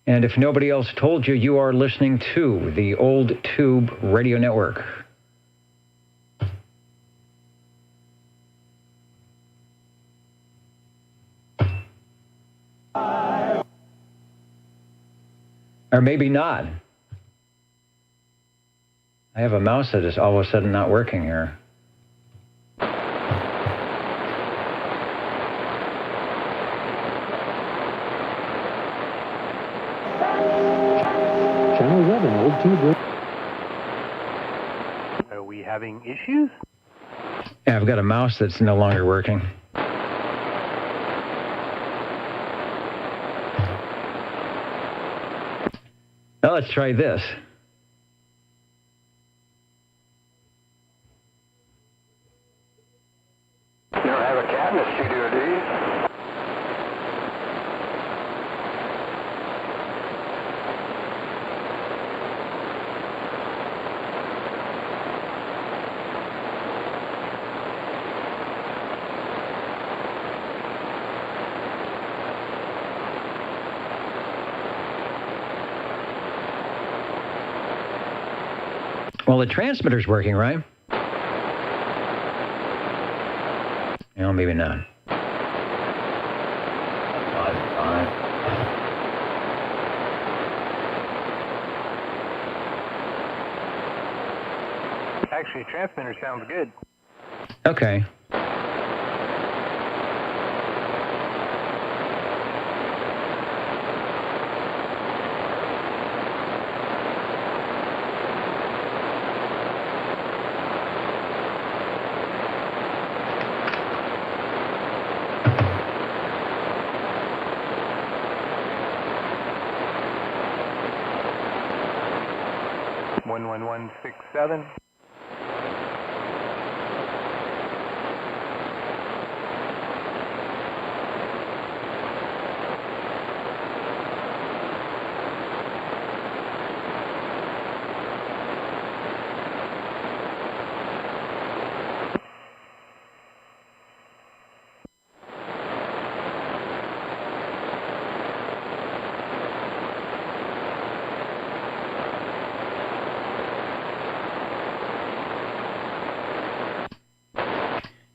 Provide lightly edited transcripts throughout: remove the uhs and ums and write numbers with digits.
And if nobody else told you, you are listening to the Old Tube Radio Network. Or maybe not. I have a mouse that is all of a sudden not working here. Channel 11, Old Tube. Are we having issues? Yeah, I've got a mouse that's no longer working. Now let's try this. You don't have a cat in the studio, do you? Well, the transmitter's working, right? No, maybe not. Actually, transmitter sounds good. Okay. One 11167.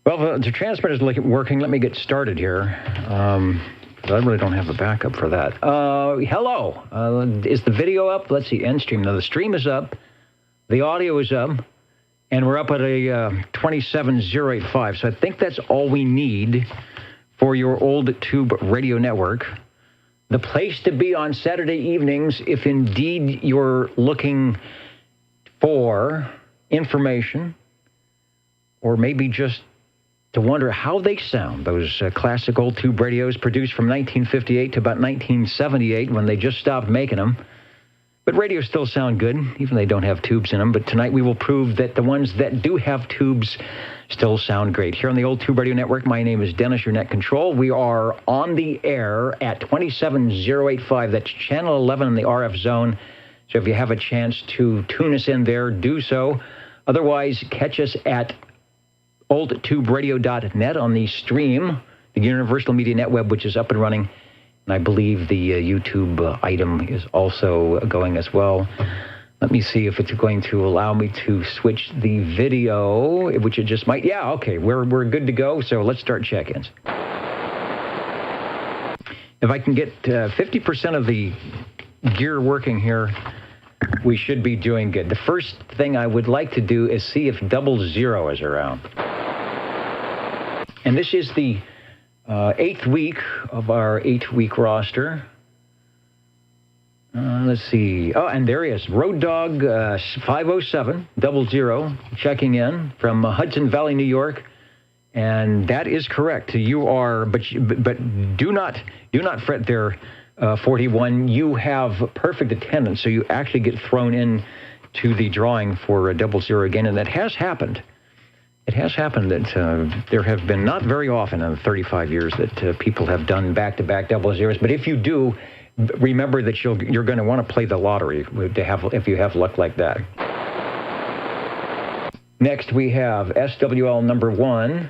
Well, the transmitter's working. Let me get started here. I really don't have a backup for that. Hello. Is the video up? Let's see, end stream. Now, the stream is up. The audio is up. And we're up at a 27085. So I think that's all we need for your Old Tube Radio Network. The place to be on Saturday evenings, if indeed you're looking for information, or maybe just to wonder how they sound, those classic old tube radios produced from 1958 to about 1978 when they just stopped making them. But radios still sound good, even they don't have tubes in them. But tonight we will prove that the ones that do have tubes still sound great. Here on the Old Tube Radio Network, my name is Dennis, your net control. We are on the air at 27085. That's channel 11 in the RF zone. So if you have a chance to tune us in there, do so. Otherwise, catch us at oldtuberadio.net on the stream, the Universal Media Netweb, which is up and running. And I believe the YouTube item is also going as well. Let me see if it's going to allow me to switch the video, which it just might. Yeah, okay, we're good to go. So let's start check-ins. If I can get 50% of the gear working here, we should be doing good. The first thing I would like to do is see if 00 is around. And this is the 8th week of our 8-week roster. Let's see. Oh, and there he is. Road Dog 507 00 checking in from Hudson Valley, New York. And that is correct. You are, but do not fret there, 41. You have perfect attendance, so you actually get thrown in to the drawing for 00 again, and that has happened. It has happened that there have been not very often in 35 years that people have done back-to-back 00s. But if you do, remember that you're going to want to play the lottery if you have luck like that. Next, we have SWL number 1.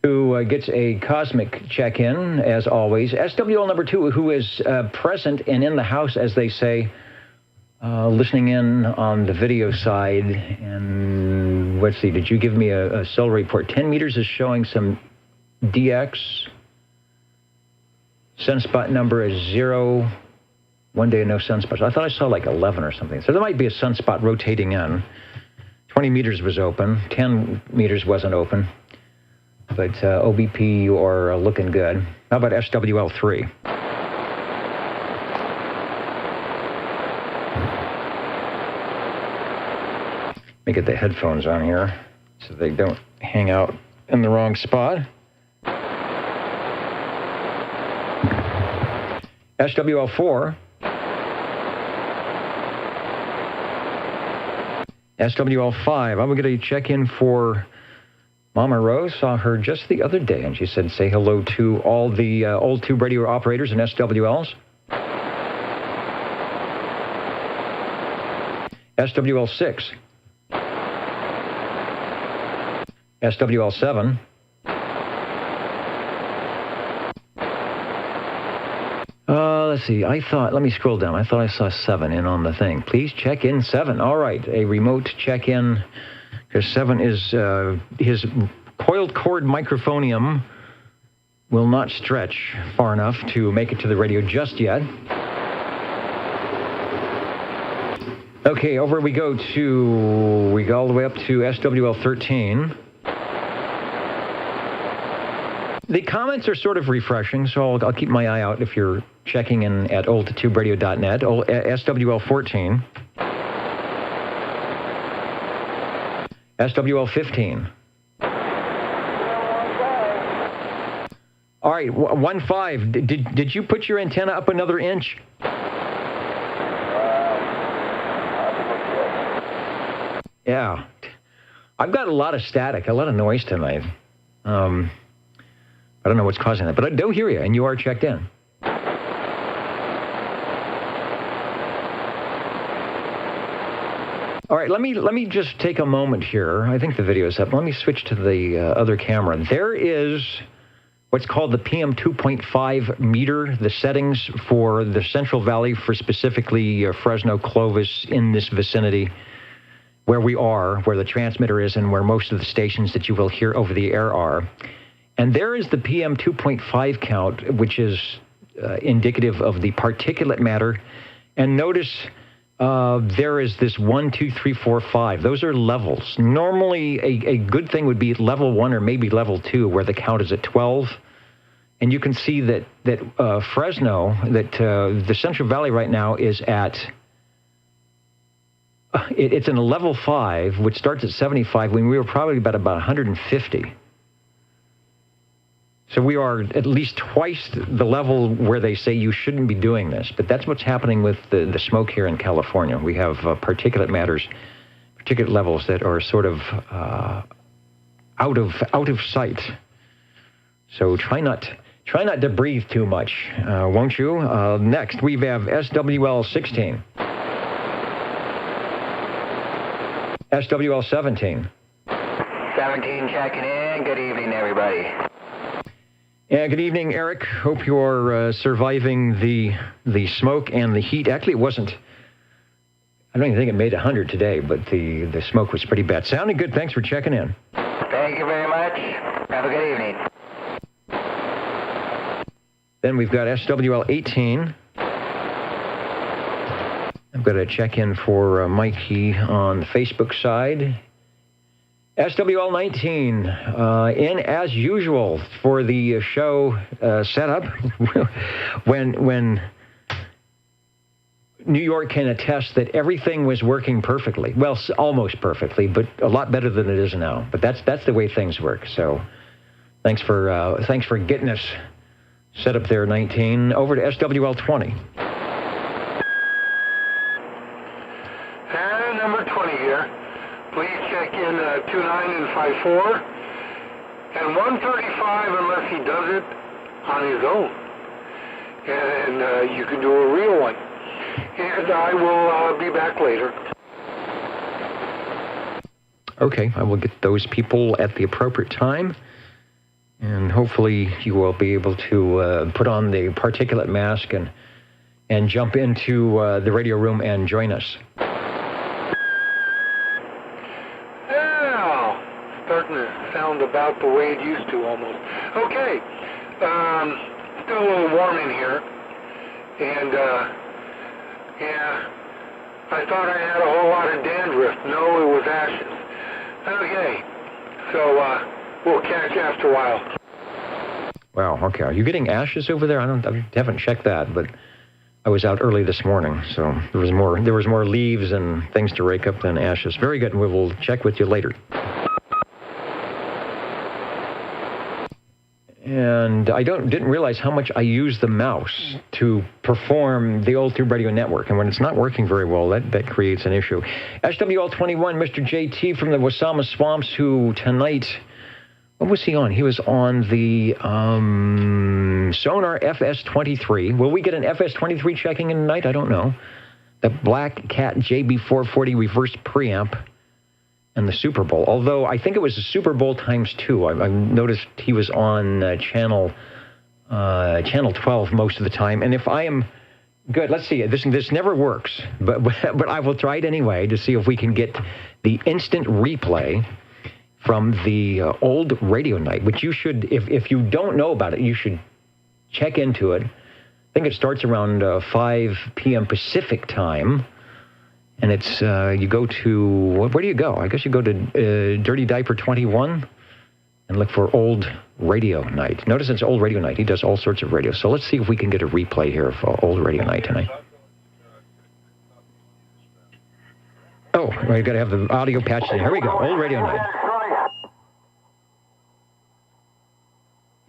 who gets a cosmic check-in, as always. SWL number 2, who is present and in the house, as they say, listening in on the video side. And let's see, did you give me a solar report? 10 meters is showing some DX. Sunspot number is 0. 1 day, no sunspots. I thought I saw like 11 or something. So there might be a sunspot rotating in. 20 meters was open. 10 meters wasn't open. But OBP, you are looking good. How about SWL3? Let me get the headphones on here so they don't hang out in the wrong spot. SWL4. SWL5. I'm going to check in for Mama Rose. Saw her just the other day, and she said, say hello to all the old tube radio operators and SWLs. SWL6. SWL7. Let's see. Let me scroll down. I thought I saw 7 in on the thing. Please check in 7. All right. A remote check-in, because 7 is his coiled cord microphonium will not stretch far enough to make it to the radio just yet. Okay, over we go all the way up to SWL 13. The comments are sort of refreshing, so I'll keep my eye out if you're checking in at oldtuberadio.net. SWL 14. SWL 15. All right, 1.5. Did you put your antenna up another inch? Yeah. I've got a lot of static, a lot of noise tonight. I don't know what's causing that, but I do hear you, and you are checked in. All right, let me just take a moment here. I think the video's up. Let me switch to the other camera. There is what's called the PM 2.5 meter, the settings for the Central Valley, for specifically Fresno, Clovis, in this vicinity, where we are, where the transmitter is, and where most of the stations that you will hear over the air are. And there is the PM 2.5 count, which is indicative of the particulate matter. And notice there is this 1, 2, 3, 4, 5. Those are levels. Normally, a good thing would be level 1 or maybe level 2, where the count is at 12. And you can see that Fresno, the Central Valley right now is at, it's in a level 5, which starts at 75, when we were probably about 150. So we are at least twice the level where they say you shouldn't be doing this. But that's what's happening with the smoke here in California. We have particulate levels that are sort of out of sight. So try not to breathe too much, won't you? Next, we have SWL 16. SWL 17. 17 checking in. Good evening, everybody. Yeah, good evening, Eric. Hope you're surviving the smoke and the heat. Actually, it wasn't. I don't even think it made 100 today, but the smoke was pretty bad. Sounding good. Thanks for checking in. Thank you very much. Have a good evening. Then we've got SWL 18. I've got to check in for Mikey on the Facebook side. SWL 19, in as usual for the show setup. when New York can attest that everything was working perfectly. Well, almost perfectly, but a lot better than it is now. But that's the way things work. So thanks for getting us set up there, 19. Over to SWL 20. Number 20 here. Please check in 29 and 54 and 135 unless he does it on his own. And you can do a real one. And I will be back later. Okay, I will get those people at the appropriate time. And hopefully you will be able to put on the particulate mask and jump into the radio room and join us. Yeah, starting to sound about the way it used to almost. Okay, still a little warm in here, and yeah, I thought I had a whole lot of dandruff. No, it was ashes. Okay, so we'll catch after a while. Wow, okay. Are you getting ashes over there? I haven't checked that, but I was out early this morning, so there was more leaves and things to rake up than ashes. Very good, and we will check with you later. And I didn't realize how much I use the mouse to perform the old Tube Radio Network. And when it's not working very well, that creates an issue. SWL21, Mr. JT from the Wasama Swamps, who tonight, what was he on? He was on the Sonar FS23. Will we get an FS23 checking in tonight? I don't know. The Black Cat JB440 reverse preamp. And the Super Bowl, although I think it was the Super Bowl times 2. I noticed he was on channel 12 most of the time. And if I am good, let's see, this never works, but I will try it anyway to see if we can get the instant replay from the old radio night, which you should, if you don't know about it, you should check into it. I think it starts around 5 p.m. Pacific time. And it's, you go to, where do you go? I guess you go to Dirty Diaper 21 and look for Old Radio Night. Notice it's Old Radio Night. He does all sorts of radio. So let's see if we can get a replay here of Old Radio Night tonight. Oh, we've got to have the audio patched in. Here we go. Old Radio Night.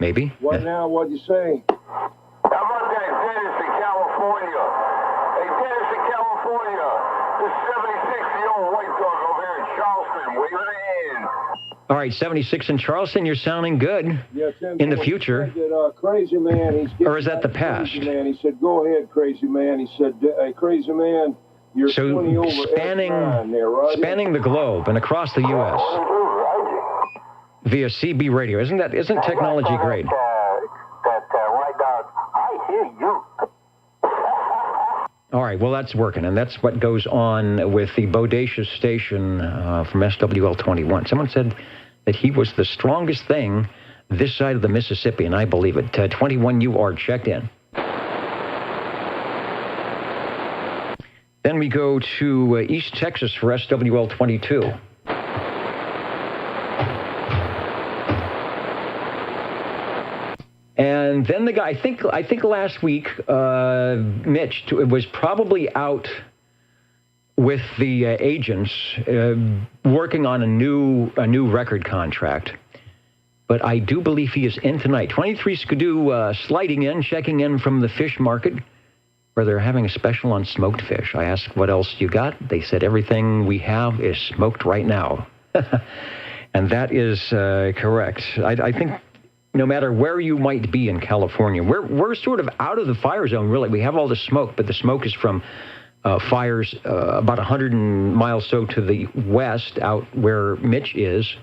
Maybe? What now? What'd you say? How about that Dennis in California? Hey, Dennis in California. This 76-year-old white dog over here in Charleston, wave it in. All right, 76 in Charleston, you're sounding good. Yeah, in the future. Said, crazy man, or is that the past? Crazy man, he said, go ahead, crazy man. He said, hey, crazy man, you're 20 over spanning there, right? Spanning the globe and across the U.S. via CB radio. Isn't technology great? White dog, I hear you. All right, well, that's working, and that's what goes on with the bodacious station from SWL21. Someone said that he was the strongest thing this side of the Mississippi, and I believe it. 21, you are checked in. Then we go to East Texas for SWL22. And then the guy, I think last week, Mitch was probably out with the agents working on a new record contract. But I do believe he is in tonight. 23 Skidoo sliding in, checking in from the fish market, where they're having a special on smoked fish. I asked, what else you got? They said, everything we have is smoked right now. And that is correct. I think no matter where you might be in California, we're sort of out of the fire zone, really. We have all the smoke, but the smoke is from fires about 100 miles so to the west, out where Mitch is,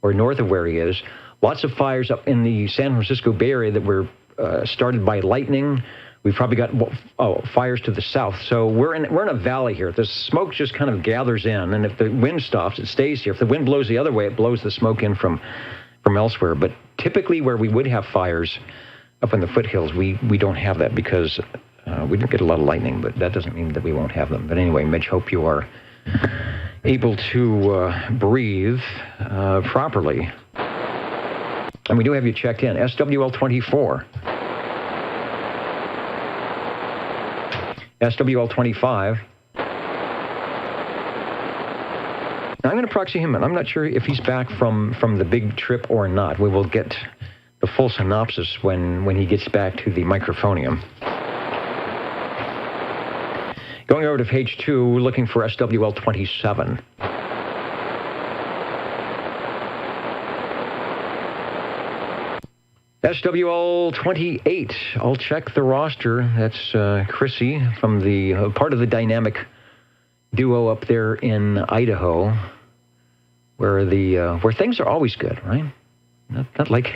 or north of where he is. Lots of fires up in the San Francisco Bay Area that were started by lightning. We've probably got fires to the south. So we're in a valley here. The smoke just kind of gathers in, and if the wind stops, it stays here. If the wind blows the other way, it blows the smoke in from elsewhere. But typically where we would have fires up in the foothills, we don't have that because we didn't get a lot of lightning, but that doesn't mean that we won't have them. But anyway, Mitch, hope you are able to breathe properly. And we do have you checked in. SWL24. SWL25. Now, I'm going to proxy him in. I'm not sure if he's back from the big trip or not. We will get the full synopsis when he gets back to the microphonium. Going over to page 2, looking for SWL27. SWL28. I'll check the roster. That's Chrissy from the part of the dynamic duo up there in Idaho, where things are always good, right? Not like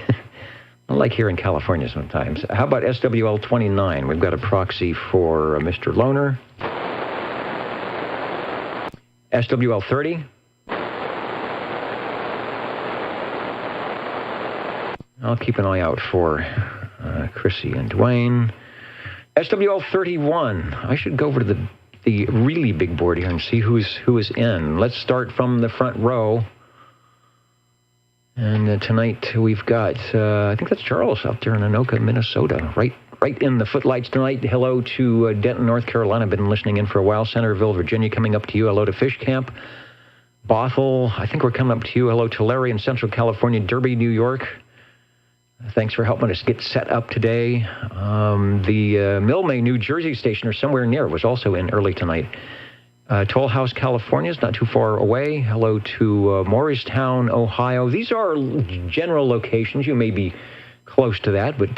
like here in California sometimes. How about SWL 29? We've got a proxy for Mr. Loner. SWL 30. I'll keep an eye out for Chrissy and Dwayne. SWL 31. I should go over to the really big board here and see who is in. Let's start from the front row. And tonight we've got, I think that's Charles out there in Anoka, Minnesota, right in the footlights tonight. Hello to Denton, North Carolina. Been listening in for a while. Centerville, Virginia, coming up to you. Hello to Fish Camp. Bothell, I think we're coming up to you. Hello to Larry in Central California. Derby, New York. Thanks for helping us get set up today. The Millmay, New Jersey station, or somewhere near, was also in early tonight. Toll House, California is not too far away. Hello to Morristown, Ohio. These are general locations. You may be close to that, but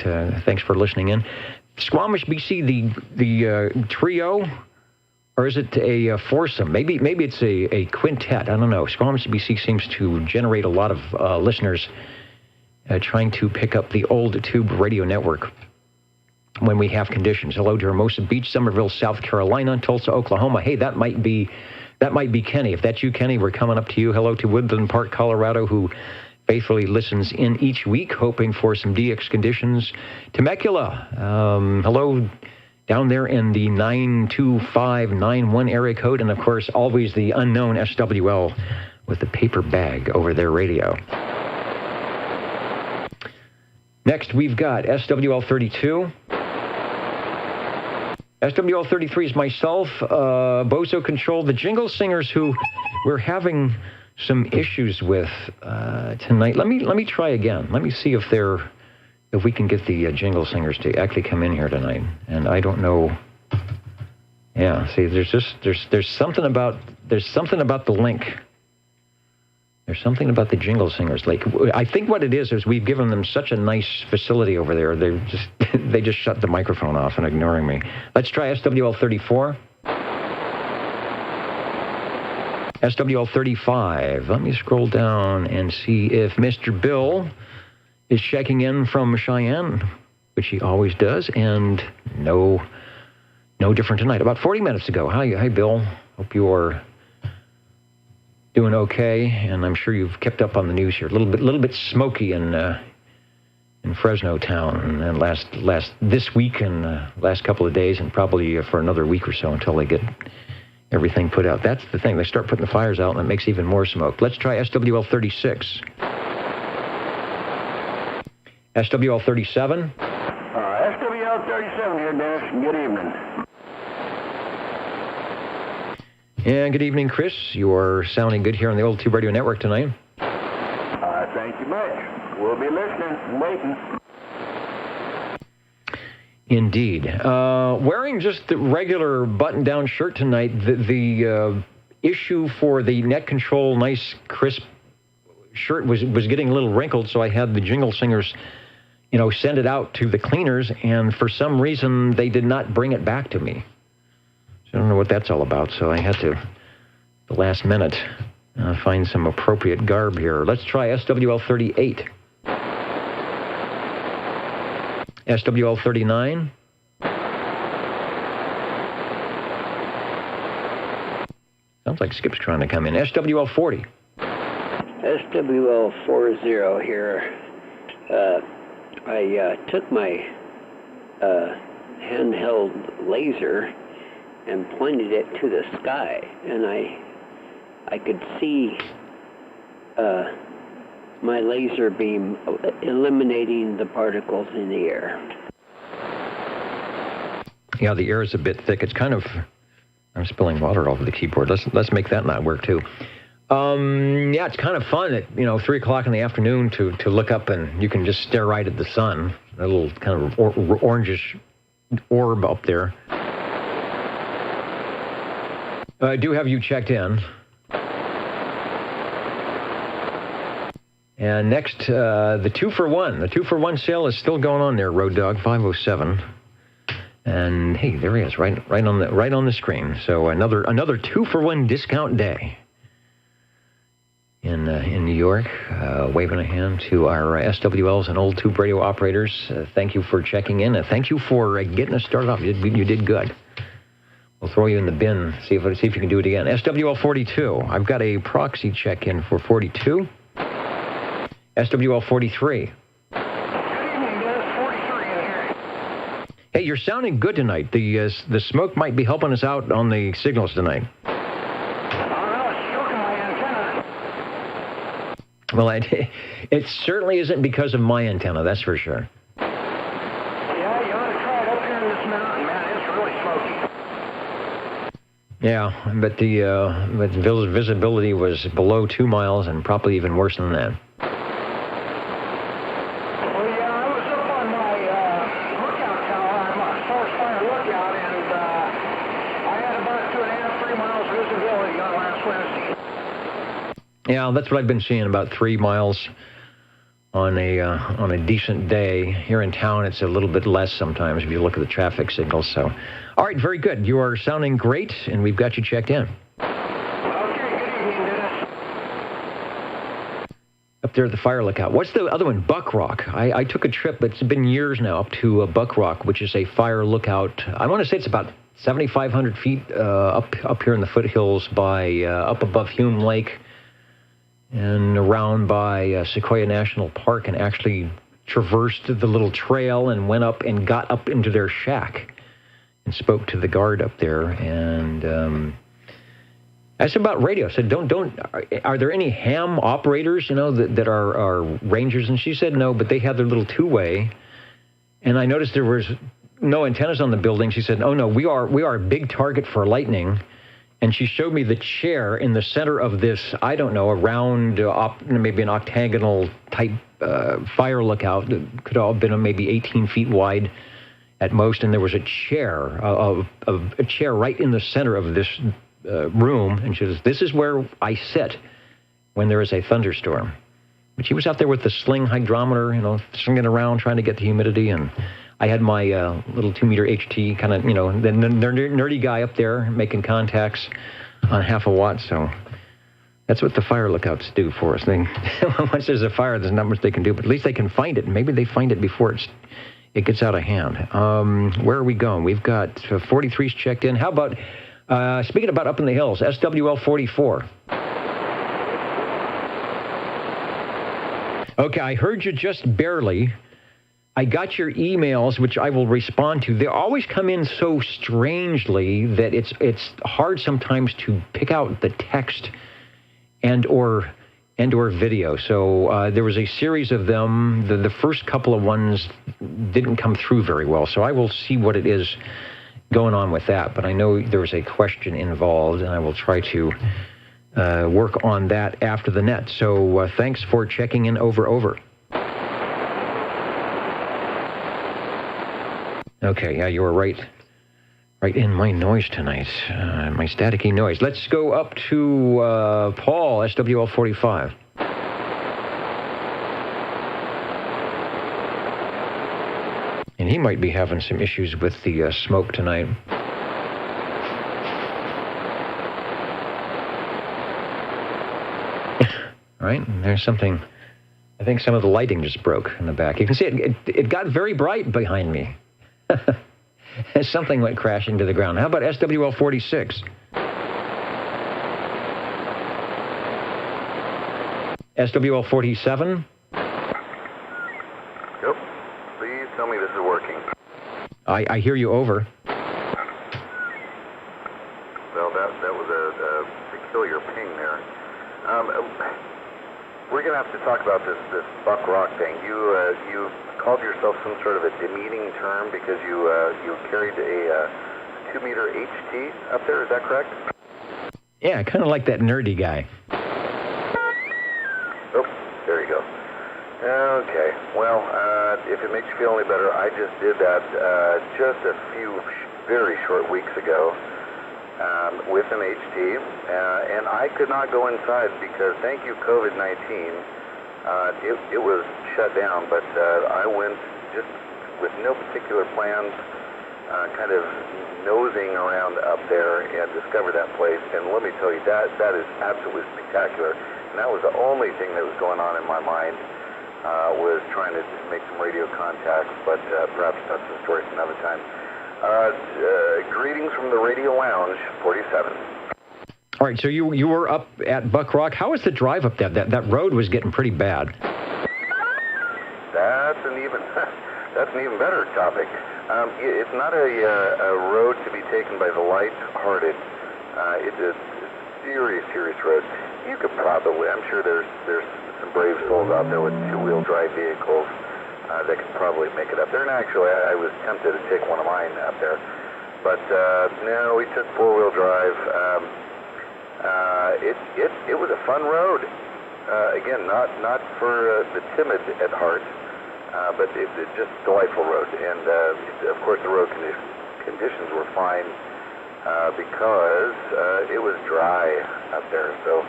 thanks for listening in. Squamish, BC, the trio, or is it a foursome? Maybe it's a quintet. I don't know. Squamish, BC seems to generate a lot of listeners trying to pick up the old tube radio network when we have conditions. Hello to Hermosa Beach, Somerville, South Carolina, Tulsa, Oklahoma. Hey, that might be Kenny. If that's you, Kenny, we're coming up to you. Hello to Woodland Park, Colorado, who faithfully listens in each week, hoping for some DX conditions. Temecula, hello down there in the 92591 area code, and of course, always the unknown SWL with the paper bag over their radio. Next, we've got SWL 32. SWL 33 is myself, Bozo Control, the Jingle Singers, who we're having some issues with tonight. Let me try again. Let me see if we can get the Jingle Singers to actually come in here tonight. And I don't know. Yeah, see, there's something about the link. There's something about the Jingle Singers. Like, I think what it is we've given them such a nice facility over there. They just shut the microphone off and ignoring me. Let's try SWL 34. SWL 35. Let me scroll down and see if Mr. Bill is checking in from Cheyenne, which he always does, and no different tonight. About 40 minutes ago. Hi, Bill. Hope you are doing okay, and I'm sure you've kept up on the news here. A little bit smoky in Fresno town, and this week and last couple of days, and probably for another week or so until they get everything put out. That's the thing. They start putting the fires out, and it makes even more smoke. Let's try SWL 36. SWL 37. SWL 37 here, Dennis. Good evening. And good evening, Chris. You are sounding good here on the Old Tube Radio Network tonight. Thank you much. We'll be listening and waiting. Indeed. Wearing just the regular button-down shirt tonight, the issue for the Net Control nice, crisp shirt was getting a little wrinkled, so I had the Jingle Singers, send it out to the cleaners, and for some reason, they did not bring it back to me. I don't know what that's all about, so I had to, the last minute, find some appropriate garb here. Let's try SWL 38. SWL 39. Sounds like Skip's trying to come in. SWL 40. SWL 40 here. I took my handheld laser and pointed it to the sky, and I could see my laser beam eliminating the particles in the air. Yeah, the air is a bit thick. It's kind of, I'm spilling water over the keyboard. Let's make that not work too. Yeah, it's kind of fun at 3 o'clock in the afternoon to look up and you can just stare right at the sun. A little kind of orangish orb up there. I do have you checked in. And next, the 2-for-1. The 2-for-1 sale is still going on there, Road Dog 507. And hey, there he is, right on the screen. So another 2-for-1 discount day. in New York, waving a hand to our SWLs and old tube radio operators. Thank you for checking in. Thank you for getting us started off. You did good. We'll throw you in the bin, see if you can do it again. SWL 42. I've got a proxy check-in for 42. SWL 43. Hey, you're sounding good tonight. The smoke might be helping us out on the signals tonight. Well, it certainly isn't because of my antenna, that's for sure. Yeah, you ought to try it up here in this mountain, man. It's really smoky. Yeah, but the visibility was below 2 miles and probably even worse than that. Well, yeah, I was up on my lookout tower. I'm a source fire lookout, and I had about 2.5, 3 miles visibility on last Wednesday. Yeah, that's what I've been seeing, about 3 miles on a decent day. Here in town, it's a little bit less sometimes if you look at the traffic signals. So, all right, very good. You are sounding great, and we've got you checked in. Okay, good evening, Dennis. Up there at the fire lookout. What's the other one? Buck Rock. I took a trip, it's been years now, up to Buck Rock, which is a fire lookout. I want to say it's about 7,500 feet up here in the foothills by up above Hume Lake, and around by Sequoia National Park, and actually traversed the little trail and went up and got up into their shack and spoke to the guard up there. And I asked about radio. I said, are there any ham operators, that are rangers? And she said no, but they had their little two-way. And I noticed there was no antennas on the building. She said, oh no, we are a big target for lightning. And she showed me the chair in the center of this, I don't know, a round, maybe an octagonal type fire lookout that could have been maybe 18 feet wide at most. And there was a chair, a chair right in the center of this room. And she says, this is where I sit when there is a thunderstorm. But she was out there with the sling hydrometer, swinging around, trying to get the humidity. And I had my little 2-meter HT, kind of, the nerdy guy up there making contacts on half a watt. So that's what the fire lookouts do for us. Once there's a fire, there's not much they can do, but at least they can find it. And maybe they find it before it gets out of hand. Where are we going? We've got 43's checked in. How about, speaking about up in the hills, SWL 44. Okay, I heard you just barely. I got your emails, which I will respond to. They always come in so strangely that it's hard sometimes to pick out the text and or video. So there was a series of them. The first couple of ones didn't come through very well. So I will see what it is going on with that. But I know there was a question involved, and I will try to work on that after the net. So thanks for checking in. Over. Okay, yeah, you were right in my noise tonight, my staticky noise. Let's go up to Paul, SWL 45. And he might be having some issues with the smoke tonight. All right, and there's something. I think some of the lighting just broke in the back. You can see it got very bright behind me. Something went crashing to the ground. How about SWL 46? SWL 47? Yep. Please tell me this is working. I hear you. Over. Well, that was a peculiar ping there. We're going to have to talk about this Buck Rock thing. You called yourself some sort of a demeaning term because you carried a 2-meter HT up there. Is that correct? Yeah, kind of like that nerdy guy. Oh, there you go. Okay. Well, if it makes you feel any better, I just did that just a few very short weeks ago with an HT, and I could not go inside because, thank you, COVID-19, it was shut down, but I went just with no particular plans, kind of nosing around up there and discovered that place, and let me tell you, that is absolutely spectacular. and that was the only thing that was going on in my mind, was trying to make some radio contacts, but perhaps that's a story for another time. Greetings from the Radio Lounge, 47. All right, so you were up at Buck Rock. How was the drive up there? That road was getting pretty bad. That's an even better topic. It's not a road to be taken by the light-hearted. It's a serious road. You could probably, I'm sure there's some brave souls out there with two-wheel drive vehicles that could probably make it up there. And actually, I was tempted to take one of mine up there, but no, we took four-wheel drive. It was a fun road. Again, not for the timid at heart, but it's just a delightful road. And of course, the road conditions were fine because it was dry up there, so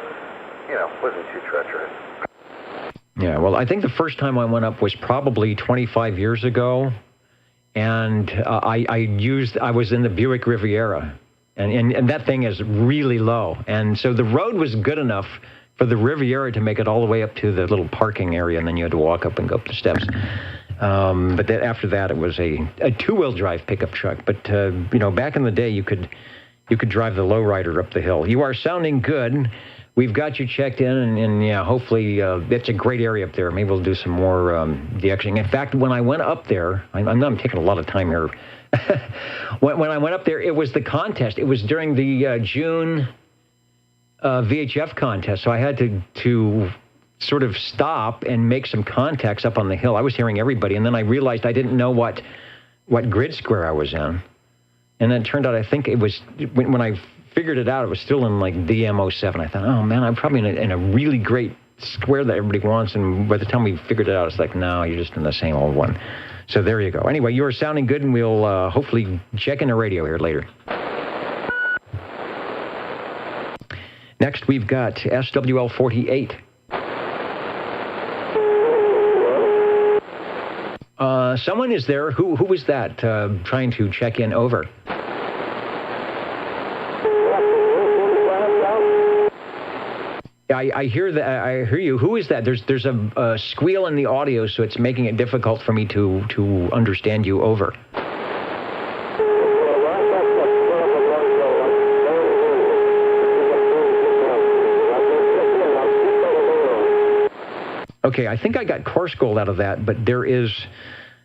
it wasn't too treacherous. Yeah, well, I think the first time I went up was probably 25 years ago, and I was in the Buick Riviera, and that thing is really low, and so the road was good enough for the Riviera to make it all the way up to the little parking area, and then you had to walk up and go up the steps. But then after that, it was a two-wheel drive pickup truck. But back in the day, you could drive the lowrider up the hill. You are sounding good. We've got you checked in, and yeah, hopefully it's a great area up there. Maybe we'll do some more DXing. In fact, when I went up there, I'm taking a lot of time here. when I went up there, it was the contest. It was during the June VHF contest, so I had to sort of stop and make some contacts up on the hill. I was hearing everybody, and then I realized I didn't know what grid square I was in. And then it turned out, I think it was, when I figured it out, it was still in like DM07. I thought, oh man, I'm probably in a really great square that everybody wants. And by the time we figured it out, it's like, no, you're just in the same old one. So there you go. Anyway, you are sounding good, and we'll hopefully check in the radio here later. Next, we've got SWL 48. Someone is there. Who was that trying to check in? Over. I hear that. I hear you. Who is that? There's a squeal in the audio, so it's making it difficult for me to understand you. Over. Okay, I think I got coarse gold out of that, but there is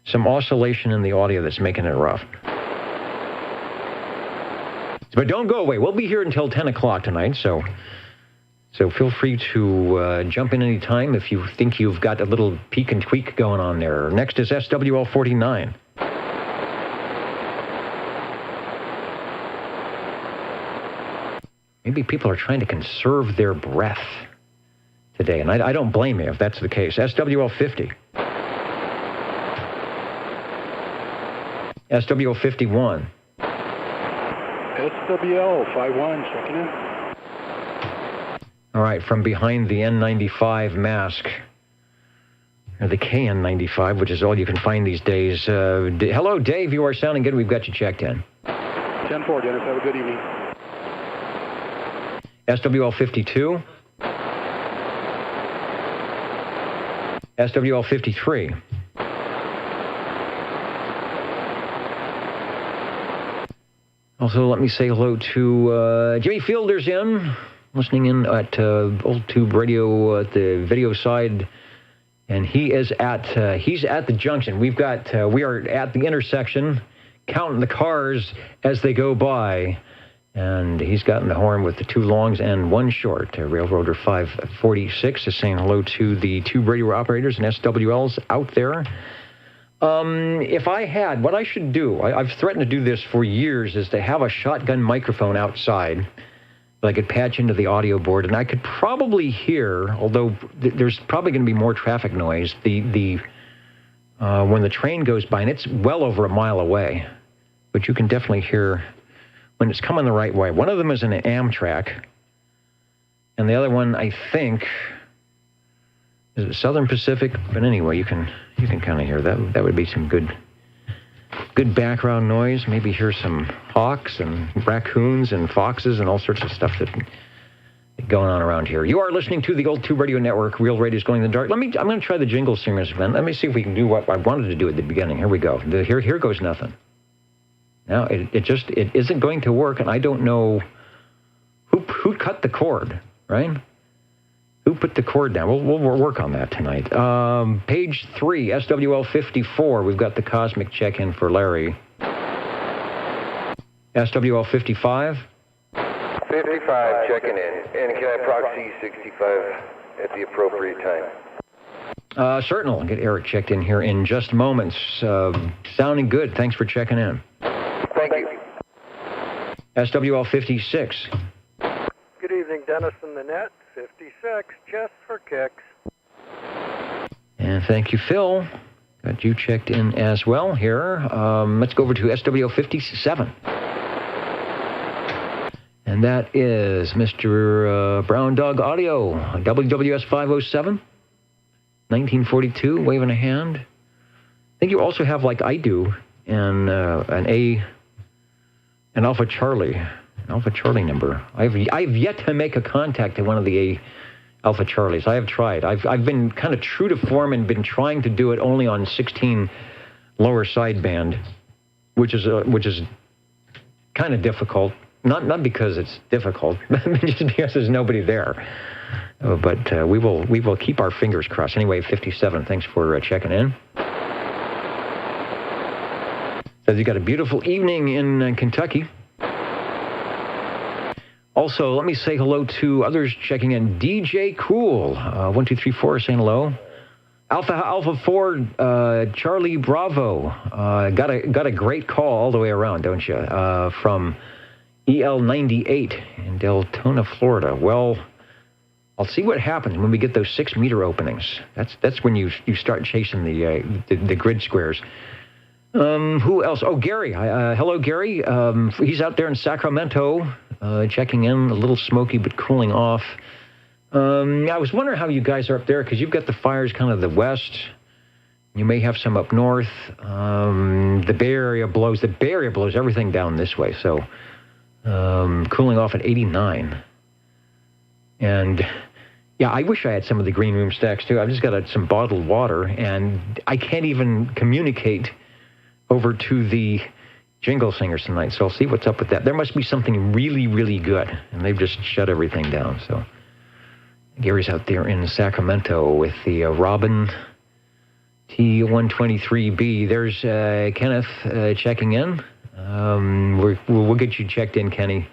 some oscillation in the audio that's making it rough. But don't go away. We'll be here until 10 o'clock tonight, so feel free to jump in any time if you think you've got a little peek and tweak going on there. Next is SWL 49. Maybe people are trying to conserve their breath today, and I don't blame you if that's the case. SWL 50. SWL 51. SWL 51, checking in. All right, from behind the N95 mask, or the KN95, which is all you can find these days. Hello, Dave. You are sounding good. We've got you checked in. 10-4, Dennis. Have a good evening. SWL 52. SWL 53. Also, let me say hello to Jimmy Fielder's listening in at Old Tube Radio at the video side, and he's at the junction. We are at the intersection, counting the cars as they go by, and he's gotten the horn with the two longs and one short. Railroader 546 is saying hello to the tube radio operators and SWLs out there. If I had, what I should do, I've threatened to do this for years, is to have a shotgun microphone outside that I could patch into the audio board, and I could probably hear, although there's probably going to be more traffic noise, when the train goes by, and it's well over a mile away, but you can definitely hear when it's coming the right way. One of them is an Amtrak, and the other one, I think, is it Southern Pacific? But anyway, you can kind of hear that. That would be some good background noise. Maybe hear some hawks and raccoons and foxes and all sorts of stuff that going on around here. You are listening to the Old Tube Radio Network. Real Radio's Going in the Dark. I'm going to try the jingle singers event. Let me see if we can do what I wanted to do at the beginning. Here we go. Here goes nothing. Now it isn't going to work, and I don't know who cut the cord, right? Who put the cord down? We'll work on that tonight. Page 3, SWL 54. We've got the cosmic check-in for Larry. SWL 55. 55 checking in. And can I proxy 65 at the appropriate time? Certainly. I'll get Eric checked in here in just moments. Sounding good. Thanks for checking in. Thank you. SWL 56. Good evening, Dennis and the net. 56, just for kicks. And thank you, Phil. Got you checked in as well here. Let's go over to SWL 57. And that is Mr. Brown Dog Audio, WWS 507, 1942, waving a hand. I think you also have, like I do, an Alpha Charlie number. I've yet to make a contact at one of the Alpha Charlies. I have tried. I've been kind of true to form and been trying to do it only on 16 lower sideband, which is kind of difficult. Not because it's difficult, just because there's nobody there. But we will keep our fingers crossed. Anyway, 57. Thanks for checking in. Says you got a beautiful evening in Kentucky. Also, let me say hello to others checking in. DJ Cool, 1234 saying hello. Alpha 4, Charlie Bravo. Got a great call all the way around, don't you? From EL98 in Deltona, Florida. Well, I'll see what happens when we get those 6-meter openings. That's when you start chasing the grid squares. Who else? Oh, Gary. Hello, Gary. He's out there in Sacramento, checking in, a little smoky but cooling off. I was wondering how you guys are up there, because you've got the fires kind of the west. You may have some up north. The Bay Area blows everything down this way, so cooling off at 89. And yeah, I wish I had some of the green room stacks too. I've just got some bottled water, and I can't even communicate over to the jingle singers tonight, so I'll see what's up with that. There must be something really, really good, and they've just shut everything down. So Gary's out there in Sacramento with the Robin T123B. There's Kenneth checking in. We'll get you checked in, Kenny.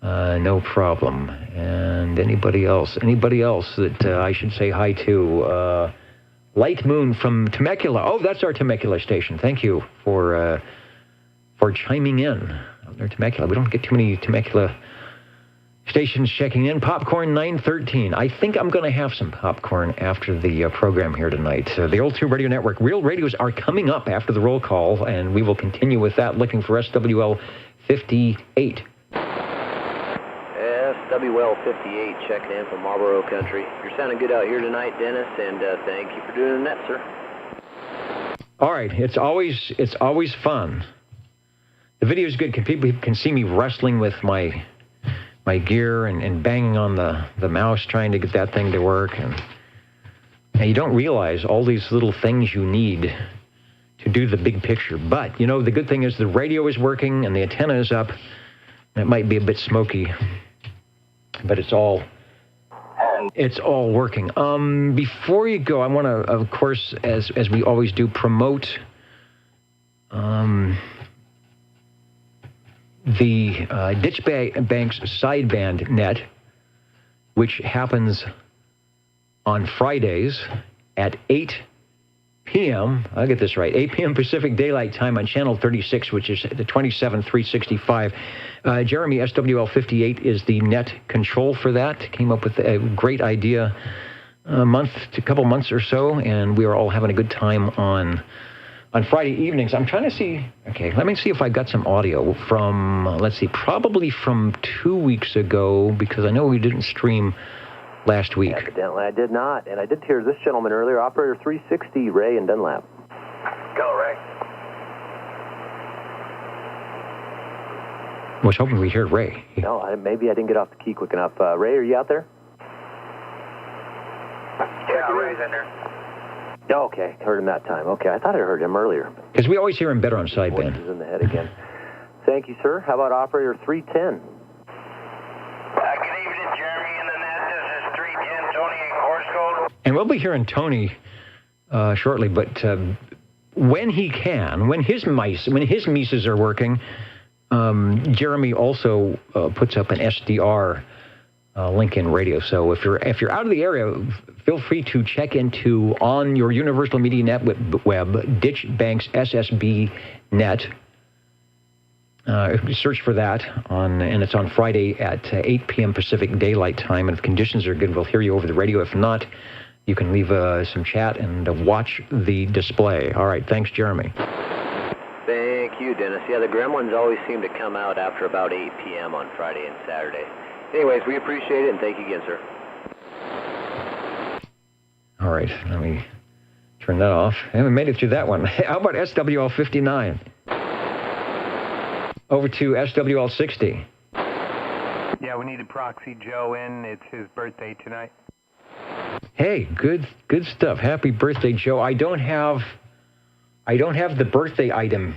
No problem. And anybody else that I should say hi to? Light Moon from Temecula. Oh, that's our Temecula station. Thank you for chiming in. Out there, Temecula. We don't get too many Temecula stations checking in. Popcorn 913. I think I'm going to have some popcorn after the program here tonight. The Old Tube Radio Network. Real radios are coming up after the roll call, and we will continue with that, looking for SWL 58. SWL 58 checking in from Marlboro Country. You're sounding good out here tonight, Dennis, and thank you for doing that, sir. All right, it's always fun. The video is good. People can see me wrestling with my gear and banging on the mouse trying to get that thing to work, and you don't realize all these little things you need to do the big picture. But you know, the good thing is the radio is working and the antenna is up. And it might be a bit smoky, but it's all working. Before you go, I want to, of course, as we always do, promote the Ditch Banks sideband net, which happens on Fridays at 8 p.m. I'll get this right. 8 p.m. Pacific Daylight Time on Channel 36, which is the 27365. Jeremy, SWL 58 is the net control for that. Came up with a great idea a couple months or so, and we are all having a good time on Friday evenings. I'm trying to see. Okay, let me see if I got some audio from. Let's see, probably from 2 weeks ago, because I know we didn't stream last week. Evidently, I did not, and I did hear this gentleman earlier, Operator 360, Ray and Dunlap. Go, Ray. I was hoping we'd hear Ray. No, maybe I didn't get off the key quick enough. Ray, are you out there? Yeah, Ray's in there. Oh, okay, heard him that time. Okay, I thought I heard him earlier. Because we always hear him better on sideband. Voices in the head again. Thank you, sir. How about operator 310? Good evening, Jeremy and the net. This is 310 Tony in Corscold. And we'll be hearing Tony shortly, but when he can, when his mices are working, Jeremy also puts up an SDR link in radio. So if you're out of the area, feel free to check into on your Universal Media Net web, Ditch Bank's SSB Net. Search for that and it's on Friday at 8 p.m. Pacific Daylight Time. And if conditions are good, we'll hear you over the radio. If not, you can leave some chat and watch the display. All right, thanks, Jeremy. Thank you, Dennis. Yeah, the gremlins always seem to come out after about 8 p.m. on Friday and Saturday. Anyways, we appreciate it, and thank you again, sir. All right, let me turn that off. I haven't made it through that one. How about SWL 59? Over to SWL 60. Yeah, we need to proxy Joe in. It's his birthday tonight. Hey, good stuff. Happy birthday, Joe. I don't have the birthday item.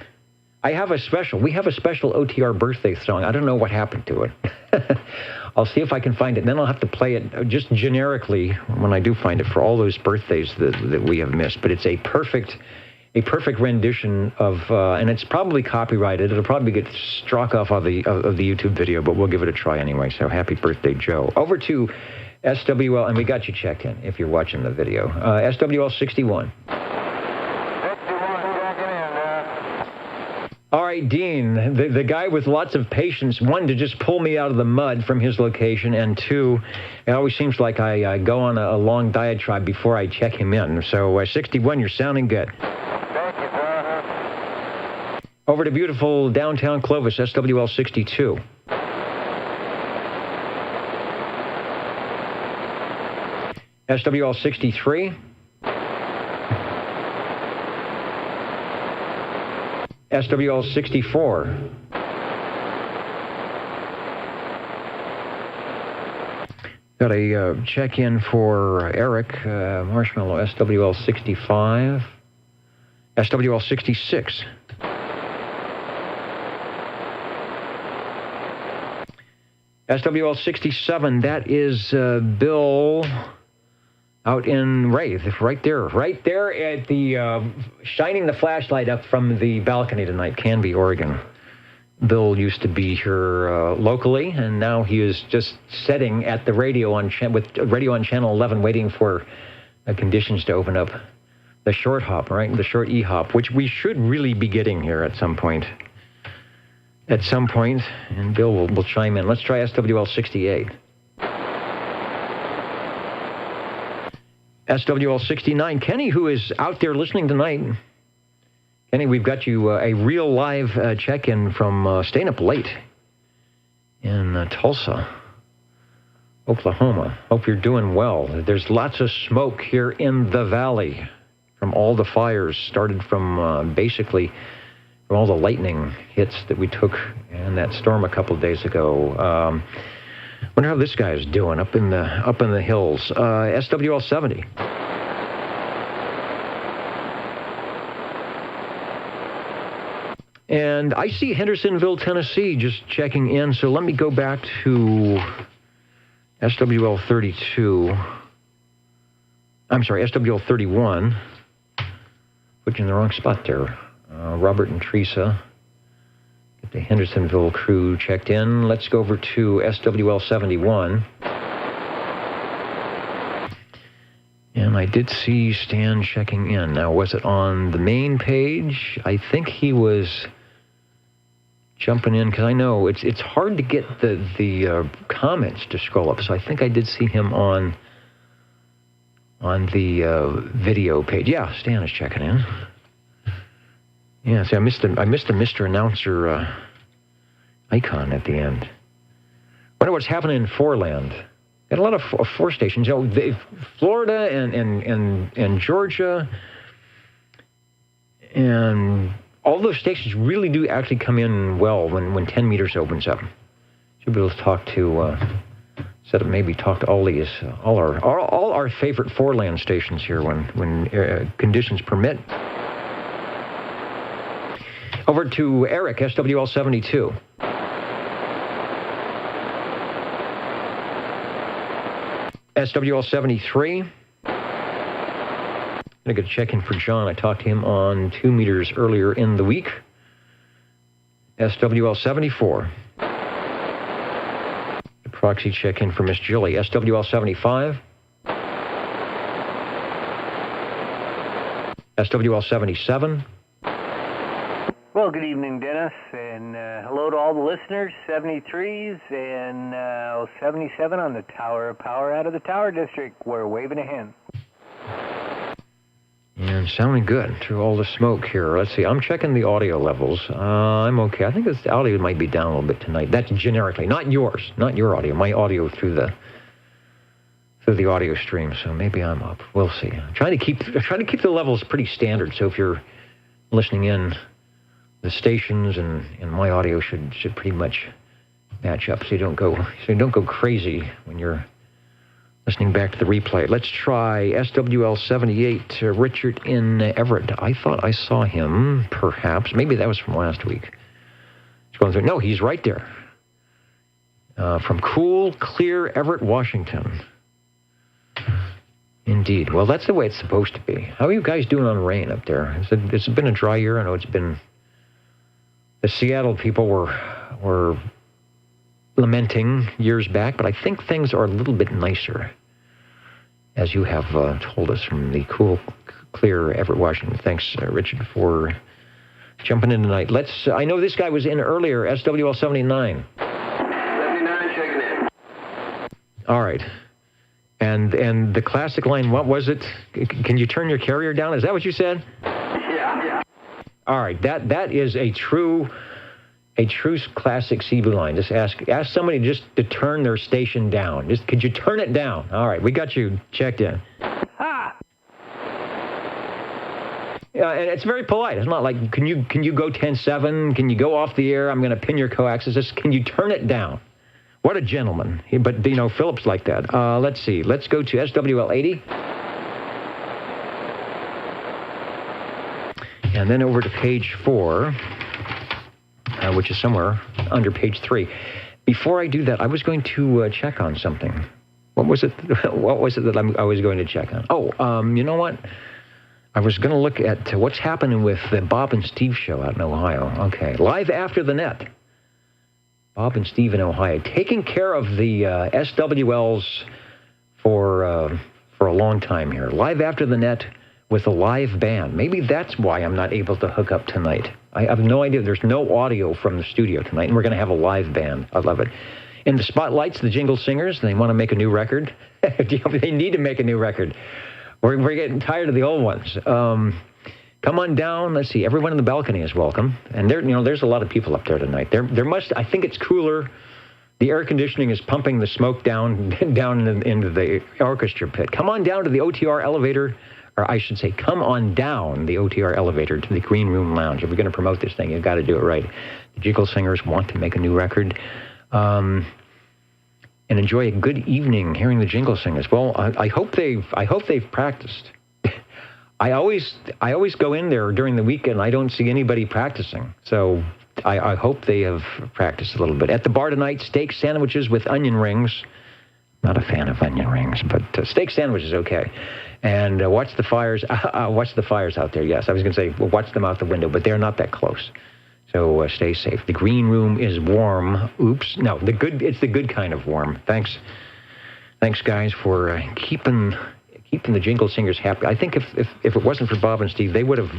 We have a special OTR birthday song. I don't know what happened to it. I'll see if I can find it. Then I'll have to play it just generically when I do find it for all those birthdays that we have missed. But it's a perfect rendition of, and it's probably copyrighted. It'll probably get struck off of the YouTube video, but we'll give it a try anyway. So happy birthday, Joe. Over to SWL, and we got you checked in if you're watching the video. SWL 61. All right, Dean, the guy with lots of patience, one, to just pull me out of the mud from his location, and two, it always seems like I go on a long diatribe before I check him in. So 61, you're sounding good. Thank you, sir. Over to beautiful downtown Clovis, SWL 62. SWL 63. SWL 64. Got a check-in for Eric Marshmallow, SWL 65. SWL 66. SWL 67, that is Bill out in Wraith, right there at the, shining the flashlight up from the balcony tonight, Canby, Oregon. Bill used to be here locally, and now he is just sitting at the radio on Channel 11, waiting for conditions to open up. The short hop, right? The short E-hop, which we should really be getting here at some point. And Bill will chime in. Let's try SWL 68. SWL 69. Kenny, who is out there listening tonight. Kenny, we've got you a real live check-in from staying up late in Tulsa, Oklahoma. Hope you're doing well. There's lots of smoke here in the valley from all the fires, started from basically from all the lightning hits that we took in that storm a couple of days ago. Wonder how this guy is doing up in the hills. SWL 70. And I see Hendersonville, Tennessee, just checking in. So let me go back to SWL 32. I'm sorry, SWL 31. Put you in the wrong spot there. Robert and Teresa. Get the Hendersonville crew checked in. Let's go over to SWL 71. And I did see Stan checking in. Now, was it on the main page? I think he was jumping in, because I know it's hard to get the comments to scroll up. So I think I did see him on the video page. Yeah, Stan is checking in. Yeah, see, I missed the Mr. Announcer icon at the end. Wonder what's happening in Foreland. Got a lot of four stations. You know, Florida and Georgia and all those stations really do actually come in well when 10 meters opens up. Should be able to talk to, maybe talk to all these, all our favorite four-land stations here when conditions permit. Over to Eric, SWL 72. SWL 73. I'm going to check in for John. I talked to him on 2 meters earlier in the week. SWL 74. The proxy check in for Miss Jilly. SWL 75. SWL 77. Well, good evening, Dennis, and hello to all the listeners, 73s and 77 on the Tower of Power out of the Tower District. We're waving a hand. And sounding good through all the smoke here. Let's see, I'm checking the audio levels. I'm okay. I think this audio might be down a little bit tonight. That's generically, not yours, not your audio. My audio through the audio stream, so maybe I'm up. We'll see. I'm trying to keep the levels pretty standard, so if you're listening in, the stations and my audio should pretty much match up, so you don't go crazy when you're listening back to the replay. Let's try SWL 78, Richard in Everett. I thought I saw him, perhaps. Maybe that was from last week. No, he's right there. From cool, clear Everett, Washington. Indeed. Well, that's the way it's supposed to be. How are you guys doing on rain up there? It's been a dry year. I know it's been... The Seattle people were lamenting years back, but I think things are a little bit nicer, as you have told us from the cool, clear Everett, Washington. Thanks, Richard, for jumping in tonight. I know this guy was in earlier, SWL 79. 79, checking in. All right. And the classic line, what was it? Can you turn your carrier down? Is that what you said? Yeah. All right, that is a true classic Cebu line. Just ask somebody just to turn their station down. Just could you turn it down? All right, we got you checked in. Ha! Yeah, and it's very polite. It's not like can you go 10-7? Can you go off the air? I'm going to pin your coax. Just can you turn it down? What a gentleman. But Phillips like that. Let's see. Let's go to SWL 80. And then over to page 4, which is somewhere under page 3. Before I do that, I was going to check on something. What was it that I was going to check on? Oh, you know what? I was going to look at what's happening with the Bob and Steve show out in Ohio. Okay, live after the net. Bob and Steve in Ohio, taking care of the SWLs for a long time here. Live after the net with a live band. Maybe that's why I'm not able to hook up tonight. I have no idea. There's no audio from the studio tonight, and we're going to have a live band. I love it. In the spotlights, the Jingle Singers, they want to make a new record. They need to make a new record. We're getting tired of the old ones. Come on down. Let's see. Everyone in the balcony is welcome. And there's a lot of people up there tonight. I think it's cooler. The air conditioning is pumping the smoke down into the orchestra pit. Come on down to the OTR elevator. Or I should say, come on down the OTR elevator to the Green Room Lounge. If you're going to promote this thing, you've got to do it right. The Jingle Singers want to make a new record and enjoy a good evening hearing the Jingle Singers. Well, I hope they've practiced. I always go in there during the weekend. I don't see anybody practicing, so I hope they have practiced a little bit. At the bar tonight, steak sandwiches with onion rings. Not a fan of onion rings, but steak sandwich is okay. And watch the fires. Watch the fires out there. Yes, I was going to say, well, watch them out the window, but they're not that close. So stay safe. The green room is warm. Oops. No, it's the good kind of warm. Thanks, guys, for keeping the Jingle Singers happy. I think if it wasn't for Bob and Steve, they would have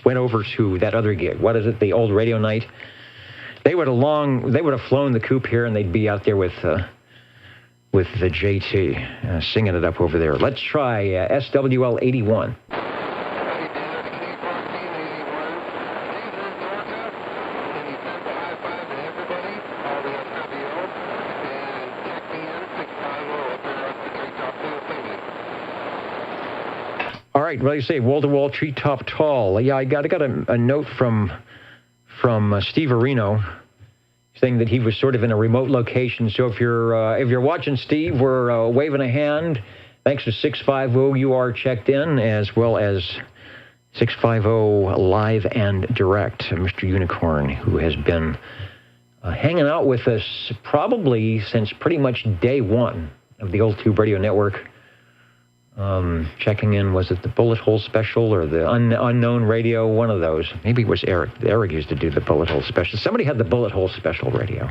went over to that other gig. What is it? The old radio night. They would have flown the coop here, and they'd be out there with the JT singing it up over there. Let's try SWL 81. All right. Well, you say wall-to-wall, treetop tall. Yeah, I got a note from Steve Areno saying that he was sort of in a remote location. So if you're watching, Steve, we're waving a hand. Thanks to 650, you are checked in, as well as 650 Live and Direct, Mr. Unicorn, who has been hanging out with us probably since pretty much day one of the Old Tube Radio Network. Checking in, was it the Bullet Hole Special or the Unknown Radio? One of those. Maybe it was Eric. Eric used to do the Bullet Hole Special. Somebody had the Bullet Hole Special radio.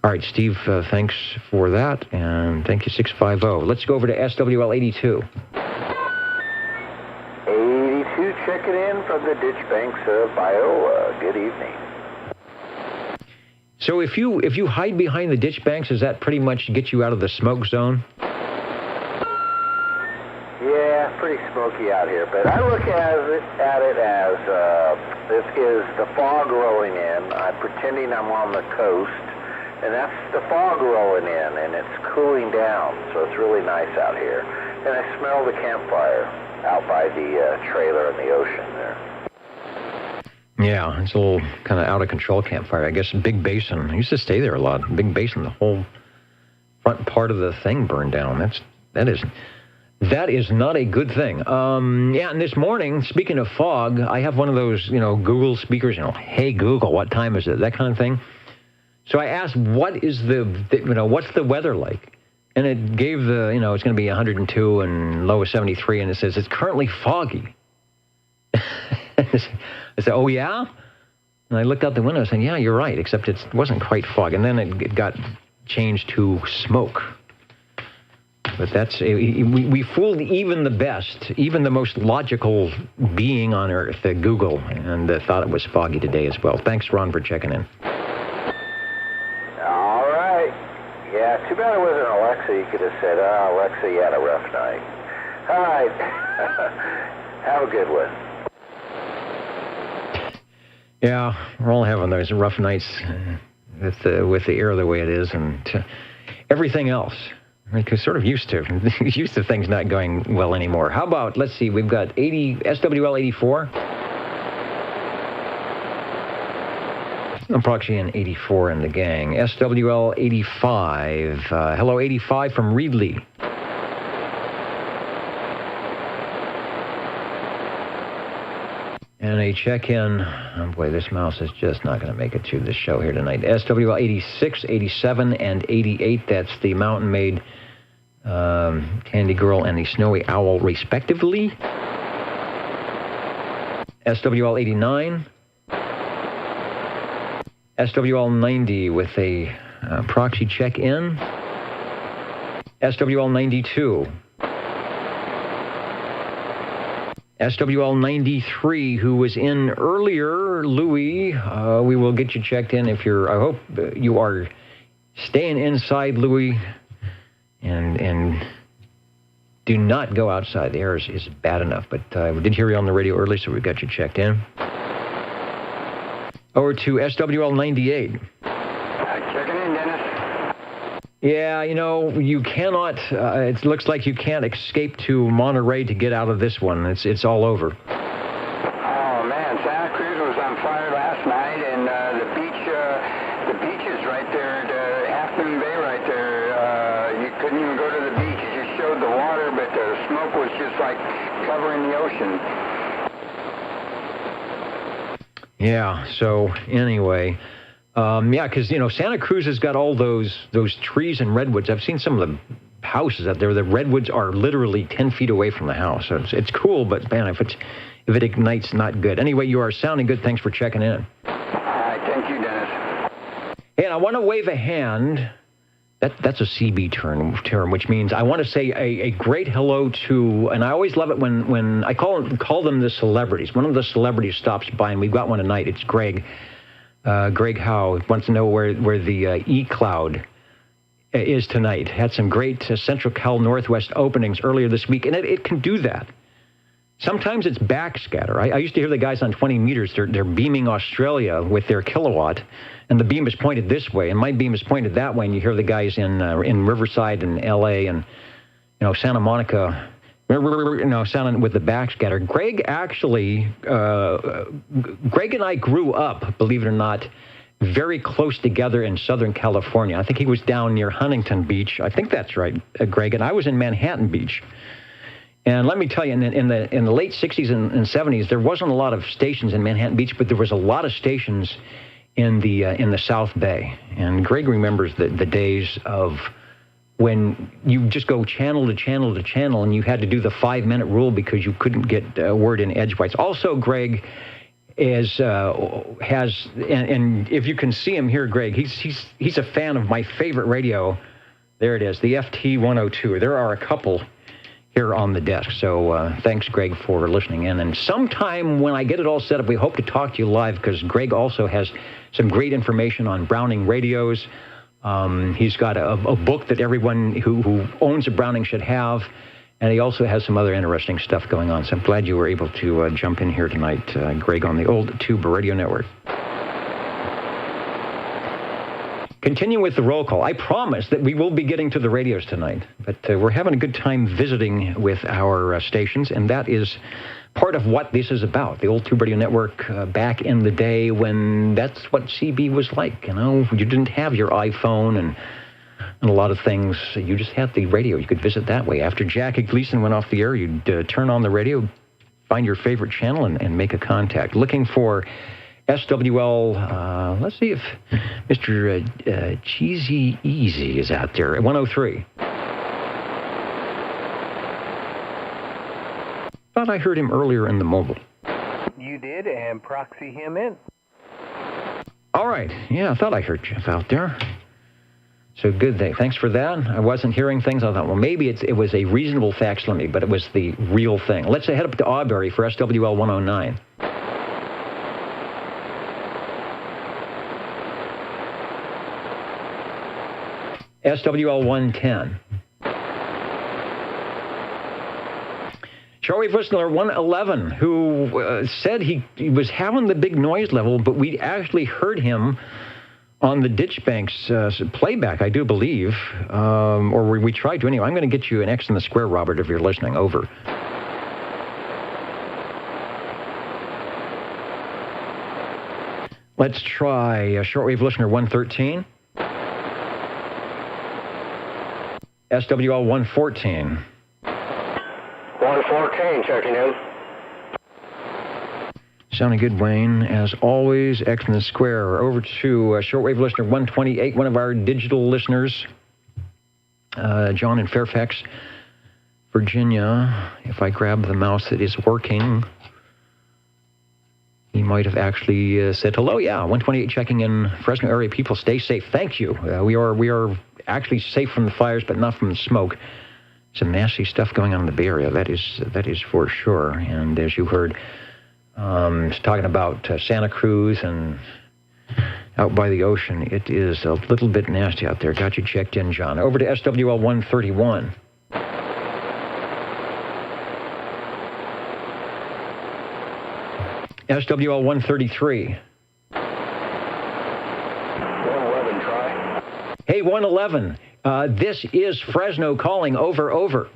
All right, Steve, thanks for that, and thank you, 650. Let's go over to SWL 82. 82 checking in from the ditch banks of Iowa. Good evening. So if you hide behind the ditch banks, does that pretty much get you out of the smoke zone? Yeah, pretty smoky out here, but I look at it as this is the fog rolling in. I'm pretending I'm on the coast, and that's the fog rolling in, and it's cooling down, so it's really nice out here. And I smell the campfire out by the trailer in the ocean there. Yeah, it's a little kind of out-of-control campfire. I guess Big Basin. I used to stay there a lot. Big Basin, the whole front part of the thing burned down. That is not a good thing. Yeah, and this morning, speaking of fog, I have one of those, Google speakers, hey, Google, what time is it? That kind of thing. So I asked, what's the weather like? And it gave it's going to be 102 and low of 73, and it says it's currently foggy. I said, oh, yeah? And I looked out the window saying, yeah, you're right, except it wasn't quite fog. And then it got changed to smoke. But we fooled even the best, even the most logical being on Earth, Google, and thought it was foggy today as well. Thanks, Ron, for checking in. All right. Yeah, too bad it wasn't Alexa. You could have said, Alexa, you had a rough night. All right. Have a good one. Yeah, we're all having those rough nights with the air the way it is and everything else. We're sort of used to things not going well anymore. How about, let's see, we've got SWL 84. I'm proxy in 84 in the gang. SWL 85. Hello, 85 from Reedley. And a check-in, oh boy, this mouse is just not going to make it through the show here tonight. SWL 86, 87, and 88, that's the Mountain Maid, Candy Girl, and the Snowy Owl, respectively. SWL 89. SWL 90 with a proxy check-in. SWL 92. SWL 93, who was in earlier, Louis, we will get you checked in if I hope you are staying inside, Louis, and do not go outside. The air is bad enough, but we did hear you on the radio early, so we got you checked in. Over to SWL 98. Checking in, Dennis. Yeah, you cannot, it looks like you can't escape to Monterey to get out of this one. It's all over. Oh, man, Santa Cruz was on fire last night, and the beach is right there, the Half Moon Bay right there. You couldn't even go to the beach. It just showed the water, but the smoke was just like covering the ocean. Yeah, so anyway... yeah, because, Santa Cruz has got all those trees and redwoods. I've seen some of the houses out there. The redwoods are literally 10 feet away from the house. So it's cool, but, man, if it ignites, not good. Anyway, you are sounding good. Thanks for checking in. All right, thank you, Dennis. Hey, and I want to wave a hand. That's a CB term, which means I want to say a great hello to, and I always love it when I call them the celebrities. One of the celebrities stops by, and we've got one tonight. It's Greg. Greg Howe wants to know where the E-Cloud is tonight. Had some great Central Cal Northwest openings earlier this week, and it can do that. Sometimes it's backscatter. I used to hear the guys on 20 meters, they're beaming Australia with their kilowatt, and the beam is pointed this way, and my beam is pointed that way, and you hear the guys in Riverside and L.A. and, Santa Monica, sounding with the backscatter. Greg actually, Greg and I grew up, believe it or not, very close together in Southern California. I think he was down near Huntington Beach. I think that's right, Greg. And I was in Manhattan Beach. And let me tell you, in the late 60s and 70s, there wasn't a lot of stations in Manhattan Beach, but there was a lot of stations in the South Bay. And Greg remembers the days of when you just go channel to channel to channel, and you had to do the 5-minute rule because you couldn't get a word in edgewise. Also, Greg has if you can see him here, Greg, he's a fan of my favorite radio. There it is, the FT102. There are a couple here on the desk. So thanks, Greg, for listening in. And sometime when I get it all set up, we hope to talk to you live, because Greg also has some great information on Browning radios. He's got a book that everyone who owns a Browning should have, and he also has some other interesting stuff going on. So I'm glad you were able to jump in here tonight, Greg, on the Old Tuber Radio Network. Continue with the roll call. I promise that we will be getting to the radios tonight, but we're having a good time visiting with our stations, and that is part of what this is about. The Old Tube Radio Network, back in the day when that's what CB was like. You know, you didn't have your iPhone and a lot of things. You just had the radio. You could visit that way. After Jackie Gleason went off the air, you'd turn on the radio, find your favorite channel, and make a contact. Looking for SWL, let's see if Mr. Cheesy Easy is out there at 103. Thought I heard him earlier in the mobile. You did, and proxy him in. All right. Yeah, I thought I heard Jeff out there. So good. Thanks for that. I wasn't hearing things. I thought, well, maybe it was a reasonable facsimile, but it was the real thing. Let's head up to Auberry for SWL 109. SWL 110. Shortwave listener 111, who said he was having the big noise level, but we actually heard him on the Ditch Banks playback, I do believe, or we tried to anyway. I'm going to get you an X in the square, Robert, if you're listening. Over. Let's try shortwave listener 113. SWL 114. 114, checking in. Sounding good, Wayne. As always, X in the square. Over to shortwave listener 128, one of our digital listeners, John in Fairfax, Virginia. If I grab the mouse that is working, he might have actually said hello. Yeah, 128 checking in. Fresno area people, stay safe. Thank you. We are actually safe from the fires, but not from the smoke. Some nasty stuff going on in the Bay Area. That is for sure. And as you heard, it's talking about Santa Cruz and out by the ocean. It is a little bit nasty out there. Got you checked in, John. Over to SWL 131. SWL 133. 111, try. Hey, 111. This is Fresno calling. Over, over.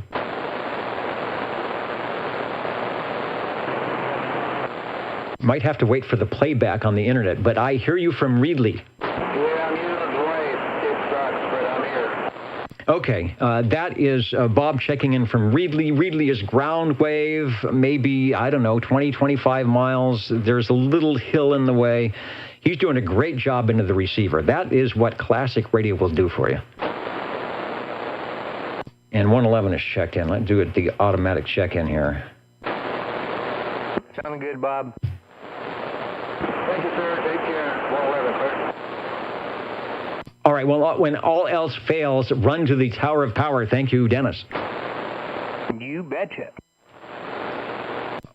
Might have to wait for the playback on the internet, but I hear you from Reedley. Yeah, I'm using the delay. It sucks, but I'm here. Okay, that is Bob checking in from Reedley. Reedley is ground wave, maybe, I don't know, 20, 25 miles. There's a little hill in the way. He's doing a great job into the receiver. That is what classic radio will do for you. And 111 is checked in. Let's do it, the automatic check-in here. Sounding good, Bob. Thank you, sir. Take care. 111, sir. All right, well, when all else fails, run to the Tower of Power. Thank you, Dennis. You betcha.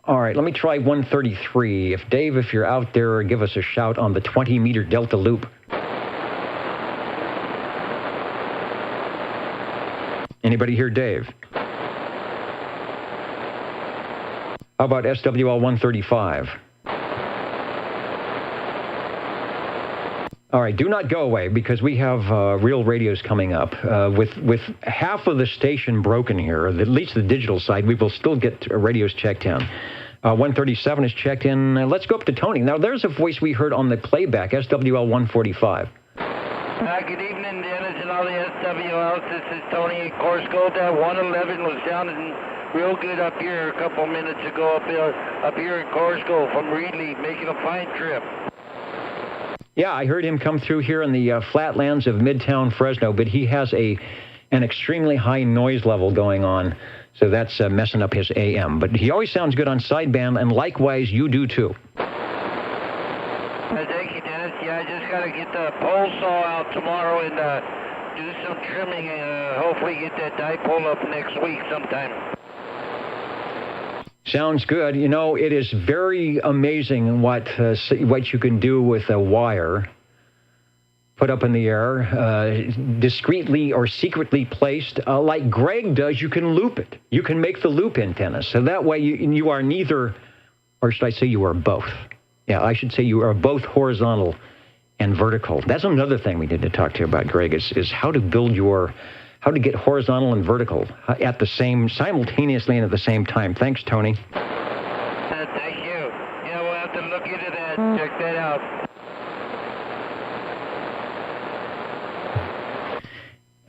All right, let me try 133. Dave, if you're out there, give us a shout on the 20-meter Delta Loop. Anybody hear Dave? How about SWL 135? All right, do not go away because we have real radios coming up. With half of the station broken here, at least the digital side, we will still get radios checked in. 137 is checked in. Let's go up to Tony. Now, there's a voice we heard on the playback, SWL 145. Good evening, Dennis, and all the SWLs. This is Tony in Corsco. That 111 was sounding real good up here a couple minutes ago up here in Corsco from Reedley, making a fine trip. Yeah, I heard him come through here in the flatlands of Midtown Fresno, but he has an extremely high noise level going on, so that's messing up his AM. But he always sounds good on sideband, and likewise, you do too. Thank you, Dennis. Yeah, I just got to get the pole saw out tomorrow and do some trimming and hopefully get that dipole up next week sometime. Sounds good. You know, it is very amazing what you can do with a wire put up in the air, discreetly or secretly placed. Like Greg does, you can loop it. You can make the loop antenna. So that way you are neither, or should I say you are both? Yeah, I should say you are both horizontal and vertical. That's another thing we need to talk to you about, Greg, is how to build how to get horizontal and vertical simultaneously and at the same time. Thanks, Tony. Thank you. Yeah, we'll have to look into that, check that out.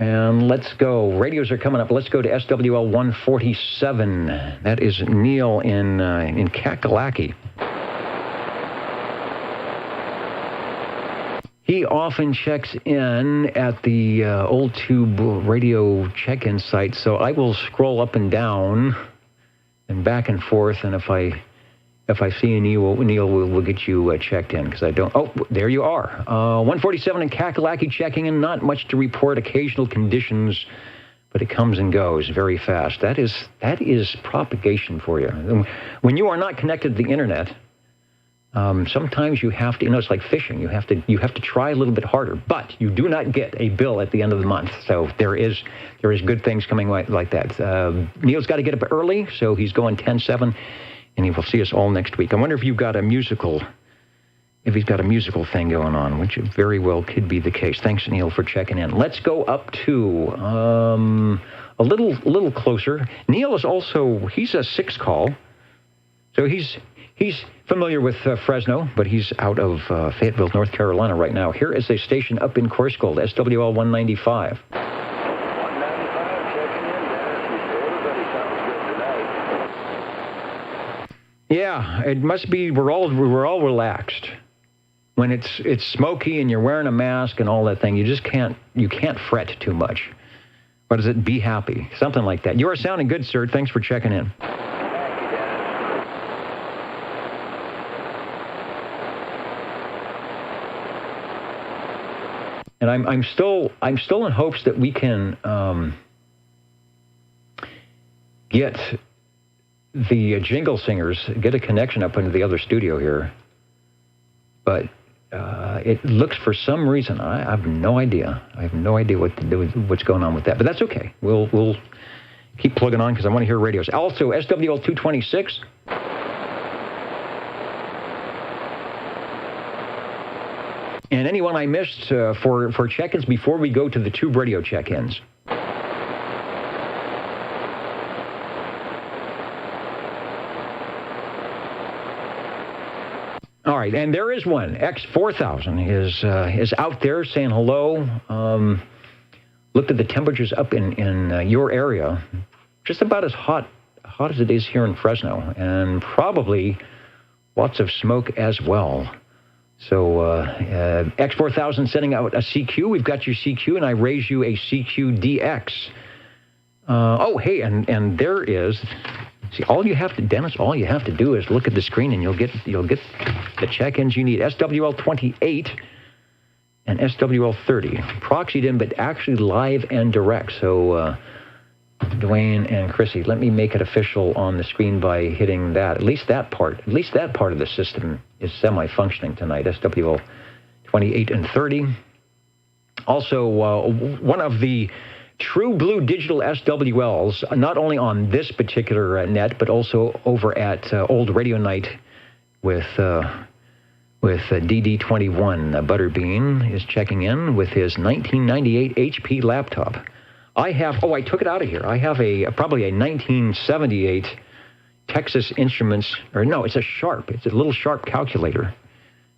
And let's go. Radios are coming up. Let's go to SWL 147. That is Neil in Kakalaki. He often checks in at the Old Tube radio check-in site, so I will scroll up and down and back and forth, and if I see Neil, we'll get you checked in, because I don't... Oh, there you are. 147 in Kakalaki checking in. Not much to report. Occasional conditions, but it comes and goes very fast. That is propagation for you. When you are not connected to the internet... sometimes you have to, it's like fishing. You have to try a little bit harder, but you do not get a bill at the end of the month. So there is good things coming like that. Neil's got to get up early, so he's going 10-7, and he will see us all next week. I wonder if he's got a musical thing going on, which very well could be the case. Thanks, Neil, for checking in. Let's go up to a little closer. Neil is he's a 6 call, so he's familiar with Fresno, but he's out of Fayetteville, North Carolina right now. Here is a station up in Corscold, SWL 195. 195, checking in, Dennis. Everybody sounds good tonight. Yeah, it must be we're all relaxed. When it's smoky and you're wearing a mask and all that thing, you can't fret too much. What is it? Be happy. Something like that. You are sounding good, sir. Thanks for checking in. And I'm still in hopes that we can get the Jingle Singers, get a connection up into the other studio here. But it looks, for some reason, I have no idea. I have no idea what's going on with that. But that's okay. We'll keep plugging on because I want to hear radios. Also, SWL 226. And anyone I missed for check-ins before we go to the tube radio check-ins. All right, and there is one. X4000 is out there saying hello. Looked at the temperatures up in your area, just about as hot as it is here in Fresno, and probably lots of smoke as well. So X4000 sending out a CQ. We've got your CQ, and I raise you a CQ-DX. Oh, hey, and there is... See, Dennis, all you have to do is look at the screen, and you'll get the check-ins you need. SWL 28 and SWL 30. Proxied in, but actually live and direct. So Dwayne and Chrissy, let me make it official on the screen by hitting that. At least that part of the system is semi-functioning tonight. SWL 28 and 30. Also, one of the True Blue Digital SWLs, not only on this particular net, but also over at Old Radio Night with with DD21. Butterbean is checking in with his 1998 HP laptop. I took it out of here. I have probably a 1978 Texas Instruments, or no, it's a Sharp. It's a little Sharp calculator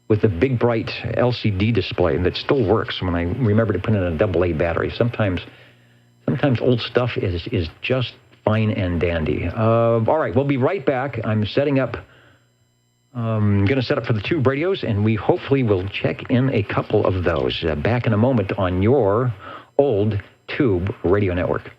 with a big bright LCD display that still works when I remember to put in a AA battery. Sometimes old stuff is just fine and dandy. All right, we'll be right back. I'm setting up. I'm going to set up for the tube radios, and we hopefully will check in a couple of those. Back in a moment on your old tube radio network.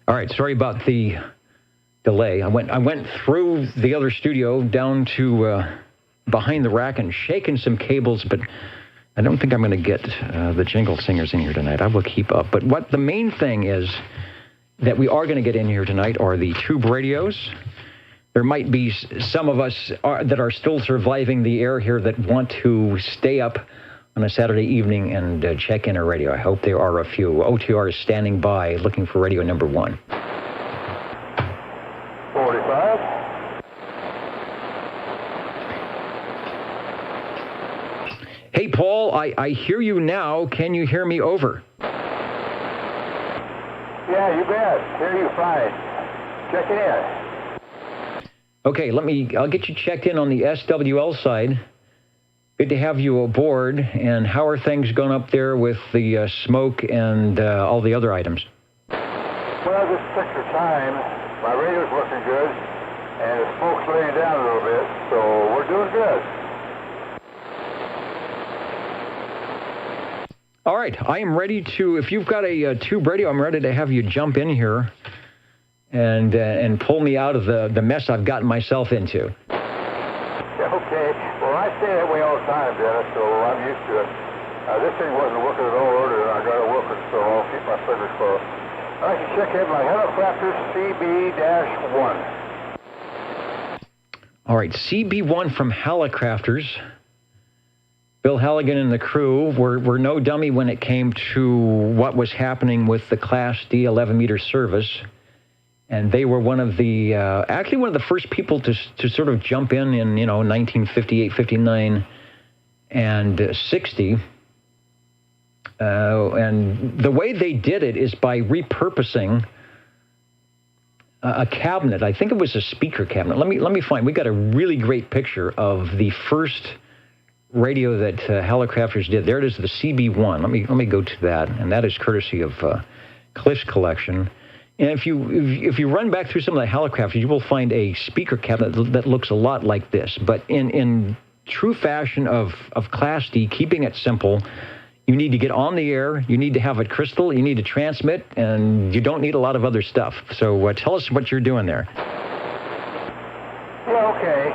All right, sorry about the delay. I went through the other studio down to behind the rack and shaking some cables, but I don't think I'm going to get the jingle singers in here tonight. I will keep up. But what the main thing is that we are going to get in here tonight are the tube radios. There might be some of us that are still surviving the air here that want to stay up on a Saturday evening and check in a radio. I hope there are a few. OTR is standing by looking for radio number 1. 45. Hey, Paul, I hear you now. Can you hear me over? Yeah, you bet. Hear you fine. Checking in. Okay, I'll get you checked in on the SWL side. Good to have you aboard. And how are things going up there with the smoke and all the other items? Well, this particular time, my radio's working good, and the smoke's laying down a little bit, so we're doing good. All right, I am ready to, if you've got a tube radio, I'm ready to have you jump in here and pull me out of the mess I've gotten myself into. Okay, well, I stay that way all the time, Dennis, so I'm used to it. This thing wasn't working at all earlier, and I got it working, so I'll keep my fingers crossed. I can check in my Helicopters CB-1. All right, CB1 from Helicrafters. Bill Halligan and the crew were no dummy when it came to what was happening with the Class D 11-meter service. And they were one of the, actually one of the first people to sort of jump in 1958, 59, and 60. And the way they did it is by repurposing a cabinet. I think it was a speaker cabinet. Let me find. We got a really great picture of the first radio that Helicrafters did. There it is, the CB1. Let me go to that, and that is courtesy of Cliff's collection. And if you run back through some of the Helicrafters, you will find a speaker cabinet that looks a lot like this. But in true fashion of Class D, keeping it simple, you need to get on the air, you need to have it crystal, you need to transmit, and you don't need a lot of other stuff. So tell us what you're doing there. Yeah, okay.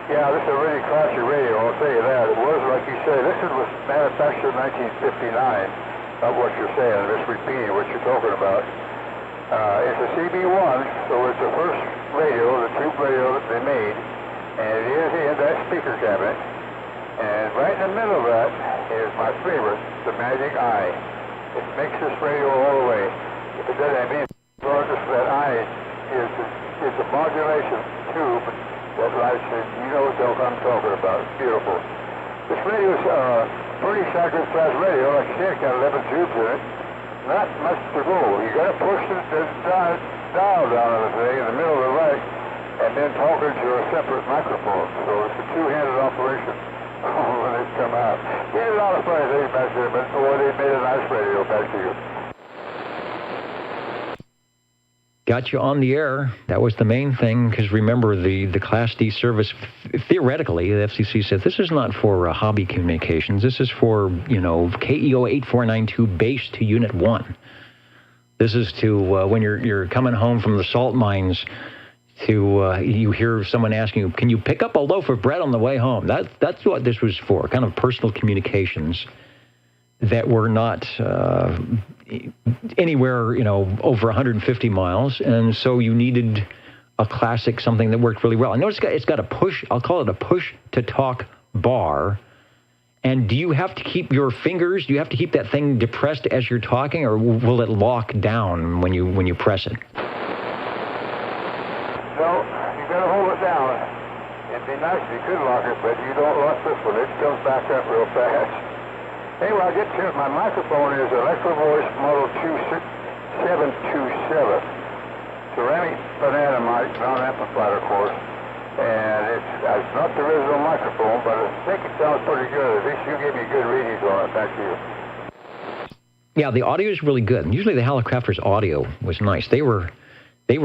Yeah, this is a really classy radio, I'll tell you that. It was, like you say, this was manufactured in 1959, not what you're saying, I'm just repeating what you're talking about. It's a CB1, so it's the first radio, the tube radio that they made, and it is in that speaker cabinet. And right in the middle of that is my favorite, the Magic Eye. It makes this radio all the way. If it doesn't mean regardless of that eye is a modulation tube that lights it. You know what I'm talking about. It's beautiful. This radio is pretty sacred class radio. Like I said, it's got 11 tubes in it. Not much to go. You got to push the dial down on the thing in the middle of the rack and then talk into a separate microphone. So it's a two-handed operation when they come out. We did a lot of funny things back there, but boy, they made a nice radio back to you. Got you on the air. That was the main thing, because remember, the Class D service, theoretically, the FCC said this is not for hobby communications. This is for, KEO 8492 base to Unit 1. This is to when you're coming home from the salt mines, to you hear someone asking you, can you pick up a loaf of bread on the way home? That's what this was for, kind of personal communications that were not anywhere, over 150 miles. And so you needed a classic, something that worked really well. I know it's got a push, I'll call it a push-to-talk bar. And do you have to keep your fingers, do you have to keep that thing depressed as you're talking, or will it lock down when you press it? No, you got to hold it down. It'd be nice if you could lock it, but you don't lock this one. It comes back up real fast. Anyway, I'll get to it. My microphone is Electro Voice Model 727. Ceramic banana mic, non-amplified, of course. And it's not the original microphone, but I think it sounds pretty good. At least you gave me good readings on it. Back to you. Yeah, the audio is really good. Usually the Helicrafters audio was nice. They were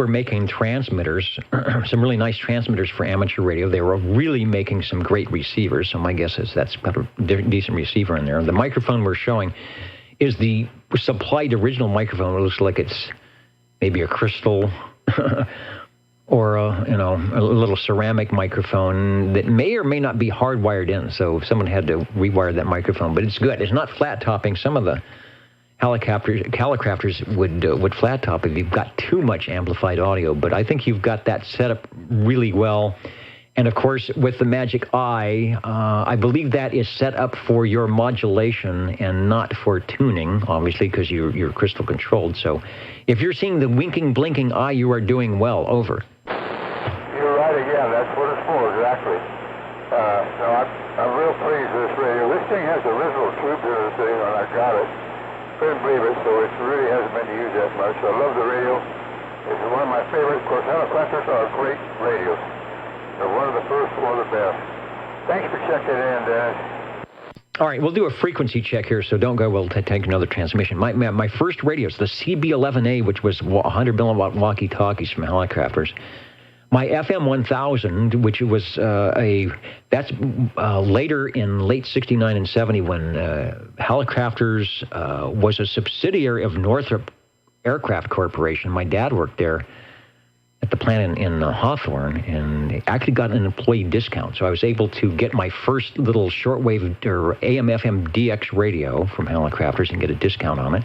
making transmitters, some really nice transmitters for amateur radio. They were really making some great receivers, so my guess is that's got a decent receiver in there. The microphone we're showing is the supplied original microphone. It looks like it's maybe a crystal, or a little ceramic microphone that may or may not be hardwired in. So if someone had to rewire that microphone, but it's good. It's not flat topping. Some of the Hallicrafters would flat top if you've got too much amplified audio, but I think you've got that set up really well. And of course, with the Magic Eye, I believe that is set up for your modulation and not for tuning, obviously, because you're crystal controlled. So if you're seeing the winking, blinking eye, you are doing well. Over. You're right again. That's what it's for, exactly. No, I'm real pleased with this radio. This thing has the original tubes in the thing when I got it. Couldn't believe it, so it really hasn't been used that much. I love the radio. It's one of my favorites. Of course, Hallicrafters are great radios. They're one of the first, one of the best. Thanks for checking in, Dennis. All right, we'll do a frequency check here, so don't go. We'll take another transmission. My first radios, the CB11A, which was 100 milliwatt walkie-talkies from Hallicrafters. My FM 1000, which was that's later in late 69 and 70 when Hallicrafters was a subsidiary of Northrop Aircraft Corporation. My dad worked there at the plant in Hawthorne, and actually got an employee discount. So I was able to get my first little shortwave or AM/FM DX radio from Hallicrafters and get a discount on it.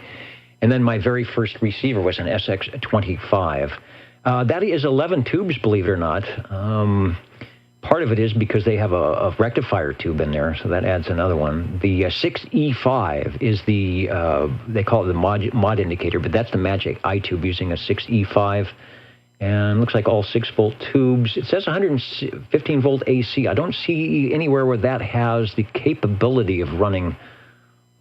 And then my very first receiver was an SX25. That is 11 tubes, believe it or not. Part of it is because they have a rectifier tube in there, so that adds another one. The 6E5 is the, they call it the mod indicator, but that's the Magic Eye tube using a 6E5. And looks like all 6-volt tubes. It says 115-volt AC. I don't see anywhere where that has the capability of running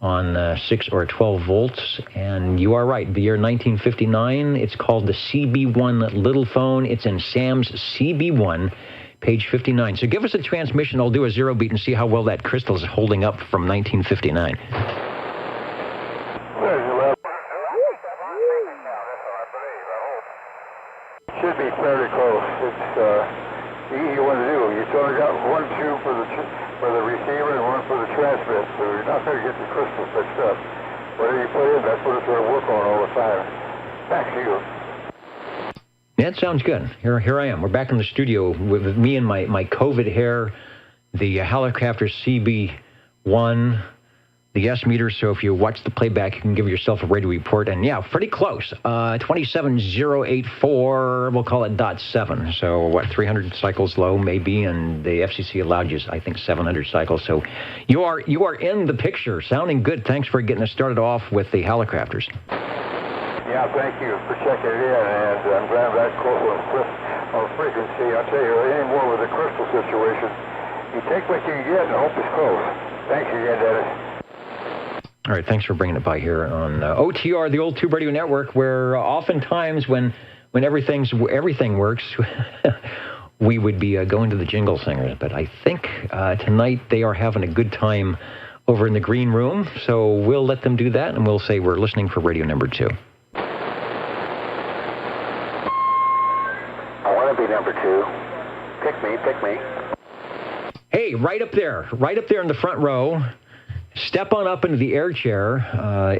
on 6 or 12 volts. And you are right, the year 1959, it's called the CB1 Little Phone. It's in Sam's CB1, page 59. So give us a transmission. I'll do a zero beat and see how well that crystal is holding up from 1959. Should be fairly close. It's easy one to do. You only got one tube for the receiver and one for the transmit, so you're not going to get the crystal fixed up. Whatever you put in, that's what it's going to work on all the time. Back to you. That sounds good. Here I am. We're back in the studio with me and my COVID hair, the Hallicrafters CB1, the S-meter, so if you watch the playback, you can give yourself a radio report. And yeah, pretty close. 27084, we'll call it .7. So what, 300 cycles low maybe, and the FCC allowed you, I think, 700 cycles. So you are in the picture. Sounding good. Thanks for getting us started off with the Hallicrafters. Yeah, thank you for checking it in, and I'm glad that quote on frequency. I'll tell you, any more with the crystal situation, you take what you can get and hope it's close. Thanks again, Dennis. All right, thanks for bringing it by here on OTR, the Old Tube Radio Network, where oftentimes when everything works, we would be going to the Jingle Singers. But I think tonight they are having a good time over in the green room, so we'll let them do that, and we'll say we're listening for radio number 2. I want to be number 2. Pick me. Hey, right up there in the front row. Step on up into the air chair.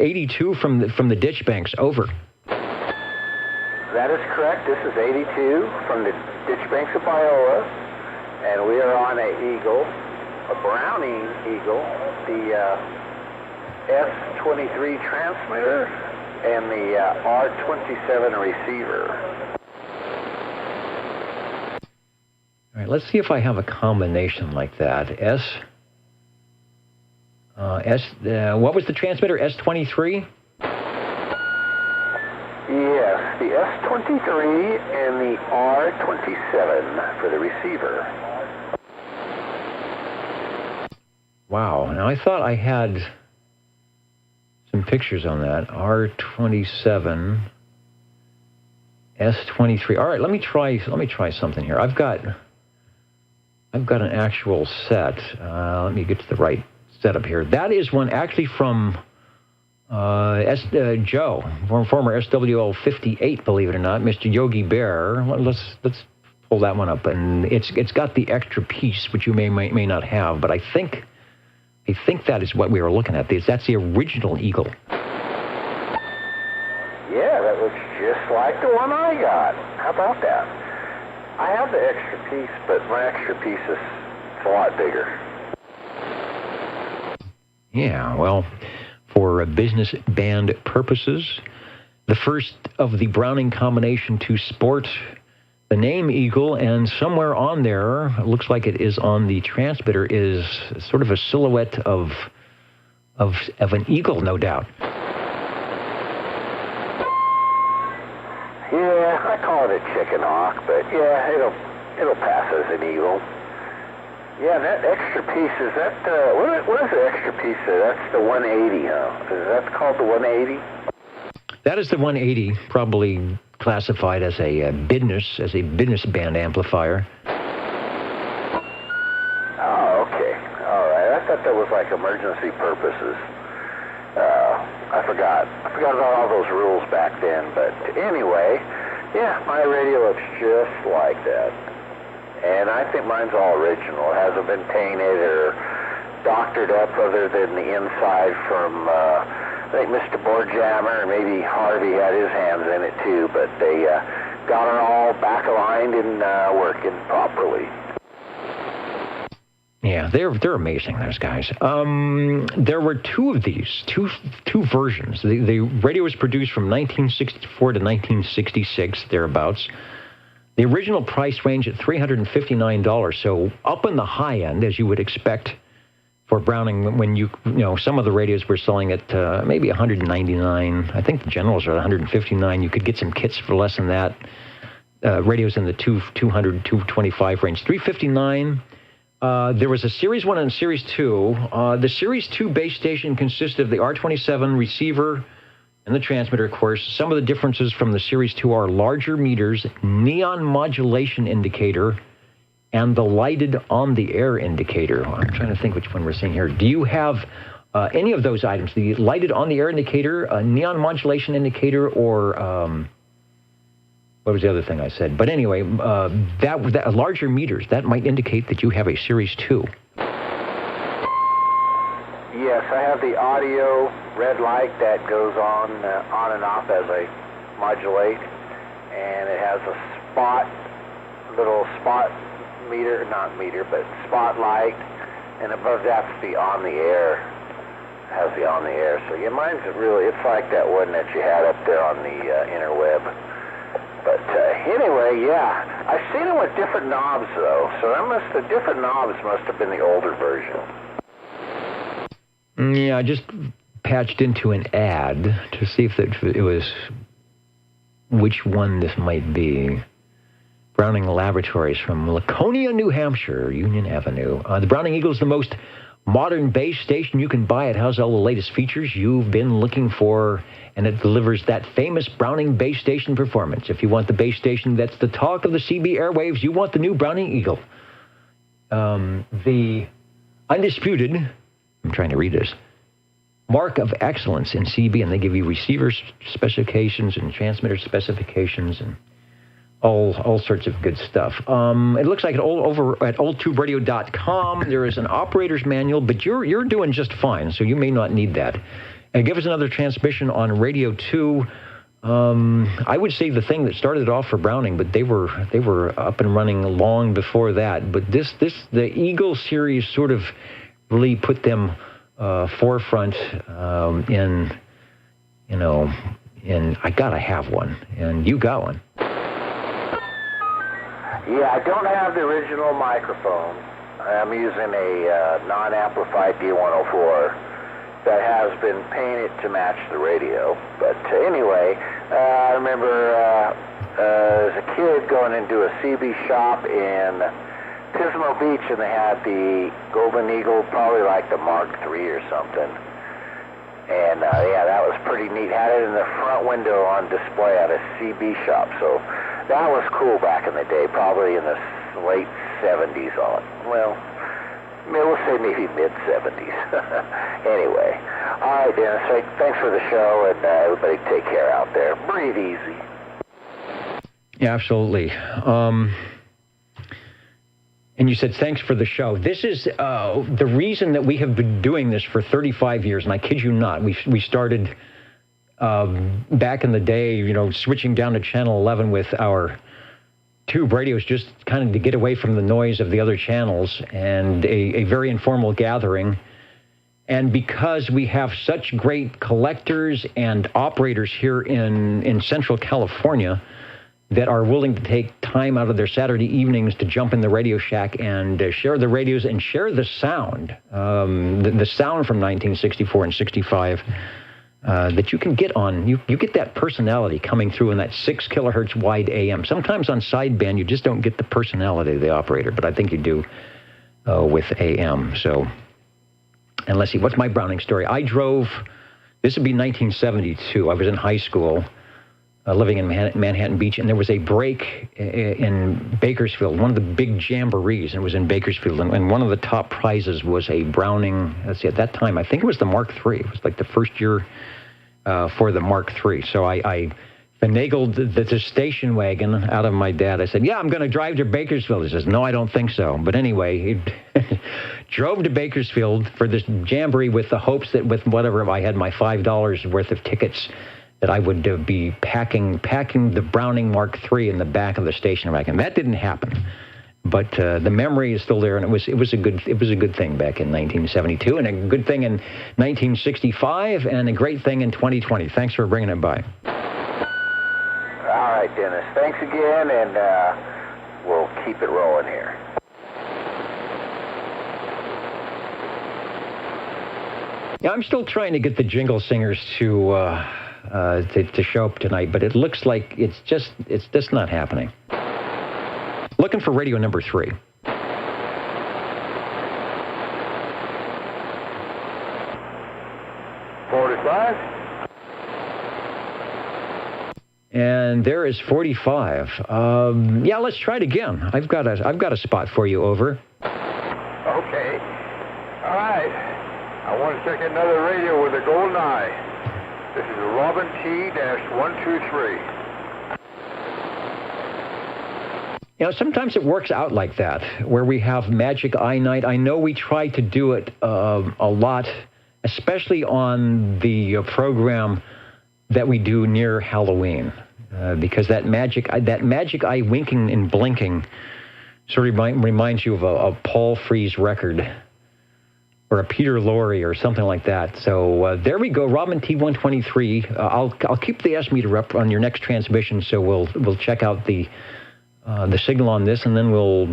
82 from the ditch banks. Over. That is correct. This is 82 from the ditch banks of Iowa, and we are on a Eagle, a Browning Eagle, the S23 transmitter, and the R27 receiver. All right, let's see if I have a combination like that. What was the transmitter? S23? Yes, the S23 and the R27 for the receiver. Wow. Now, I thought I had some pictures on that. R27, S23. All right, let me try something here. I've got an actual set. Let me get to the right setup here. That is one actually from Joe, former SWL 58, believe it or not, Mr. Yogi Bear. Let's pull that one up, and it's got the extra piece which you may not have, but I think that is what we were looking at. That's the original Eagle. Yeah, that looks just like the one I got. How about that? I have the extra piece, but my extra piece is a lot bigger. Yeah, well, for business band purposes, the first of the Browning combination to sport the name Eagle, and somewhere on there, it looks like it is on the transmitter, is sort of a silhouette of an eagle, no doubt. Yeah, I call it a chicken hawk, but yeah, it'll pass as an eagle. Yeah, that extra piece, is that, what is the extra piece there? That's the 180, huh? Is that called the 180? That is the 180, probably classified as a business band amplifier. Oh, okay. All right. I thought that was like emergency purposes. I forgot about all those rules back then. But anyway, yeah, my radio looks just like that. And I think mine's all original. It hasn't been painted or doctored up other than the inside from, I think Mr. Boardjammer and maybe Harvey had his hands in it too, but they got it all back aligned and working properly. Yeah, they're amazing, those guys. There were two of these, two versions. The radio was produced from 1964 to 1966, thereabouts. The original price range at $359, so up in the high end, as you would expect for Browning, when you know, some of the radios were selling at maybe $199. I think the Generals are at $159. You could get some kits for less than that. Radios in the $200, $225 range. $359. There was a Series 1 and Series 2. The Series 2 base station consisted of the R27 receiver and the transmitter, of course. Some of the differences from the Series 2 are larger meters, neon modulation indicator, and the lighted on-the-air indicator. I'm trying to think which one we're seeing here. Do you have any of those items? The lighted on-the-air indicator, a neon modulation indicator, or what was the other thing I said? But anyway, that larger meters, that might indicate that you have a Series 2. Yes, I have the audio red light that goes on and off as I modulate, and it has a little spot meter, not meter, but spotlight, and above that's the on the air. Has the on the air. So yeah, mine's really, it's like that one that you had up there on the interweb. But anyway, yeah, I've seen them with different knobs though, so the different knobs must have been the older version. Yeah, I just patched into an ad to see if it was which one this might be. Browning Laboratories from Laconia, New Hampshire, Union Avenue. The Browning Eagle is the most modern base station you can buy. It has all the latest features you've been looking for, and it delivers that famous Browning base station performance. If you want the base station that's the talk of the CB airwaves, you want the new Browning Eagle. The undisputed, I'm trying to read this, mark of excellence in CB, and they give you receiver specifications and transmitter specifications and all sorts of good stuff. It looks like over at oldtuberadio.com there is an operator's manual, but you're doing just fine, so you may not need that. And give us another transmission on Radio 2. I would say the thing that started it off for Browning, but they were up and running long before that. But the Eagle series sort of really put them forefront in I gotta have one, and you got one. Yeah, I don't have the original microphone. I'm using a non-amplified D104 that has been painted to match the radio. But anyway, I remember as a kid going into a CB shop in Pismo Beach, and they had the Golden Eagle, probably like the Mark III or something. And yeah, that was pretty neat. Had it in the front window on display at a CB shop. So that was cool back in the day, probably in the late 70s on. Well, we'll say maybe mid-70s. Anyway, all right, Dennis, thanks for the show, and everybody take care out there. Breathe easy. Yeah, absolutely. And you said, thanks for the show. This is the reason that we have been doing this for 35 years, and I kid you not. We started back in the day, switching down to channel 11 with our tube radios just kind of to get away from the noise of the other channels, and a very informal gathering. And because we have such great collectors and operators here in Central California that are willing to take time out of their Saturday evenings to jump in the Radio Shack and share the radios and share the sound, the sound from 1964 and 65, that you can get on. You get that personality coming through in that 6 kilohertz wide AM. Sometimes on sideband, you just don't get the personality of the operator, but I think you do with AM. So, and let's see, what's my Browning story? I drove, this would be 1972. I was in high school, living in Manhattan Beach, and there was a break in Bakersfield, one of the big jamborees, and it was in Bakersfield, and one of the top prizes was a Browning, let's see, at that time, I think it was the Mark III. It was like the first year for the Mark III. So I finagled the station wagon out of my dad. I said, yeah, I'm going to drive to Bakersfield. He says, no, I don't think so. But anyway, he drove to Bakersfield for this jamboree with the hopes that with whatever, I had my $5 worth of tickets, that I would be packing the Browning Mark III in the back of the station wagon. That didn't happen, but the memory is still there, and it was a good thing back in 1972, and a good thing in 1965, and a great thing in 2020. Thanks for bringing it by. All right, Dennis. Thanks again, and we'll keep it rolling here. Yeah, I'm still trying to get the Jingle Singers to show up tonight, but it looks like it's just not happening. Looking for radio number 3. And there is 45. Yeah, let's try it again. I've got a spot for you. Over. Okay. All right. I want to check another radio with a golden eye. This is Robin T-123. Sometimes it works out like that, where we have Magic Eye Night. I know we try to do it a lot, especially on the program that we do near Halloween, because that magic eye winking and blinking sort of reminds you of a Paul Frees record, or a Peter Lorre or something like that. So there we go, Robin T-123. I'll keep the S meter up on your next transmission, so we'll check out the signal on this, and then we'll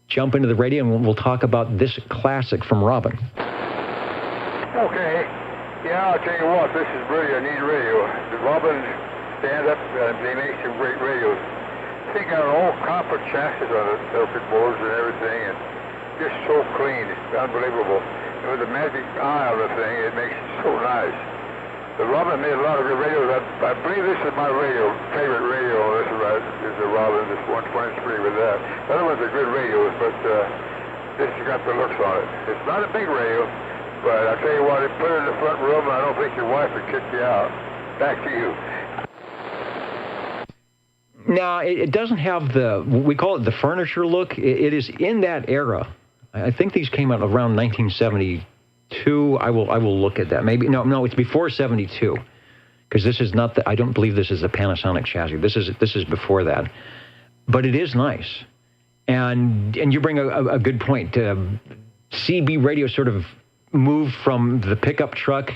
jump into the radio and we'll talk about this classic from Robin. Okay. Yeah, I'll tell you what, this is really a neat radio. The Robin stand up, they make some great radios. They got all copper chassis on the circuit boards and everything, and just so clean. It's unbelievable. And with the magic eye on the thing, it makes it so nice. The Robin made a lot of good radios. I believe this is my favorite radio. This is the Robin, this 123 with that. The other ones are good radios, but this has got the looks on it. It's not a big radio, but I'll tell you what, it put it in the front room, and I don't think your wife would kick you out. Back to you. Now, it doesn't have we call it the furniture look. It is in that era. I think these came out around 1972. I will look at that. Maybe, no, it's before 72. Because this is not I don't believe this is a Panasonic chassis. This is before that. But it is nice. And you bring a good point. CB radio sort of moved from the pickup truck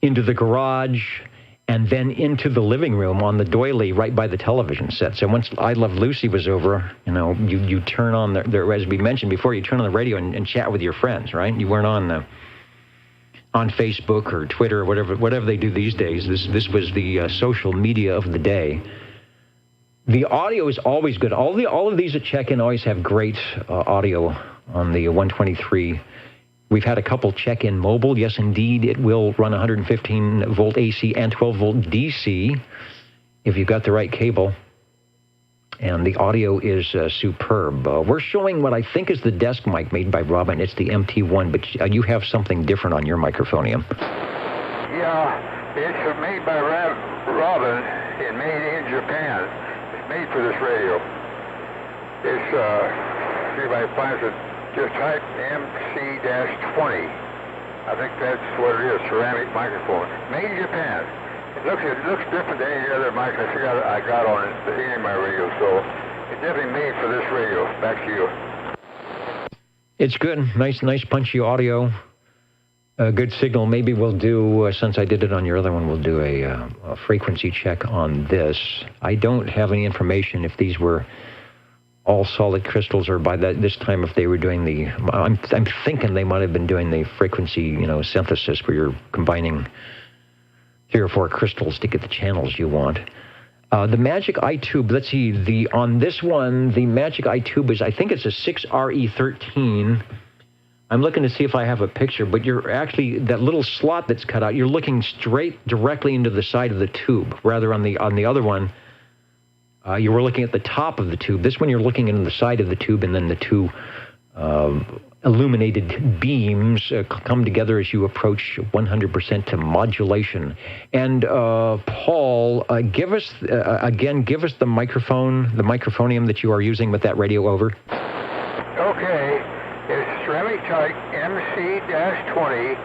into the garage, and then into the living room on the doily right by the television set. So once I Love Lucy was over, you turn on as we mentioned before, you turn on the radio and chat with your friends, right? You weren't on Facebook or Twitter or whatever they do these days. This was the social media of the day. The audio is always good. All of these at check-in always have great audio on the 123. We've had a couple check-in mobile. Yes, indeed, it will run 115-volt AC and 12-volt DC if you've got the right cable. And the audio is superb. We're showing what I think is the desk mic made by Robin. It's the MT1, but you have something different on your microphonium. Yeah, it's made by Robin and made in Japan. It's made for this radio. It's, see if I find it. Just type MC-20. I think that's what it is, ceramic microphone. Made in Japan. It looks different than any other mic I got on it, any of my radio, so it's definitely made for this radio. Back to you. It's good. Nice punchy audio. Good signal. Maybe we'll do, since I did it on your other one, we'll do a frequency check on this. I don't have any information if these were all solid crystals, or by this time if they were doing the, I'm thinking they might have been doing the frequency, synthesis where you're combining 3 or 4 crystals to get the channels you want. The Magic iTube, let's see, on this one, the Magic iTube is, I think it's a 6RE13. I'm looking to see if I have a picture, but you're actually, that little slot that's cut out, you're looking directly into the side of the tube. Rather on the other one, you were looking at the top of the tube. This one you're looking into the side of the tube, and then the two illuminated beams come together as you approach 100% to modulation. And Paul, give us the microphonium that you are using with that radio over. Okay, it's ceramic type MC-20,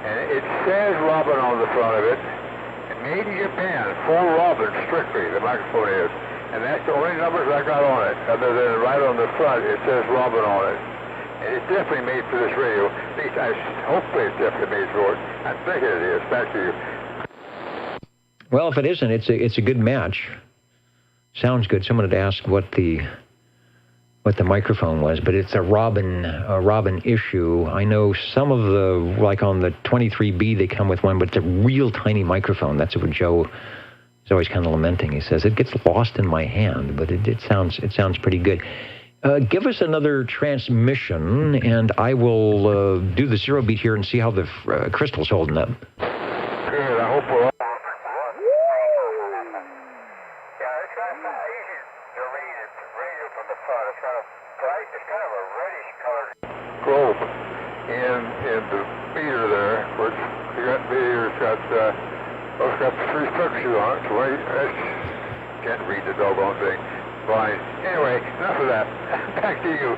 and it says Robin on the front of it. And made in Japan, full Robin strictly, the microphone is. And that's the only numbers I got on it. Other than right on the front, it says Robin on it. And it's definitely made for this radio. At least hopefully it's definitely made for it. I'm thinking it is. Back to you. Well, if it isn't, it's a good match. Sounds good. Someone had asked what the microphone was, but it's a Robin issue. I know some of the, like on the 23B, they come with one, but it's a real tiny microphone. That's what Joe is always kind of lamenting. He says it gets lost in my hand, but it sounds pretty good. Give us another transmission, and I will do the zero beat here and see how the crystal's holding up. Good. I hope we're all... Globe and the meter there, which you got meter, it's got 3 structures on it, so I can't read the doggone thing. Fine. Anyway, enough of that. Back to you.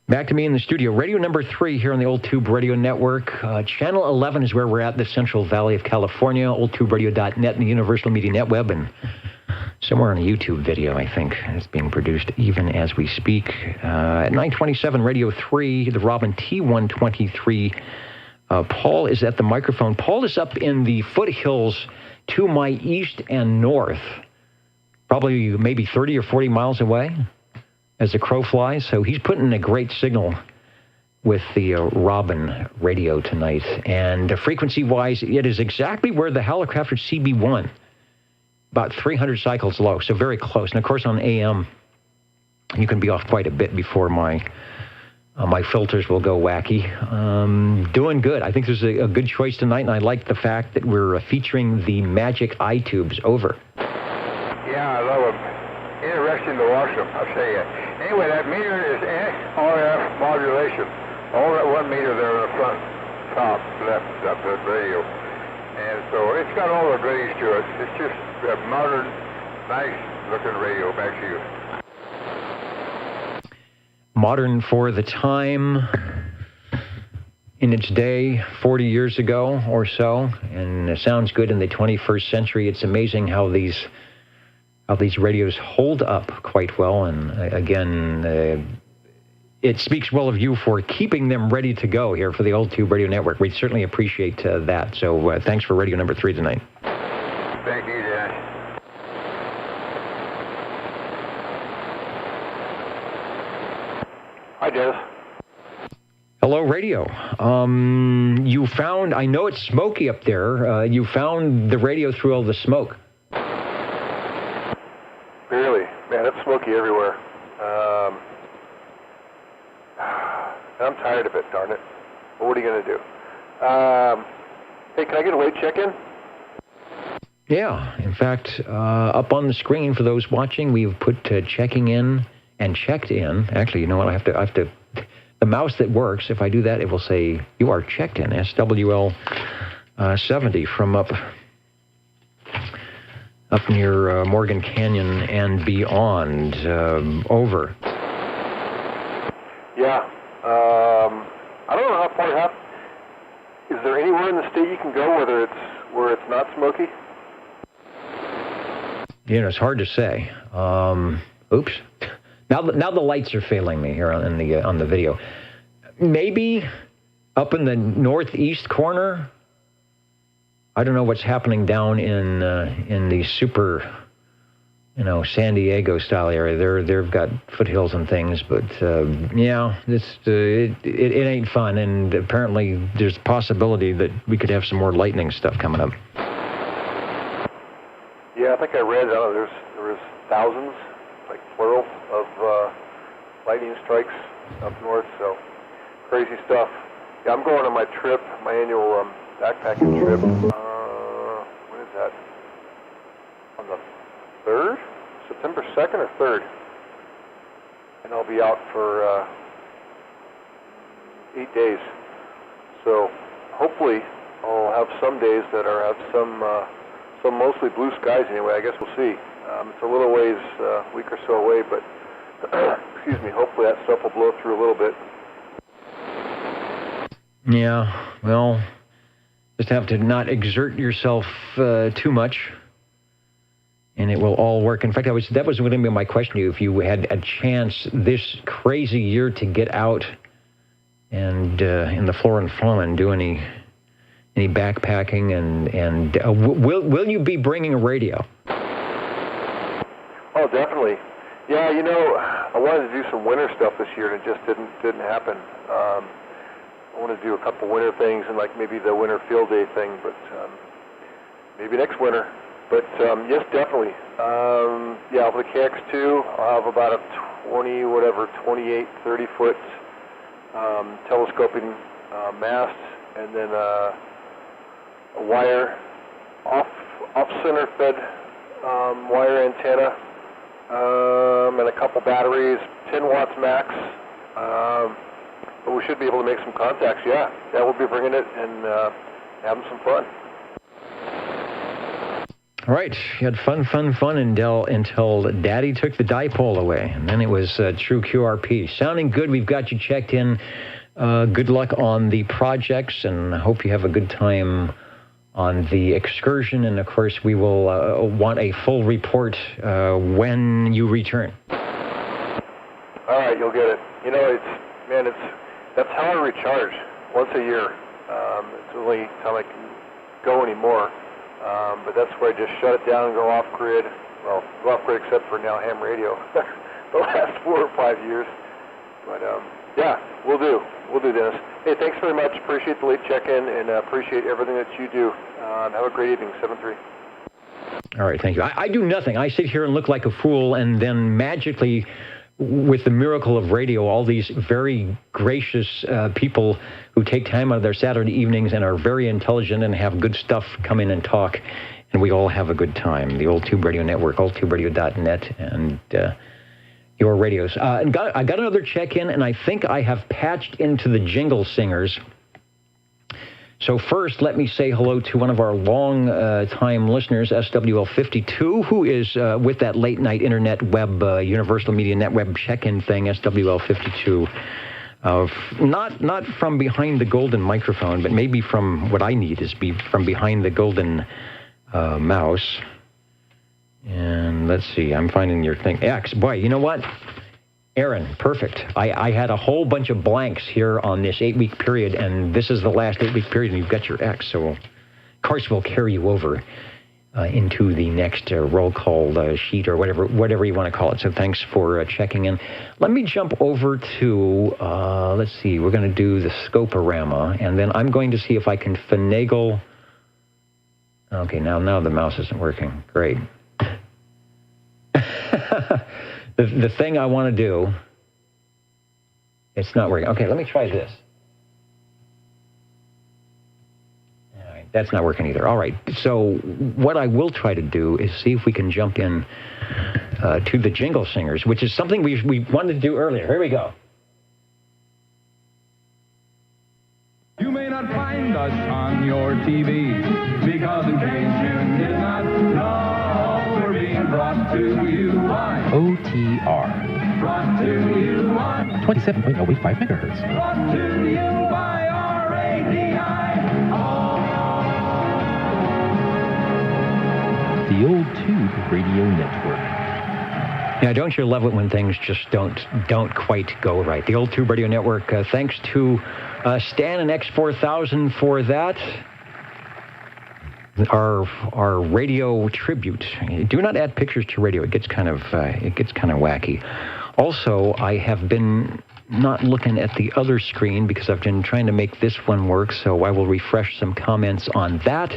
Back to me in the studio. Radio number 3 here on the Old Tube Radio Network. Channel 11 is where we're at, the Central Valley of California, oldtuberadio.net and the Universal Media Netweb, and somewhere on a YouTube video, I think. It's being produced even as we speak. At 927 Radio 3, the Robin T123. Paul is at the microphone. Paul is up in the foothills to my east and north, probably maybe 30 or 40 miles away as the crow flies. So he's putting a great signal with the Robin radio tonight. And frequency-wise, it is exactly where the Hallicrafter CB1, about 300 cycles low, so very close. And of course on AM, you can be off quite a bit before my filters will go wacky. Doing good. I think there's a good choice tonight, and I like the fact that we're featuring the Magic iTubes. Over. Yeah, I love them. Interesting to watch them, I'll tell you. Anyway, that meter is RF modulation. All that one meter there in the front, top, left, up the radio. And so it's got all the goodies to it. It's just a modern, nice-looking radio. Back to you. Modern for the time in its day, 40 years ago or so, and it sounds good in the 21st century. It's amazing how these radios hold up quite well, and again, it speaks well of you for keeping them ready to go here for the Old Tube Radio Network. We certainly appreciate that. So thanks for radio number 3 tonight. Thank you, Dan. Hi, Dennis. Hello, radio. You found, I know it's smoky up there, you found the radio through all the smoke. Really? Man, it's smoky everywhere. I'm tired of it, darn it. But what are you going to do? Hey, can I get a weight check-in? Yeah. In fact, up on the screen for those watching, we've put checking in and checked in. Actually, you know what? I have to. The mouse that works, if I do that, it will say you are checked in. SWL 70 from up near Morgan Canyon and beyond. Over. Yeah. I don't know how far. Is there anywhere in the state you can go, whether it's where it's not smoky? You know, it's hard to say. Oops. Now the lights are failing me here on the video. Maybe up in the northeast corner. I don't know what's happening down in the super, San Diego style area. They've got foothills and things, but it ain't fun. And apparently, there's a possibility that we could have some more lightning stuff coming up. Yeah, I think I read there was thousands, like plural, of lightning strikes up north. So crazy stuff. Yeah, I'm going on my trip, my annual backpacking trip. When is that? On the 3rd? September 2nd or 3rd? And I'll be out for 8 days. So hopefully I'll have some days that have some mostly blue skies anyway. I guess we'll see. It's a little ways, week or so away, but excuse me, hopefully that stuff will blow through a little bit. Yeah, well, just have to not exert yourself too much, and it will all work. In fact, that was going to be my question to you. If you had a chance this crazy year to get out and in the flora and fauna and do any backpacking, and will you be bringing a radio? Oh, definitely. Yeah, I wanted to do some winter stuff this year, and it just didn't happen. I want to do a couple winter things and like maybe the winter field day thing, but maybe next winter. But yes, definitely. Yeah, for the KX2, I'll have about a 28, 30-foot telescoping mast, and then a wire off-center fed wire antenna, and a couple batteries, 10 watts max. But we should be able to make some contacts, yeah. Yeah, we'll be bringing it and having some fun. All right, you had fun until Daddy took the dipole away, and then it was true QRP. Sounding good. We've got you checked in. Good luck on the projects, and I hope you have a good time on the excursion. And, of course, we will want a full report when you return. All right, you'll get it. That's how I recharge, once a year. It's the only time I can go anymore. But that's where I just shut it down and go off-grid. Well, go off-grid except for now ham radio the last 4 or 5 years. But, yeah, we'll do. We'll do, Dennis. Hey, thanks very much. Appreciate the late check-in and appreciate everything that you do. Have a great evening, 7-3. All right, thank you. I do nothing. I sit here and look like a fool, and then magically, with the miracle of radio, all these very gracious people who take time out of their Saturday evenings and are very intelligent and have good stuff come in and talk, and we all have a good time. The Old Tube Radio Network, oldtuberadio.net, and your radios. I got another check-in, and I think I have patched into the Jingle Singers. So first, let me say hello to one of our long-time listeners, SWL52, who is with that late-night internet web, Universal Media Net Web check-in thing, SWL52. Not from behind the golden microphone, but maybe from what I need is from behind the golden mouse. And let's see, I'm finding your thing. X, boy, you know what? Aaron, perfect. I had a whole bunch of blanks here on this 8-week period, and this is the last 8-week period, and you've got your X. So, of course, we'll carry you over into the next roll call sheet or whatever you want to call it. So thanks for checking in. Let me jump over to, let's see, we're going to do the Scoporama, and then I'm going to see if I can finagle. Okay, now the mouse isn't working. Great. The thing I want to do, it's not working. Okay, let me try this. All right, that's not working either. All right, so what I will try to do is see if we can jump in to the Jingle Singers, which is something we wanted to do earlier. Here we go. You may not find us on your TV, because in case you did not know, we're being brought to you by OTR. Brought to you on 27.085 megahertz. Brought to you by RADI. the Old Tube Radio Network. Yeah, don't you love it when things just don't quite go right? The Old Tube Radio Network, thanks to Stan and X4000 for that. Our radio tribute. Do not add pictures to radio. It gets kind of wacky. Also, I have been not looking at the other screen because I've been trying to make this one work, so I will refresh some comments on that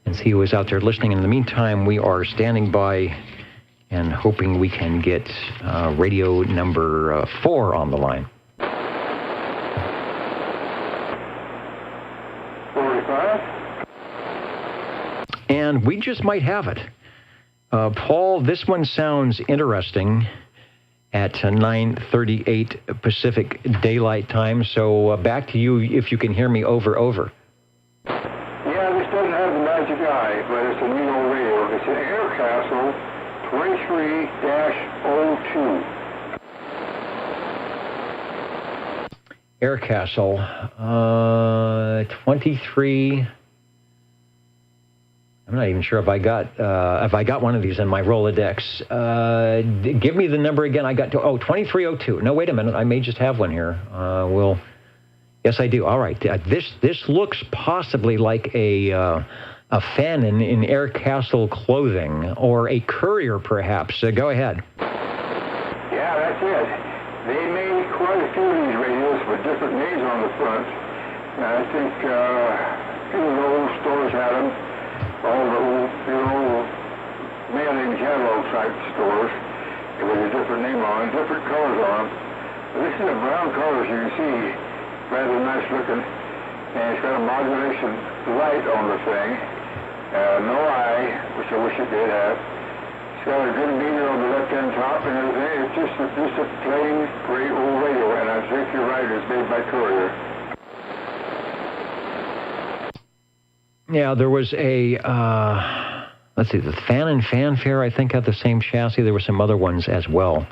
and see who is out there listening. In the meantime, we are standing by and hoping we can get radio number 4 on the line. 45. And we just might have it. Paul, this one sounds interesting at 9:38 Pacific Daylight Time. So back to you if you can hear me over. Yeah, this doesn't have the magic eye, but it's a neat old radio. It's an Aircastle 23-02. Aircastle 23. I'm not even sure if I got one of these in my Rolodex. Give me the number again. I got 2302. No, wait a minute. I may just have one here. Yes, I do. All right. This looks possibly like a Fanon in Aircastle clothing, or a courier, perhaps. Go ahead. Yeah, that's it. They made quite a few of these radios with different names on the front. I think a few of the old stores had them. All the old, mail-in catalog type stores with a different name on it, different colors on them. This is a brown color, as you can see, rather nice looking, and it's got a modulation light on the thing. No eye, which I wish it did have. It's got a good meter on the left-hand top and everything. It's just a plain, great old radio, and I think you're right, it's made by Courier. Yeah, there was a, let's see, the Fanon Fanfare, I think, had the same chassis. There were some other ones as well.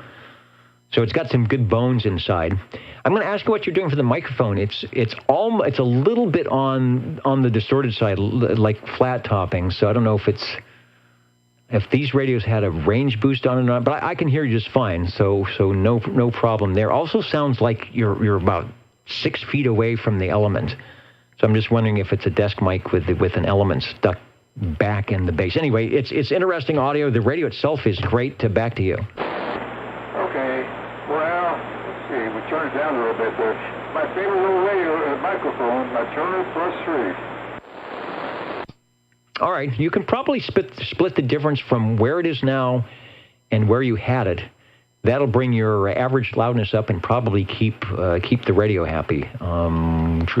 So it's got some good bones inside. I'm going to ask you what you're doing for the microphone. It's a little bit on the distorted side, like flat topping. So I don't know if these radios had a range boost on it or not, but I can hear you just fine. So no problem there. Also sounds like you're about 6 feet away from the element. So I'm just wondering if it's a desk mic with an element stuck back in the base. Anyway, it's interesting audio. The radio itself is great. Back to you. Okay. Well, let's see. We turn it down a little bit there. My favorite little radio microphone, my Turner Plus 3. All right. You can probably split the difference from where it is now and where you had it. That'll bring your average loudness up and probably keep the radio happy.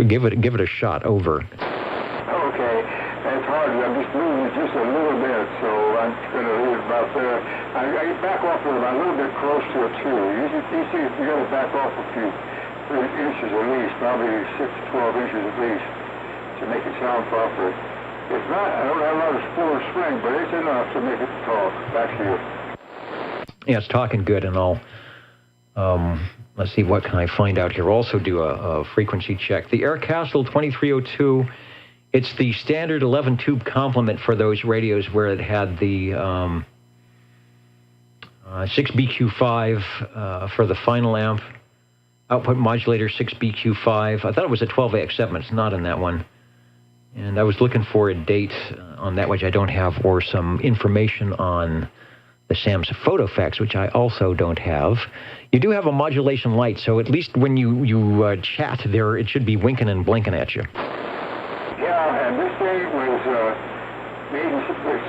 Give it a shot. Over. Okay, it's hard. I'm just moving just a little bit, so I'm going to leave it about there. I back off a little bit close to it too. You got to back off a few inches at least, probably 6 to 12 inches at least, to make it sound properly. It's not. I don't have a lot of full swing, but it's enough to make it talk. Back to you. Yeah, it's talking good and all. Let's see, what can I find out here? Also do a frequency check. The Aircastle 2302, it's the standard 11-tube complement for those radios where it had the 6BQ5 for the final amp. Output modulator 6BQ5. I thought it was a 12AX7. It's not in that one. And I was looking for a date on that, which I don't have, or some information on the Sam's PhotoFax, which I also don't have. You do have a modulation light, so at least when you chat there, it should be winking and blinking at you. Yeah, and this thing was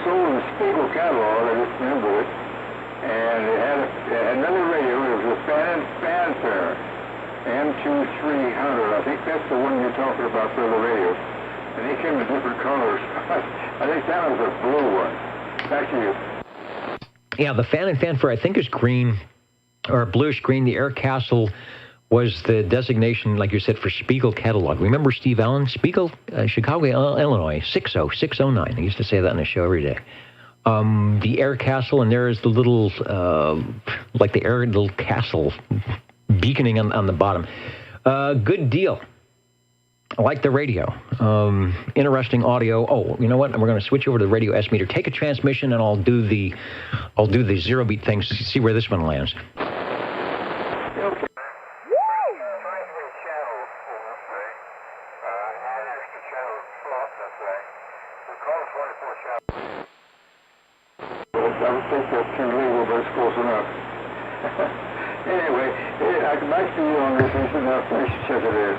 sold in the Spiegel catalog. I just remember it. And it had another radio. It was a Fanon Fanfare M2300. I think that's the one you're talking about for the radio. And they came in different colors. I think that was a blue one. Back to you. Yeah, the Fanon Fanfare, I think, is green, or bluish green. The Aircastle was the designation, like you said, for Spiegel catalog. Remember Steve Allen? Spiegel, Chicago, Illinois, 60609. I used to say that on the show every day. The Aircastle, and there is the little, like the little castle beaconing on the bottom. Good deal. I like the radio. Interesting audio. Oh, you know what? We're going to switch over to the radio S meter. Take a transmission, and I'll do the zero beat thing. See where this one lands. I would think that's too legal, but it's close enough. Anyway, I can back to you on this. This is how check it is.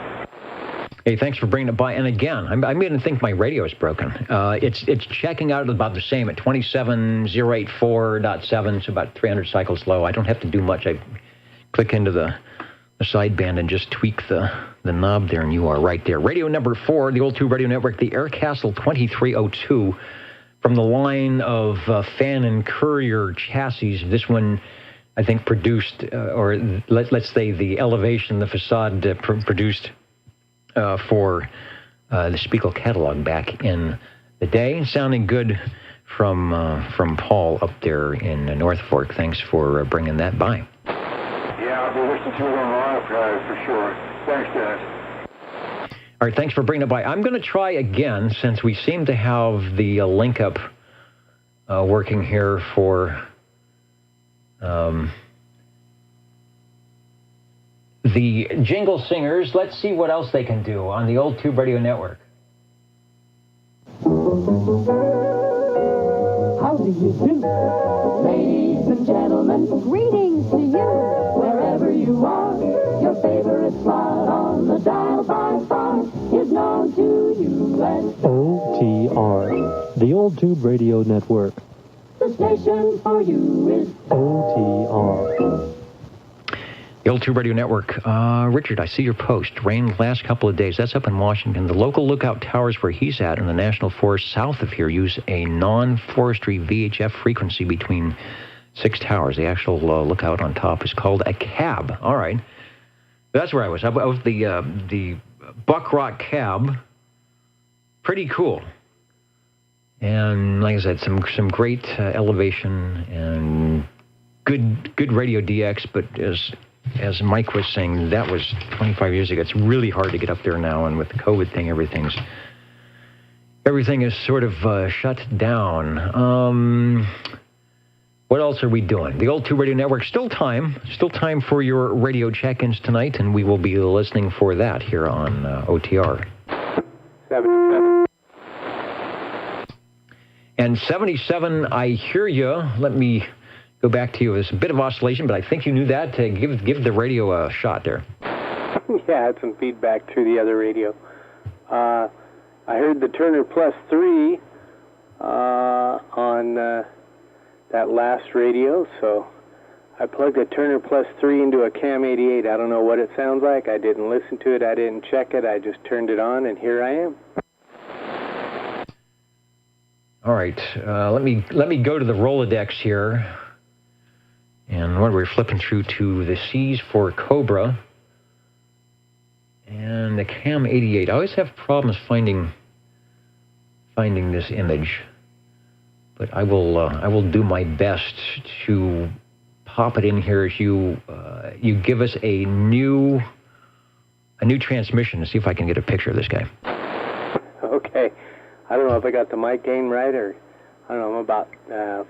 Hey, thanks for bringing it by. And again, I'm beginning to think my radio is broken. It's checking out about the same at 27084.7, so about 300 cycles low. I don't have to do much. I click into the sideband and just tweak the knob there, and you are right there. Radio number 4, the Old Tube Radio Network, the Aircastle 2302. From the line of Fan and Courier chassis, this one, I think, produced, or let's say the elevation, the facade produced for the Spiegel catalog back in the day. Sounding good from Paul up there in North Fork. Thanks for bringing that by. Yeah, I'll be listening to it on the archive for sure. Thanks, Dennis. All right, thanks for bringing it by. I'm going to try again, since we seem to have the link up working here for the Jingle Singers. Let's see what else they can do on the Old Tube Radio Network. How do you do? Ladies and gentlemen, greetings to you. Wherever you are, your favorite slot on the dial by far is known to you as OTR, the Old Tube Radio Network. the station for you is OTR. The Old Tube Radio Network. Richard, I see your post. Rain the last couple of days. That's up in Washington. The local lookout towers where he's at in the National Forest south of here use a non-forestry VHF frequency between 6 towers. The actual lookout on top is called a cab. All right. That's where I was. I was the Buck Rock cab. Pretty cool. And like I said, some great elevation and good radio DX, but as Mike was saying, that was 25 years ago. It's really hard to get up there now, and with the COVID thing, everything is sort of shut down. What else are we doing? The Old Tube Radio Network, still time for your radio check-ins tonight, and we will be listening for that here on OTR. 77. And 77, I hear you. Let me go back to you. It's a bit of oscillation, but I think you knew that. Give the radio a shot there. Yeah, I had some feedback through the other radio. I heard the Turner Plus 3 on that last radio, so I plugged a Turner Plus 3 into a Cam 88. I don't know what it sounds like. I didn't listen to it. I didn't check it. I just turned it on, and here I am. All right. Let me go to the Rolodex here. And what we're flipping through to the C's for Cobra and the Cam 88. I always have problems finding this image, but I will do my best to pop it in here as you give us a new transmission to see if I can get a picture of this guy. Okay. I don't know if I got the mic gain right, or I don't know. I'm about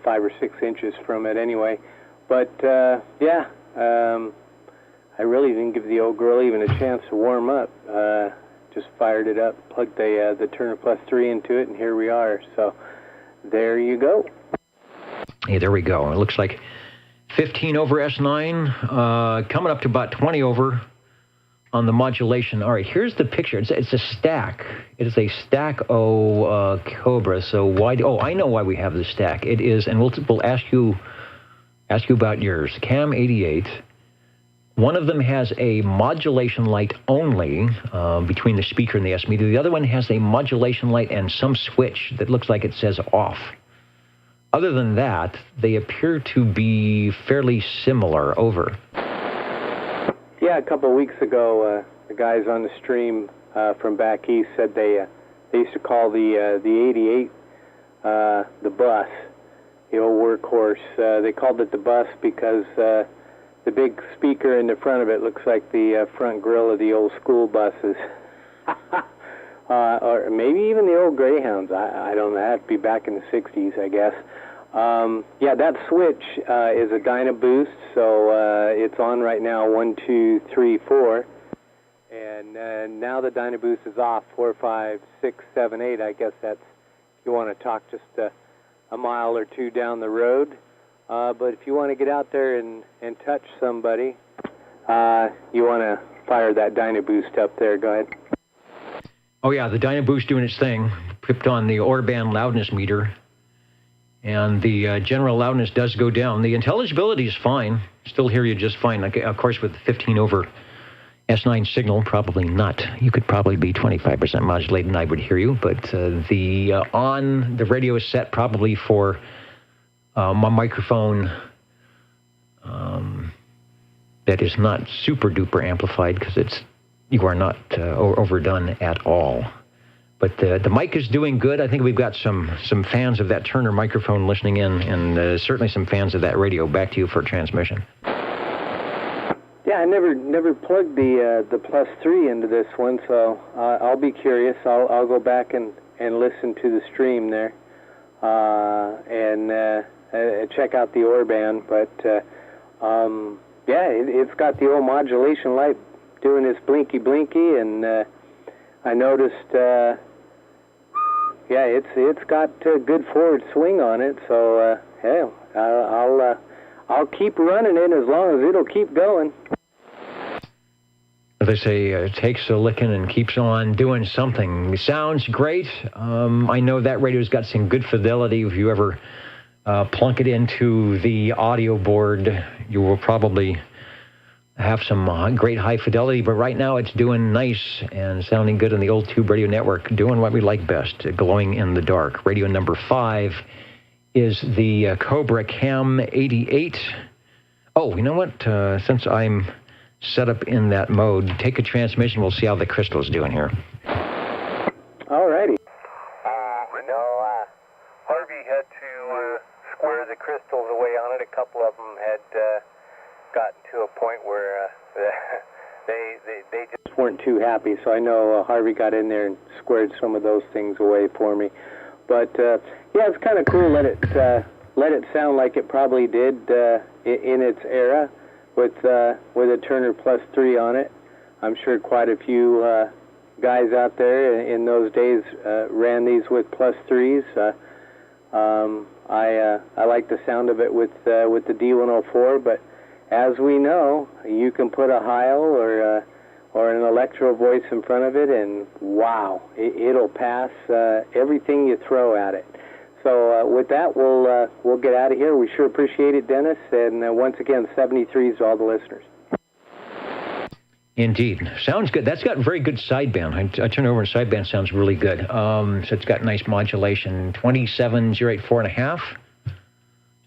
5 or 6 inches from it anyway. But, I really didn't give the old girl even a chance to warm up. Just fired it up, plugged the Turner Plus 3 into it, and here we are. So, there you go. Hey, there we go. It looks like 15 over S9, coming up to about 20 over on the modulation. All right, here's the picture. It's a stack. It is a stack O Cobra. So why? I know why we have the stack. It is, and we'll ask you about yours. Cam 88. One of them has a modulation light only between the speaker and the S meter. The other one has a modulation light and some switch that looks like it says off. Other than that, they appear to be fairly similar. Over. Yeah, a couple of weeks ago, the guys on the stream from back east said they used to call the 88 the bus. The old workhorse. They called it the bus because the big speaker in the front of it looks like the front grill of the old school buses. or maybe even the old Greyhounds. I don't know. That'd be back in the 60s, I guess. Yeah, that switch is a Dynaboost, so it's on right now, 1, 2, 3, 4. And now the Dynaboost is off, 4, 5, 6, 7, 8. I guess that's if you want to talk just a mile or two down the road. But if you want to get out there and touch somebody, you want to fire that Dynaboost up there. Go ahead. Oh, yeah, the Dynaboost doing its thing. Pipped on the Orban loudness meter. And the general loudness does go down. The intelligibility is fine. Still hear you just fine. Like, of course, with the 15 over S9 signal, probably not. You could probably be 25% modulated and I would hear you. But the radio is set probably for my microphone that is not super duper amplified because you are not overdone at all. But the mic is doing good. I think we've got some fans of that Turner microphone listening in, and certainly some fans of that radio. Back to you for transmission. Yeah, I never plugged the plus 3 into this one, so I'll be curious. I'll go back and listen to the stream there and check out the Orban. But yeah, it's got the old modulation light doing this blinky, and I noticed, yeah, it's got a good forward swing on it. So hey, I'll keep running it as long as it'll keep going. As they say, it takes a licking and keeps on doing something. It sounds great. I know that radio's got some good fidelity. If you ever plunk it into the audio board, you will probably have some great high fidelity, but right now it's doing nice and sounding good on the old Tube Radio Network, doing what we like best, glowing in the dark. Radio number 5 is the Cobra Cam 88. Oh, you know what? Since I'm set up in that mode, take a transmission. We'll see how the crystal's doing here. All righty. Harvey had to square the crystals away on it. A couple of them had gotten to a point where they just weren't too happy, so I know Harvey got in there and squared some of those things away for me. But yeah, it's kind of cool. Let it sound like it probably did in its era with a Turner Plus 3 on it. I'm sure quite a few guys out there in those days ran these with Plus 3s. I like the sound of it with the D104, but as we know, you can put a Heil or an Electro voice in front of it, and wow, it'll pass everything you throw at it. So with that, we'll get out of here. We sure appreciate it, Dennis, and once again, 73s to all the listeners. Indeed. Sounds good. That's got very good sideband. I turn over and sideband sounds really good. So it's got nice modulation, 27084.5.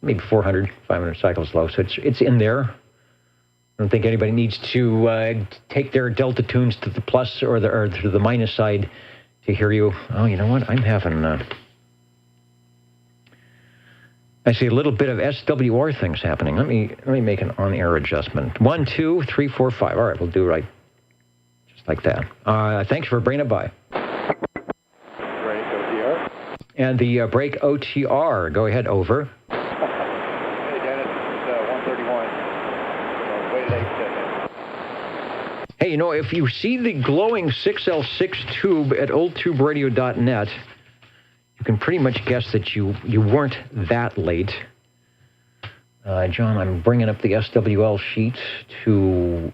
Maybe 400, 500 cycles low. So it's in there. I don't think anybody needs to take their Delta tunes to the plus or to the minus side to hear you. Oh, you know what? I'm having... I see a little bit of SWR things happening. Let me make an on-air adjustment. 1, 2, 3, 4, 5. All right, we'll do right. Just like that. Thanks for bringing it by. Break OTR. And the break OTR. Go ahead, over. Hey, Dennis, it's 131. Wait 8 seconds. Hey, you know, if you see the glowing 6L6 tube at oldtuberadio.net, you can pretty much guess that you weren't that late. John, I'm bringing up the SWL sheet to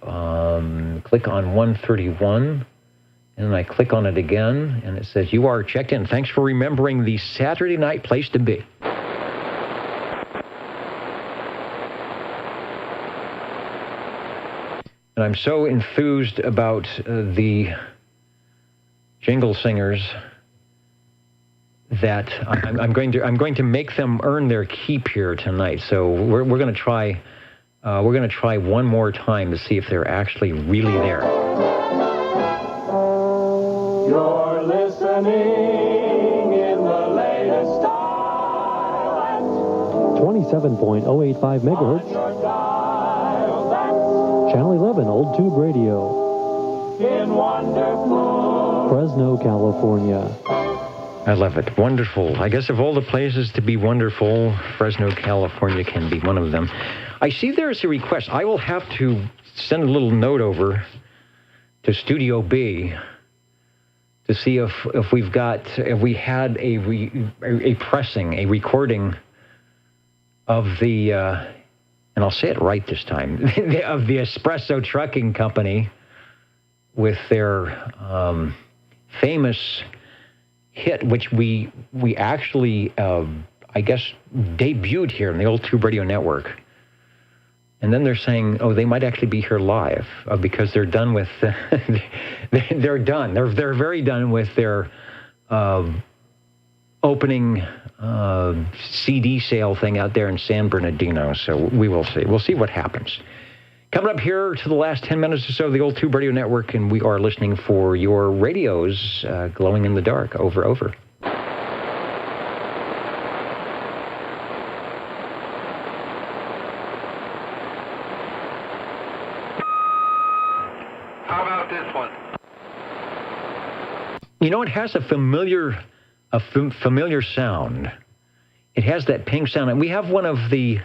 click on 131, and I click on it again, and it says, you are checked in. Thanks for remembering the Saturday night place to be. And I'm so enthused about the jingle singers that I'm going to make them earn their keep here tonight. So we're going to try one more time to see if they're actually really there. You're listening in the latest style. 27.085 megahertz. Channel 11, Old Tube Radio. in wonderful Fresno, California. I love it. Wonderful. I guess of all the places to be wonderful, Fresno, California can be one of them. I see there's a request. I will have to send a little note over to Studio B to see if we had a recording of the, and I'll say it right this time, of the Espresso Trucking Company with their famous hit, which we actually, I guess, debuted here in the Old Tube Radio Network. And then they're saying, oh, they might actually be here live because they're done with, they're done. They're very done with their opening CD sale thing out there in San Bernardino. So we will see. We'll see what happens. Coming up here to the last 10 minutes or so of the Old Tube Radio Network, and we are listening for your radios glowing in the dark. Over. How about this one? You know, it has a familiar sound. It has that ping sound. And we have one of the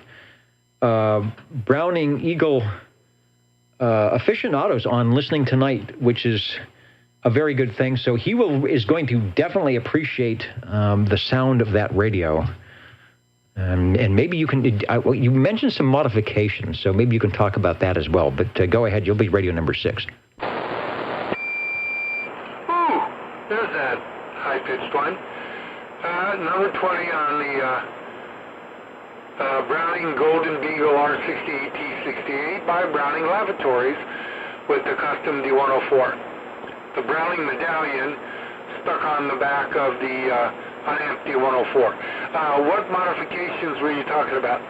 Browning Eagle aficionados on listening tonight, which is a very good thing. So he is going to definitely appreciate the sound of that radio. And maybe you can, you mentioned some modifications, so maybe you can talk about that as well. But go ahead, you'll be radio number 6. There's that high-pitched one. Number 20 on the Browning Golden Beagle R68T68 by Browning Lavatories with the custom D104. The Browning medallion stuck on the back of the unamped D104. What modifications were you talking about?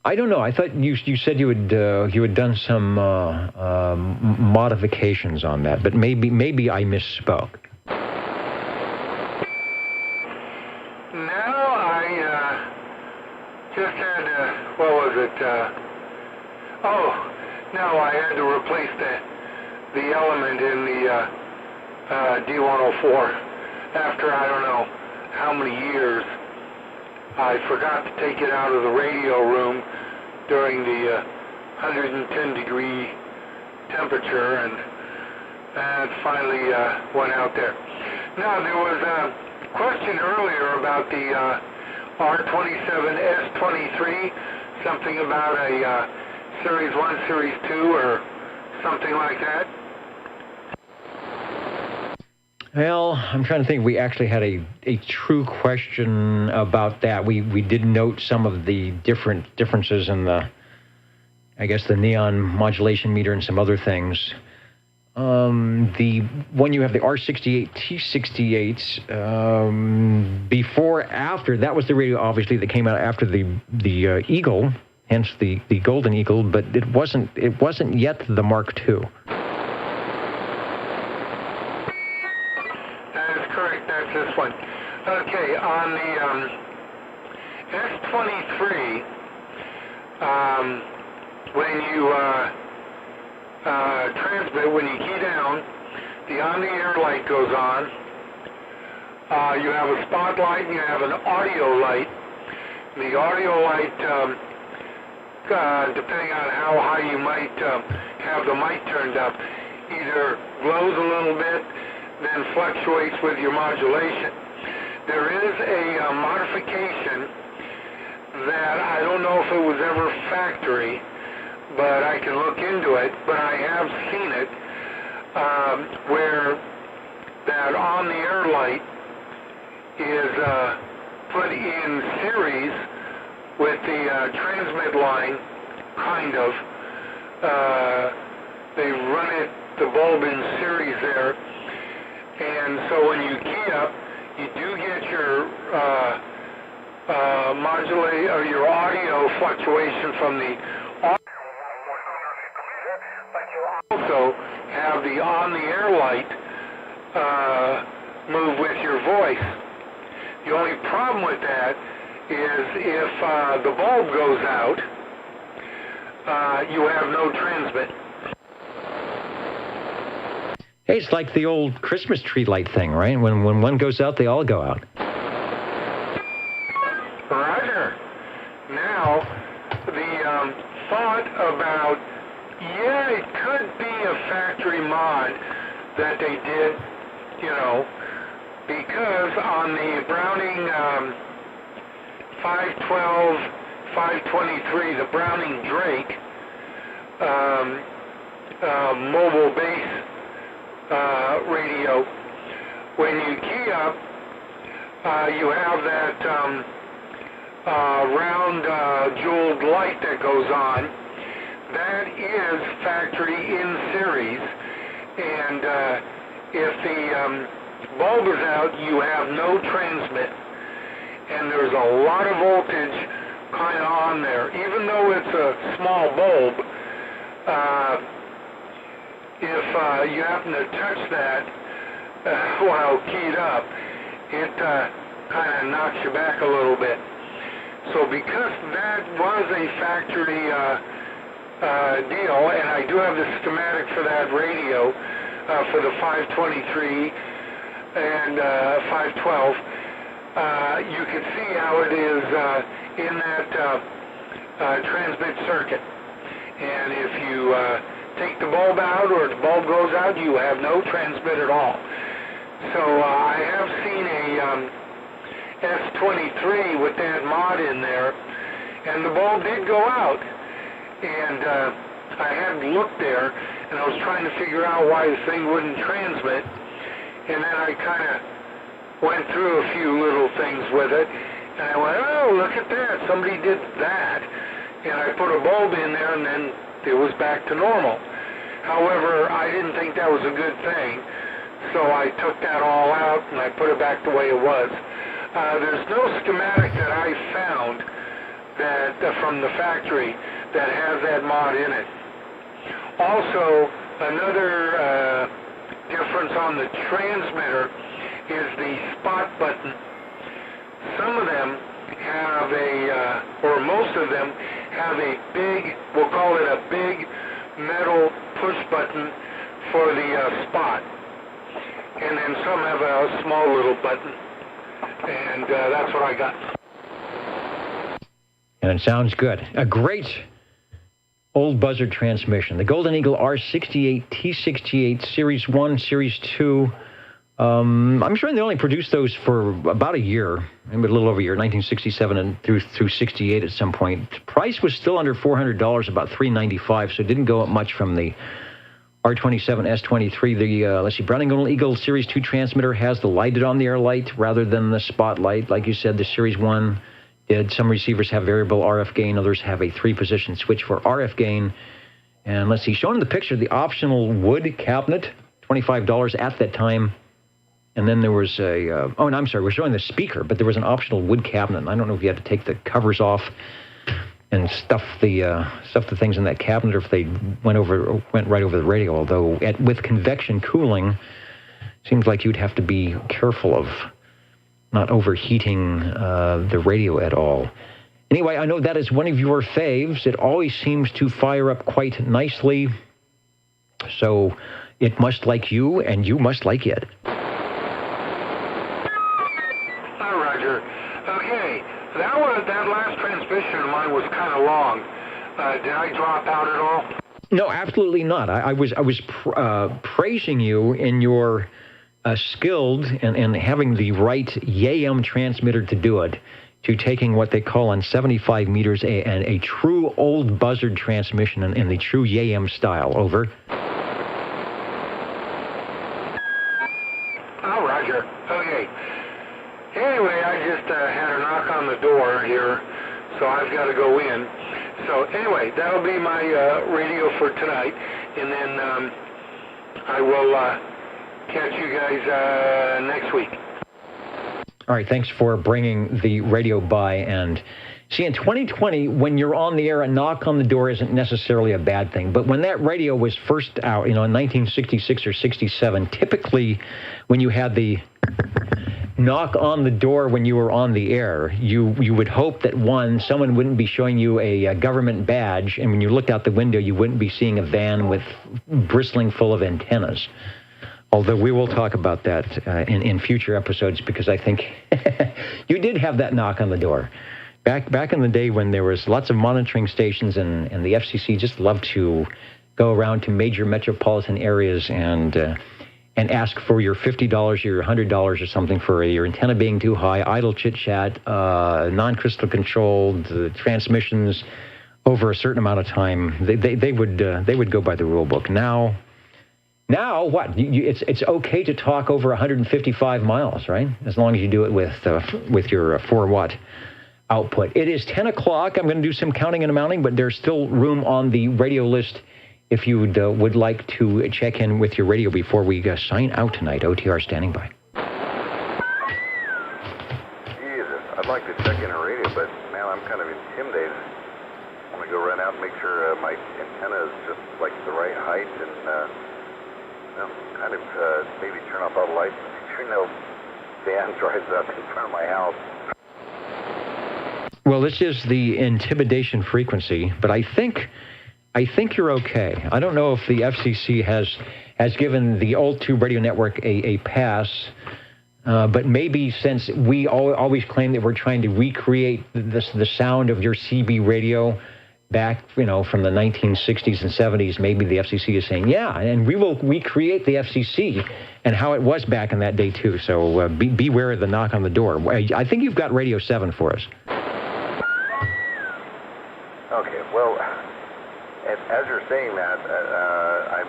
I don't know. I thought you said you had done some modifications on that, but maybe I misspoke. Just had what was it? I had to replace the element in the D104 after I don't know how many years. I forgot to take it out of the radio room during the 110-degree temperature, and it finally went out there. Now, there was a question earlier about the R27S23, something about a Series 1, Series 2, or something like that? Well, I'm trying to think. We actually had a true question about that. We did note some of the differences in the, I guess, the neon modulation meter and some other things. The one you have, the R68 T68, before, after, that was the radio, obviously, that came out after the Eagle, hence the Golden Eagle, but it wasn't yet the Mark II. That is correct. That's this one. Okay, on the S23, when you transmit, when you key down, the on-the-air light goes on. You have a spotlight and you have an audio light. The audio light, depending on how high you might have the mic turned up, either glows a little bit, then fluctuates with your modulation. There is a modification that I don't know if it was ever factory, but I can look into it, but I have seen it, where that on-the-air light is put in series with the transmit line, kind of. They run it, the bulb in series there, and so when you key up, you do get your modulate, or your audio fluctuation from the also have the on-the-air light move with your voice. The only problem with that is if the bulb goes out, you have no transmit. Hey, it's like the old Christmas tree light thing, right? When one goes out, they all go out. Roger. Now, the thought about, yeah, it could be a factory mod that they did, you know, because on the Browning 512, 523, the Browning Drake mobile base radio, when you key up, you have that round jeweled light that goes on. That is factory in series, and if the bulb is out, you have no transmit, and there's a lot of voltage kind of on there. Even though it's a small bulb, if you happen to touch that while keyed up, it kind of knocks you back a little bit. So because that was a factory deal, and I do have the schematic for that radio for the 523 and 512, you can see how it is in that transmit circuit. And if you take the bulb out, or the bulb goes out, you have no transmit at all. So I have seen a S23 with that mod in there, and the bulb did go out. And I had looked there, and I was trying to figure out why the thing wouldn't transmit. And then I kind of went through a few little things with it, and I went, oh, look at that, somebody did that. And I put a bulb in there, and then it was back to normal. However, I didn't think that was a good thing, so I took that all out, and I put it back the way it was. There's no schematic that I found that from the factory that has that mod in it. Also, another difference on the transmitter is the spot button. Some of them have or most of them have a big, we'll call it a big metal push button for the spot. And then some have a small little button. And that's what I got. And it sounds good. A great old Buzzard transmission. The Golden Eagle R68, T68, Series 1, Series 2. I'm sure they only produced those for about a year, maybe a little over a year, 1967 and through 68 at some point. Price was still under $400, about $395, so it didn't go up much from the R27, S23. The, let's see, Browning Golden Eagle Series 2 transmitter has the lighted on-the-air light rather than the spotlight. Like you said, the Series 1 did. Some receivers have variable RF gain, others have a 3-position switch for RF gain. And let's see, shown in the picture, the optional wood cabinet, $25 at that time. And then there was a, oh, and I'm sorry, we're showing the speaker, but there was an optional wood cabinet. I don't know if you had to take the covers off and stuff the things in that cabinet, or if they went right over the radio. Although with convection cooling, seems like you'd have to be careful of not overheating the radio at all. Anyway, I know that is one of your faves. It always seems to fire up quite nicely. So it must like you, and you must like it. That last transmission of mine was kind of long. Did I drop out at all? No, absolutely not. I was praising you in your skilled and having the right YAM transmitter to do it, to taking what they call on 75 meters a true old Buzzard transmission in the true YAM style. Over. Oh, Roger. Okay. Anyway, I just had a knock on the door here, so I've got to go in. So anyway, that'll be my radio for tonight, and then I will catch you guys next week. All right, thanks for bringing the radio by. And see, in 2020, when you're on the air, a knock on the door isn't necessarily a bad thing. But when that radio was first out, in 1966 or 67, typically when you had the knock on the door when you were on the air, you would hope that, one, someone wouldn't be showing you a government badge, and when you looked out the window, you wouldn't be seeing a van with bristling full of antennas. Although we will talk about that in future episodes, because I think you did have that knock on the door. Back in the day when there was lots of monitoring stations and the FCC just loved to go around to major metropolitan areas and ask for your $50 or your $100 or something for your antenna being too high, idle chit-chat, non-crystal controlled transmissions over a certain amount of time. They would go by the rule book. Now what? It's okay to talk over 155 miles, right? As long as you do it with your 4-watt output. It is 10 o'clock. I'm going to do some counting and amounting, but there's still room on the radio list if you would like to check in with your radio before we sign out tonight. OTR standing by. Jesus, I'd like to check in a radio, but man, I'm kind of intimidated. I'm going to go run out and make sure my antenna is just like the right height and kind of maybe turn off all the lights. Make sure no van drives up in front of my house. Well, this is the intimidation frequency, but I think you're okay. I don't know if the FCC has given the old Tube Radio Network a pass, but maybe since we always claim that we're trying to recreate the sound of your CB radio back, from the 1960s and 70s, maybe the FCC is saying, yeah, and we will recreate the FCC and how it was back in that day too. So beware of the knock on the door. I think you've got Radio 7 for us. Okay, well, as you're saying that, I'm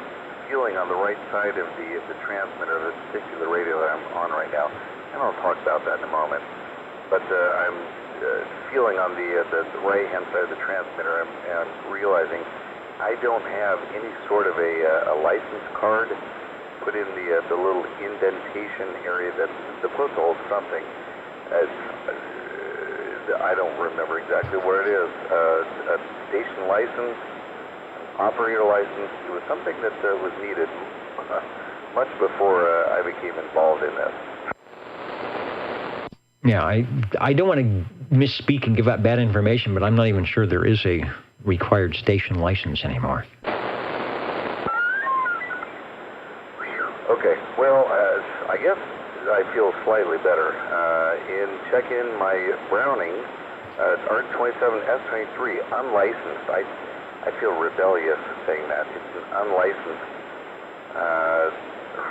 feeling on the right side of the transmitter of this particular radio that I'm on right now, and I'll talk about that in a moment. But I'm feeling on the right-hand side of the transmitter, and realizing I don't have any sort of a license card put in the little indentation area that's supposed to hold something. I don't remember exactly what it is. A station license, operator license. It was something that was needed much before I became involved in this. Yeah, I don't want to misspeak and give out bad information, but I'm not even sure there is a required station license anymore. Okay, well, I guess I feel slightly better. In check-in, my Browning, ARC-27S23, unlicensed. I feel rebellious saying that. It's an unlicensed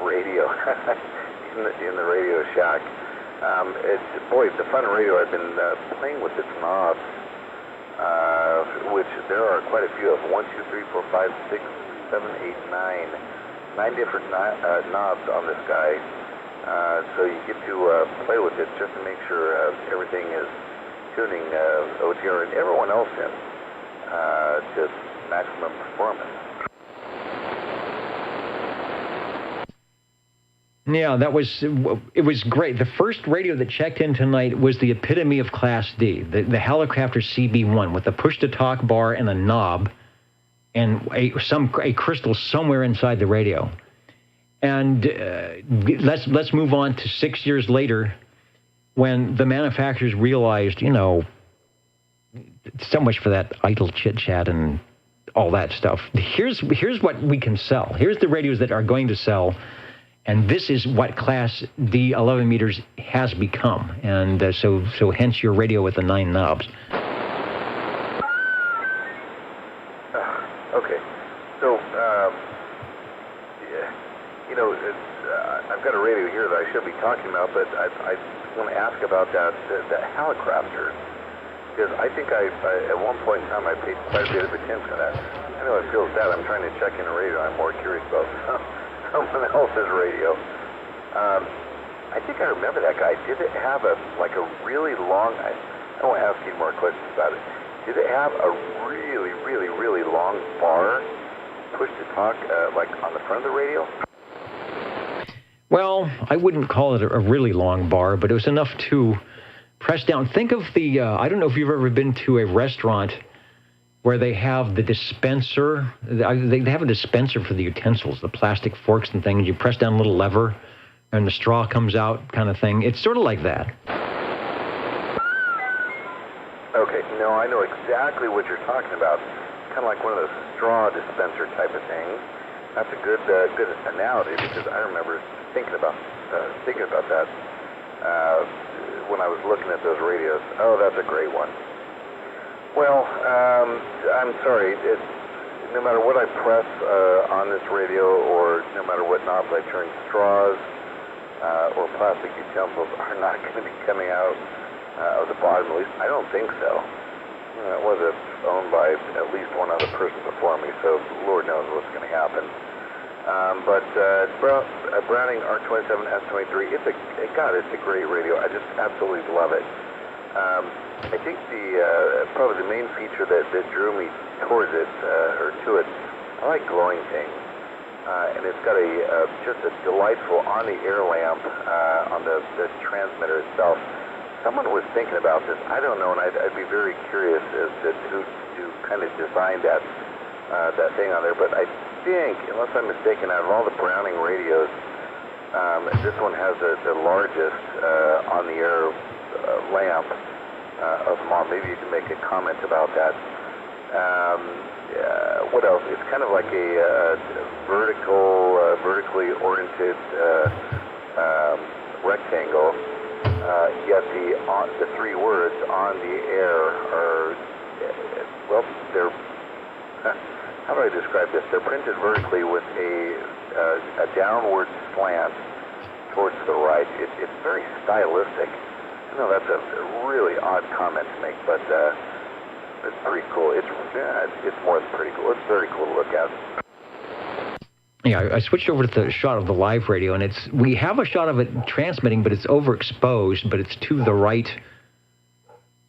radio in the Radio Shack. It's a fun radio. I've been playing with its knobs, which there are quite a few of. 1, 2, 3, 4, 5, 6, 7, 8, 9. 9 different knobs on this guy. So you get to play with it just to make sure everything is tuning OTR and everyone else in to maximum performance. Yeah, it was great. The first radio that checked in tonight was the epitome of Class D, the Helicrafter CB1 with a push-to-talk bar and a knob and a crystal somewhere inside the radio. And let's move on to 6 years later, when the manufacturers realized, so much for that idle chit-chat and all that stuff. Here's what we can sell. Here's the radios that are going to sell, and this is what Class D 11 meters has become. And so hence your radio with the 9 knobs. Okay, so I've got a radio here that I should be talking about, but I want to ask about that Helicrafter, because I think I at one point in time I paid quite a bit of attention to that. I know it feels bad. I'm trying to check in a radio. I'm more curious about someone else's radio. I think I remember that guy. Did it have a really long? I don't want to ask you more questions about it. Did it have a really, really, really long bar, push to talk, like on the front of the radio? Well, I wouldn't call it a really long bar, but it was enough to press down. Think of the, I don't know if you've ever been to a restaurant where they have the dispenser. They have a dispenser for the utensils, the plastic forks and things. You press down a little lever and the straw comes out kind of thing. It's sort of like that. Okay, no, I know exactly what you're talking about. Kind of like one of those straw dispenser type of things. That's a good analogy, because I remember thinking about that when I was looking at those radios. Oh, that's a great one. Well, I'm sorry. No matter what I press on this radio, or no matter what knobs I turn, straws or plastic utensils are not going to be coming out of the bottom. At least I don't think so. It was owned by at least one other person before me, so Lord knows what's going to happen. But Browning R27 S23, it's a great radio. I just absolutely love it. I think probably the main feature that drew me towards it, or to it, I like glowing things. And it's got just a delightful on-the-air lamp on the transmitter itself. Someone was thinking about this. I don't know, and I'd be very curious as to who kind of designed that thing on there. But I think, unless I'm mistaken, out of all the Browning radios, this one has the largest on-the-air lamp of them all. Maybe you can make a comment about that. What else? It's kind of like a vertically oriented rectangle. Yet the three words on the air are, well, they're, how do I describe this? They're printed vertically with a downward slant towards the right. It's very stylistic. I know that's a really odd comment to make, but it's pretty cool. It's more than pretty cool. It's very cool to look at. Yeah, I switched over to the shot of the live radio, and we have a shot of it transmitting, but it's overexposed, but it's to the right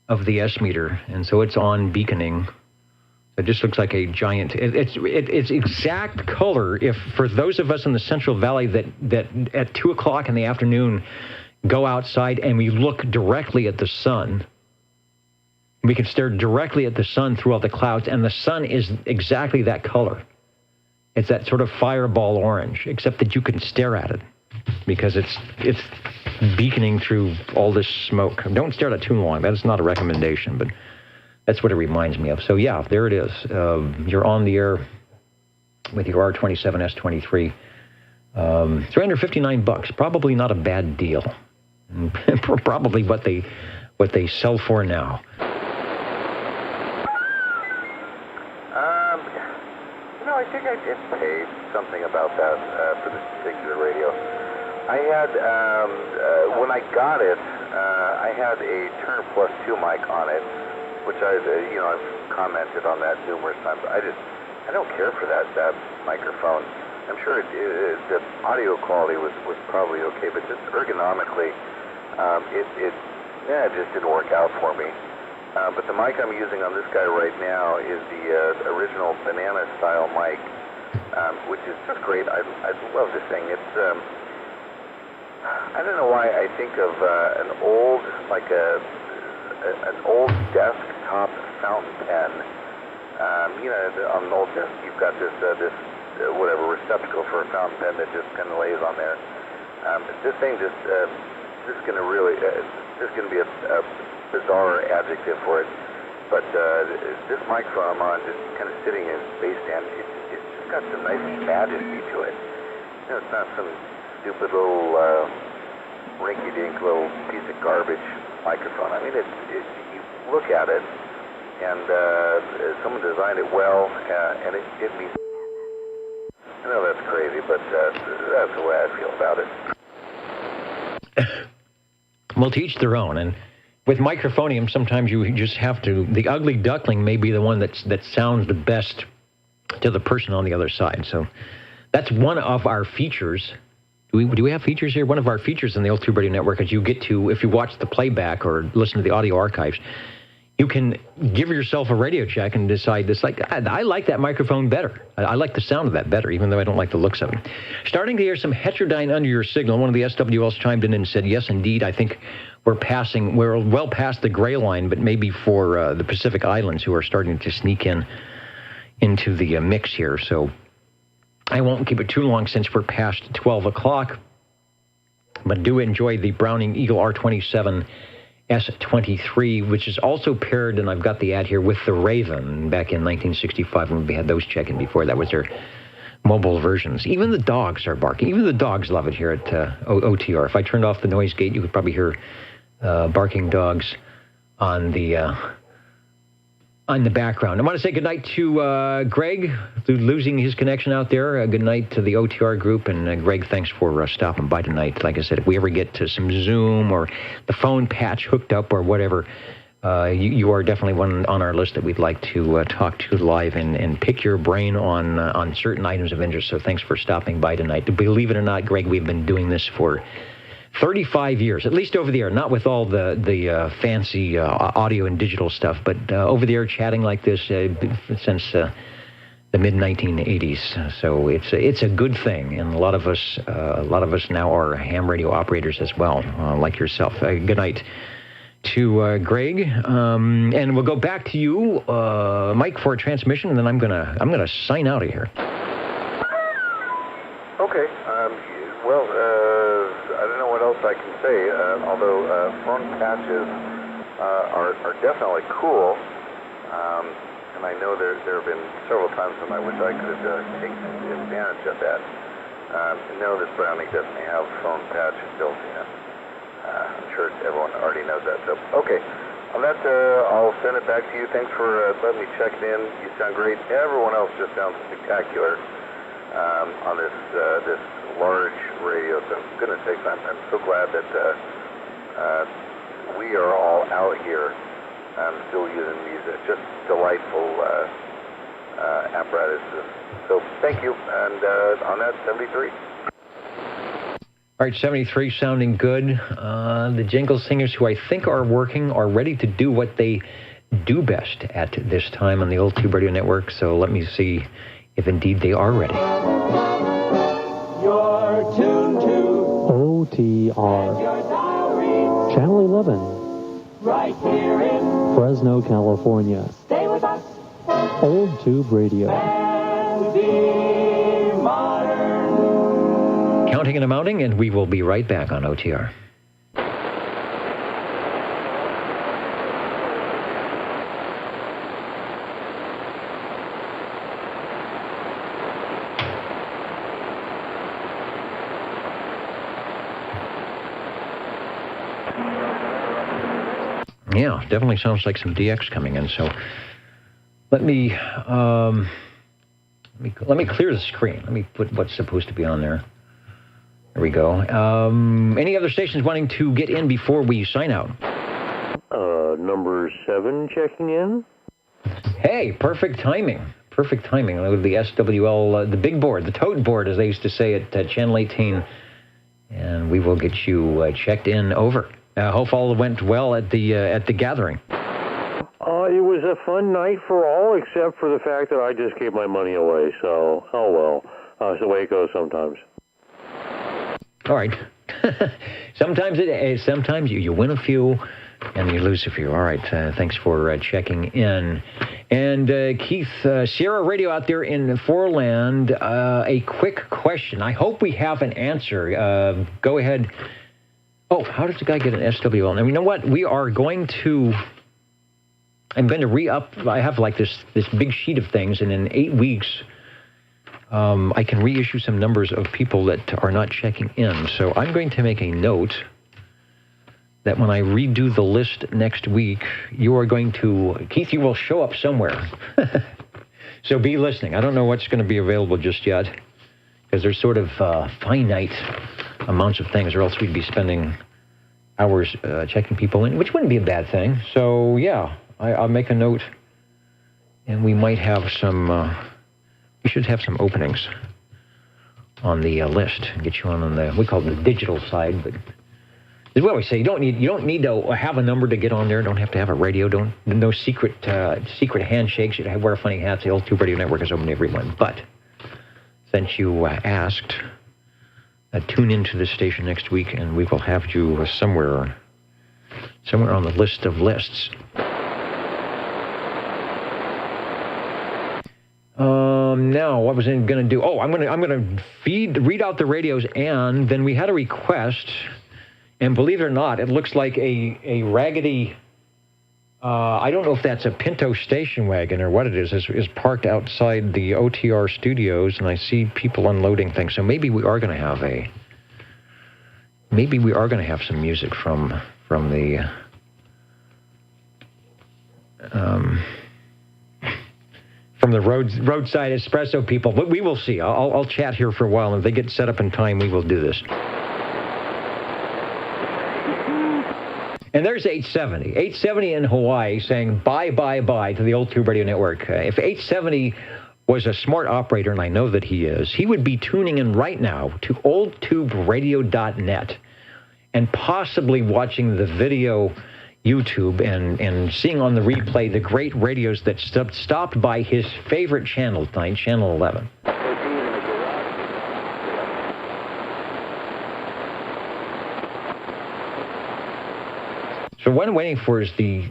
of the S meter, and so it's on beaconing. It just looks like a giant. It's exact color. If for those of us in the Central Valley that at 2 o'clock in the afternoon go outside and we look directly at the sun, we can stare directly at the sun through all the clouds, and the sun is exactly that color. It's that sort of fireball orange, except that you can stare at it because it's beaconing through all this smoke. Don't stare at it too long. That is not a recommendation, but that's what it reminds me of. So yeah, there it is. You're on the air with your R27 S23. $359. Probably not a bad deal. Probably what they sell for now. I think I did pay something about that for this particular radio. I had, when I got it, I had a Turner Plus 2 mic on it, which I've commented on that numerous times. I don't care for that microphone. I'm sure the audio quality was probably okay, but just ergonomically, it just didn't work out for me. But the mic I'm using on this guy right now is the original banana-style mic, which is just great. I love this thing. It's I don't know why I think of an old desktop fountain pen. On an old desk, you've got this whatever receptacle for a fountain pen that just kind of lays on there. This thing this is going to be a bizarre adjective for it, but this microphone I'm on, just kind of sitting in space stand, it's just got some nice majesty to it. It's not some stupid little rinky-dink little piece of garbage microphone. I mean, you look at it, and someone designed it well, and it means. I know that's crazy, but that's the way I feel about it. Well, to each their own, and with microphonium, sometimes you just have to. The ugly duckling may be the one that sounds the best to the person on the other side. So that's one of our features. Do we have features here? One of our features in the Old Tube Radio Network is you get to, if you watch the playback or listen to the audio archives, you can give yourself a radio check and decide this. Like, I like that microphone better. I like the sound of that better, even though I don't like the looks of it. Starting to hear some heterodyne under your signal. One of the SWLs chimed in and said, yes, indeed, I think we're well past the gray line, but maybe for the Pacific Islands who are starting to sneak into the mix here. So I won't keep it too long since we're past 12 o'clock, but do enjoy the Browning Eagle R27 S23, which is also paired, and I've got the ad here, with the Raven back in 1965 when we had those check-in before. That was mobile versions. Even the dogs are barking. Even the dogs love it here at OTR. If I turned off the noise gate, you could probably hear barking dogs on the background. I want to say goodnight to Greg, losing his connection out there. Good night to the OTR group. And Greg, thanks for stopping by tonight. Like I said, if we ever get to some Zoom or the phone patch hooked up or whatever, you are definitely one on our list that we'd like to talk to live and pick your brain on certain items of interest. So thanks for stopping by tonight. Believe it or not, Greg, we've been doing this for 35 years, at least over the air, not with all the fancy audio and digital stuff, but over the air chatting like this since the mid-1980s. So it's a good thing, and a lot of us now are ham radio operators as well, like yourself. Good night to Greg, and we'll go back to you, Mike, for a transmission, and then I'm gonna sign out of here. Okay. Well, I don't know what else I can say. Although phone patches are definitely cool, and I know there have been several times when I wish I could take advantage of that. No, this Brownie doesn't have phone patch built in. I'm sure everyone already knows that. So, okay. On that, I'll send it back to you. Thanks for letting me check it in. You sound great. Everyone else just sounds spectacular on this large radio. So, goodness sakes, I'm so glad that we are all out here still using these just delightful apparatuses. So, thank you. And on that, 73. All right, 73 sounding good. The jingle singers, who I think are working, are ready to do what they do best at this time on the Old Tube Radio Network. So let me see if indeed they are ready. You're tuned to OTR. Channel 11. right here in Fresno, California. Stay with us. Old Tube Radio. And be modern. Counting and amounting, and we will be right back on OTR. Yeah, definitely sounds like some DX coming in. So let me clear the screen. Let me put what's supposed to be on there. There we go. Any other stations wanting to get in before we sign out? Number 7 checking in. Hey, perfect timing. Perfect timing. The SWL, the big board, the tote board, as they used to say at Channel 18. And we will get you checked in over. Hope all went well at the gathering. It was a fun night for all, except for the fact that I just gave my money away. So, oh well. It's the way it goes sometimes. All right. Sometimes you win a few and you lose a few. All right. Thanks for checking in. And Keith, Sierra Radio out there in Foreland, a quick question. I hope we have an answer. Go ahead. Oh, how does the guy get an SWL? Now, you know what? I'm going to re-up. I have like this big sheet of things, and in 8 weeks, I can reissue some numbers of people that are not checking in. So I'm going to make a note that when I redo the list next week, you are going to, Keith, you will show up somewhere. So be listening. I don't know what's going to be available just yet, because there's sort of finite amounts of things, or else we'd be spending hours checking people in, which wouldn't be a bad thing. So, yeah, I'll make a note, and we might have some, we should have some openings on the list and get you on the, we call it the digital side, but as we always say, you don't need to have a number to get on there. Don't have to have a radio. No secret handshakes. You have to wear funny hats. The Old Tube Radio Network is open to everyone. But since you asked, tune into this station next week, and we will have you somewhere on the list of lists. Now, what was I going to do? Oh, I'm going to read out the radios, and then we had a request, and believe it or not, it looks like a raggedy I don't know if that's a Pinto station wagon or what it is parked outside the OTR studios, and I see people unloading things. So maybe we are going to have some music from the roadside espresso people, but we will see. I'll chat here for a while, and if they get set up in time, we will do this. And there's 870. 870 in Hawaii saying bye, bye, bye to the Old Tube Radio Network. If 870 was a smart operator, and I know that he is, he would be tuning in right now to oldtuberadio.net and possibly watching the video YouTube and seeing on the replay the great radios that stopped by his favorite channel tonight, Channel 11. So what I'm waiting for is the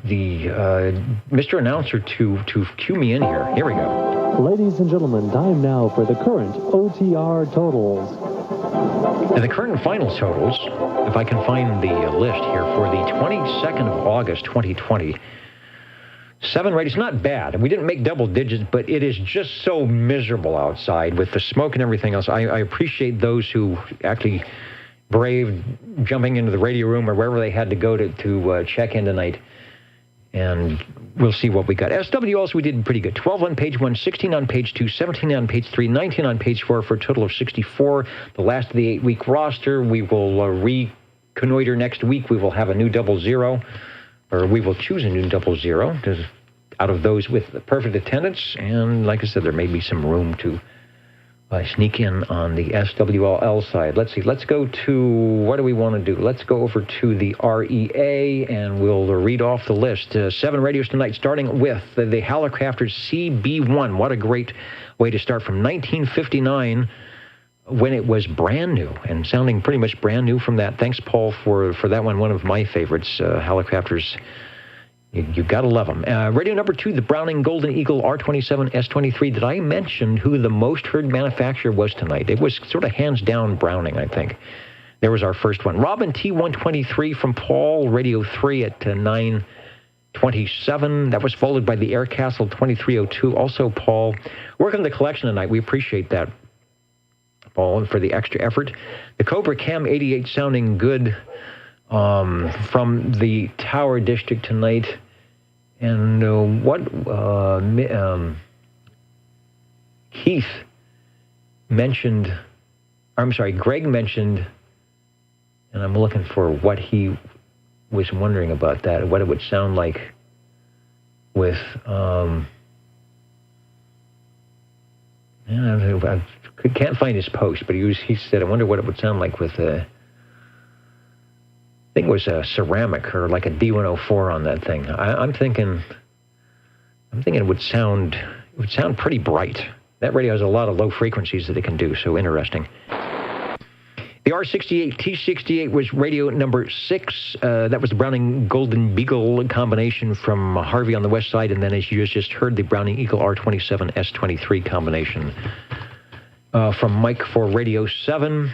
Mr. Announcer to cue me in here. Here we go. Ladies and gentlemen, time now for the current OTR totals. And the current and final totals, if I can find the list here, for the 22nd of August, 2020. 7 radios, not bad. We didn't make double digits, but it is just so miserable outside with the smoke and everything else. I appreciate those who actually braved jumping into the radio room or wherever they had to go to check in tonight. And we'll see what we got. SW also, we did pretty good. 12 on page 1, 16 on page 2, 17 on page 3, 19 on page 4 for a total of 64. The last of the 8-week roster. We will reconnoiter next week. We will have a new 00, or we will choose a new 00 out of those with perfect attendance. And like I said, there may be some room to sneak in on the SWLL side. Let's see. Let's go to, what do we want to do? Let's go over to the REA, and we'll read off the list. 7 radios tonight, starting with the Hallicrafters CB1. What a great way to start from 1959, when it was brand new and sounding pretty much brand new from that. Thanks, Paul, for that one. One of my favorites, Hallicrafters. You've got to love them. Radio number 2, the Browning Golden Eagle R27 S23. Did I mention who the most heard manufacturer was tonight? It was sort of hands down Browning, I think. There was our first one. Robin T123 from Paul, Radio 3 at 927. That was followed by the Aircastle 2302, also Paul. Working the collection tonight. We appreciate that, Paul, for the extra effort. The Cobra Cam 88 sounding good from the Tower District tonight. And Keith mentioned, Greg mentioned, and I'm looking for what he was wondering about that, what it would sound like with, I can't find his post, but he said, I wonder what it would sound like with I think it was a ceramic or like a D104 on that thing. I'm thinking it would sound pretty bright. That radio has a lot of low frequencies that it can do, so interesting. The R68 T68 was radio number 6. That was the Browning Golden Beagle combination from Harvey on the west side, and then as you just heard, the Browning Eagle R27 S23 combination from Mike for Radio 7.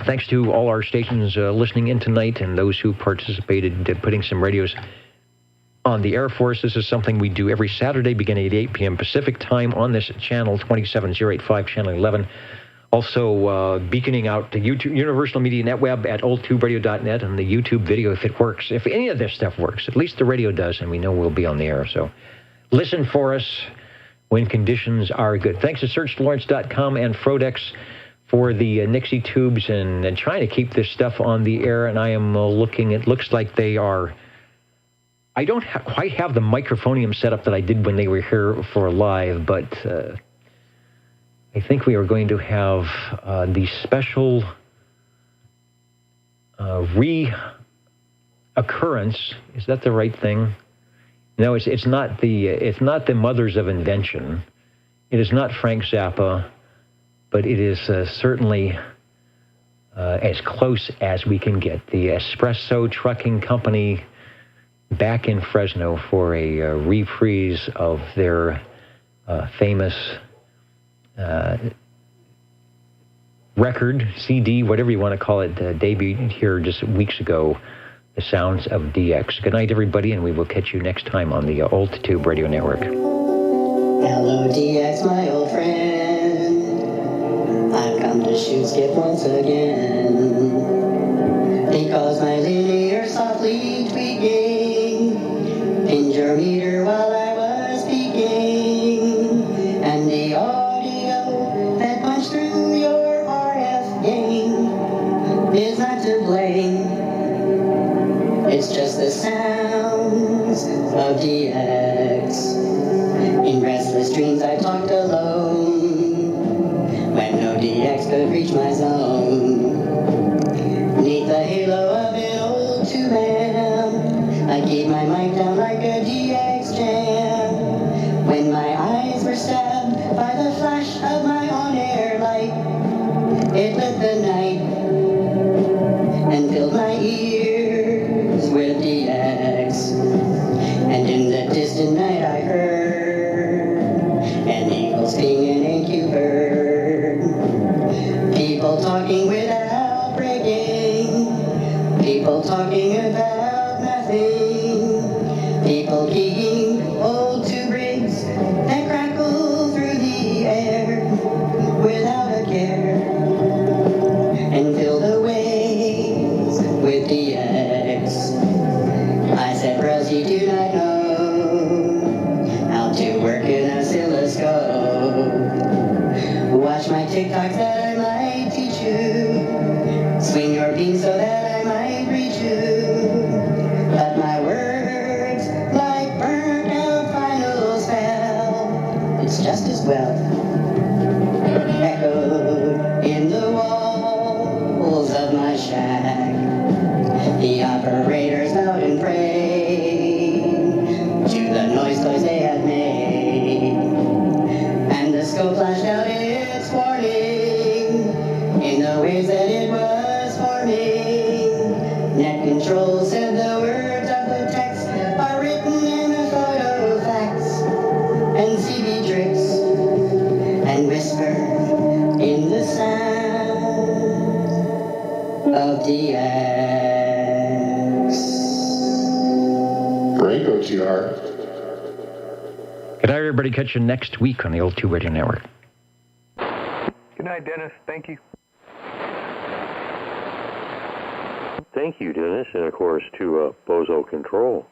Thanks to all our stations listening in tonight and those who participated in putting some radios on the Air Force. This is something we do every Saturday beginning at 8 p.m. Pacific time on this channel, 27085, channel 11. Also beaconing out to YouTube, Universal Media Netweb at oldtuberadio.net, and the YouTube video if it works. If any of this stuff works, at least the radio does, and we know we'll be on the air. So listen for us when conditions are good. Thanks to SearchLawrence.com and Frodex for the Nixie tubes and trying to keep this stuff on the air. And I am looking, it looks like they are, I don't quite have the microphonium set up that I did when they were here for live, but I think we are going to have the special reoccurrence. Is that the right thing? No, it's not the mothers of invention. It is not Frank Zappa. But it is certainly as close as we can get. The Espresso Trucking Company back in Fresno for a reprise of their famous record, CD, whatever you want to call it, debuted here just weeks ago. The sounds of DX. Good night, everybody, and we will catch you next time on the Old Tube Radio Network. Hello, DX, my old friend. I've come to shoot Skip once again. Because my linear softly tweaking pinned your meter while I was speaking. And the audio that punched through your RF gain is not to blame. It's just the sounds of DX. In restless dreams I talked alone, when no DX could reach my zone. Neath the halo of an old tube am, I keep my mic down like a DX jam. When my eyes were stabbed by the flash of my on-air light, it lit the night and filled my ears with DX. And in the distant night I heard an eagle sting and a Q-bird. People talking without breaking. People talking about nothing. People keying old tube rigs that crackle through the air without a care. And fill the waves with DX. I said, bros, you do not know how to work an oscilloscope. Watch my TikToks that I might teach you. Swing your beam so that I might reach you. But my words, like burnt out finals fell. It's just as well. Echoed in the walls of my shack. The operators bowed and prayed to the noise toys they had made. And the scope flashed out its warning in the waves that it was forming. Net control said the words of the text are written in the photo facts and CB tricks, and whisper in the sound of DX. Great, OTR. Good night, everybody. Catch you next week on the Old Tube Radio Network. Good night, Dennis. Thank you. Thank you, Dennis, and of course to Bozo Control.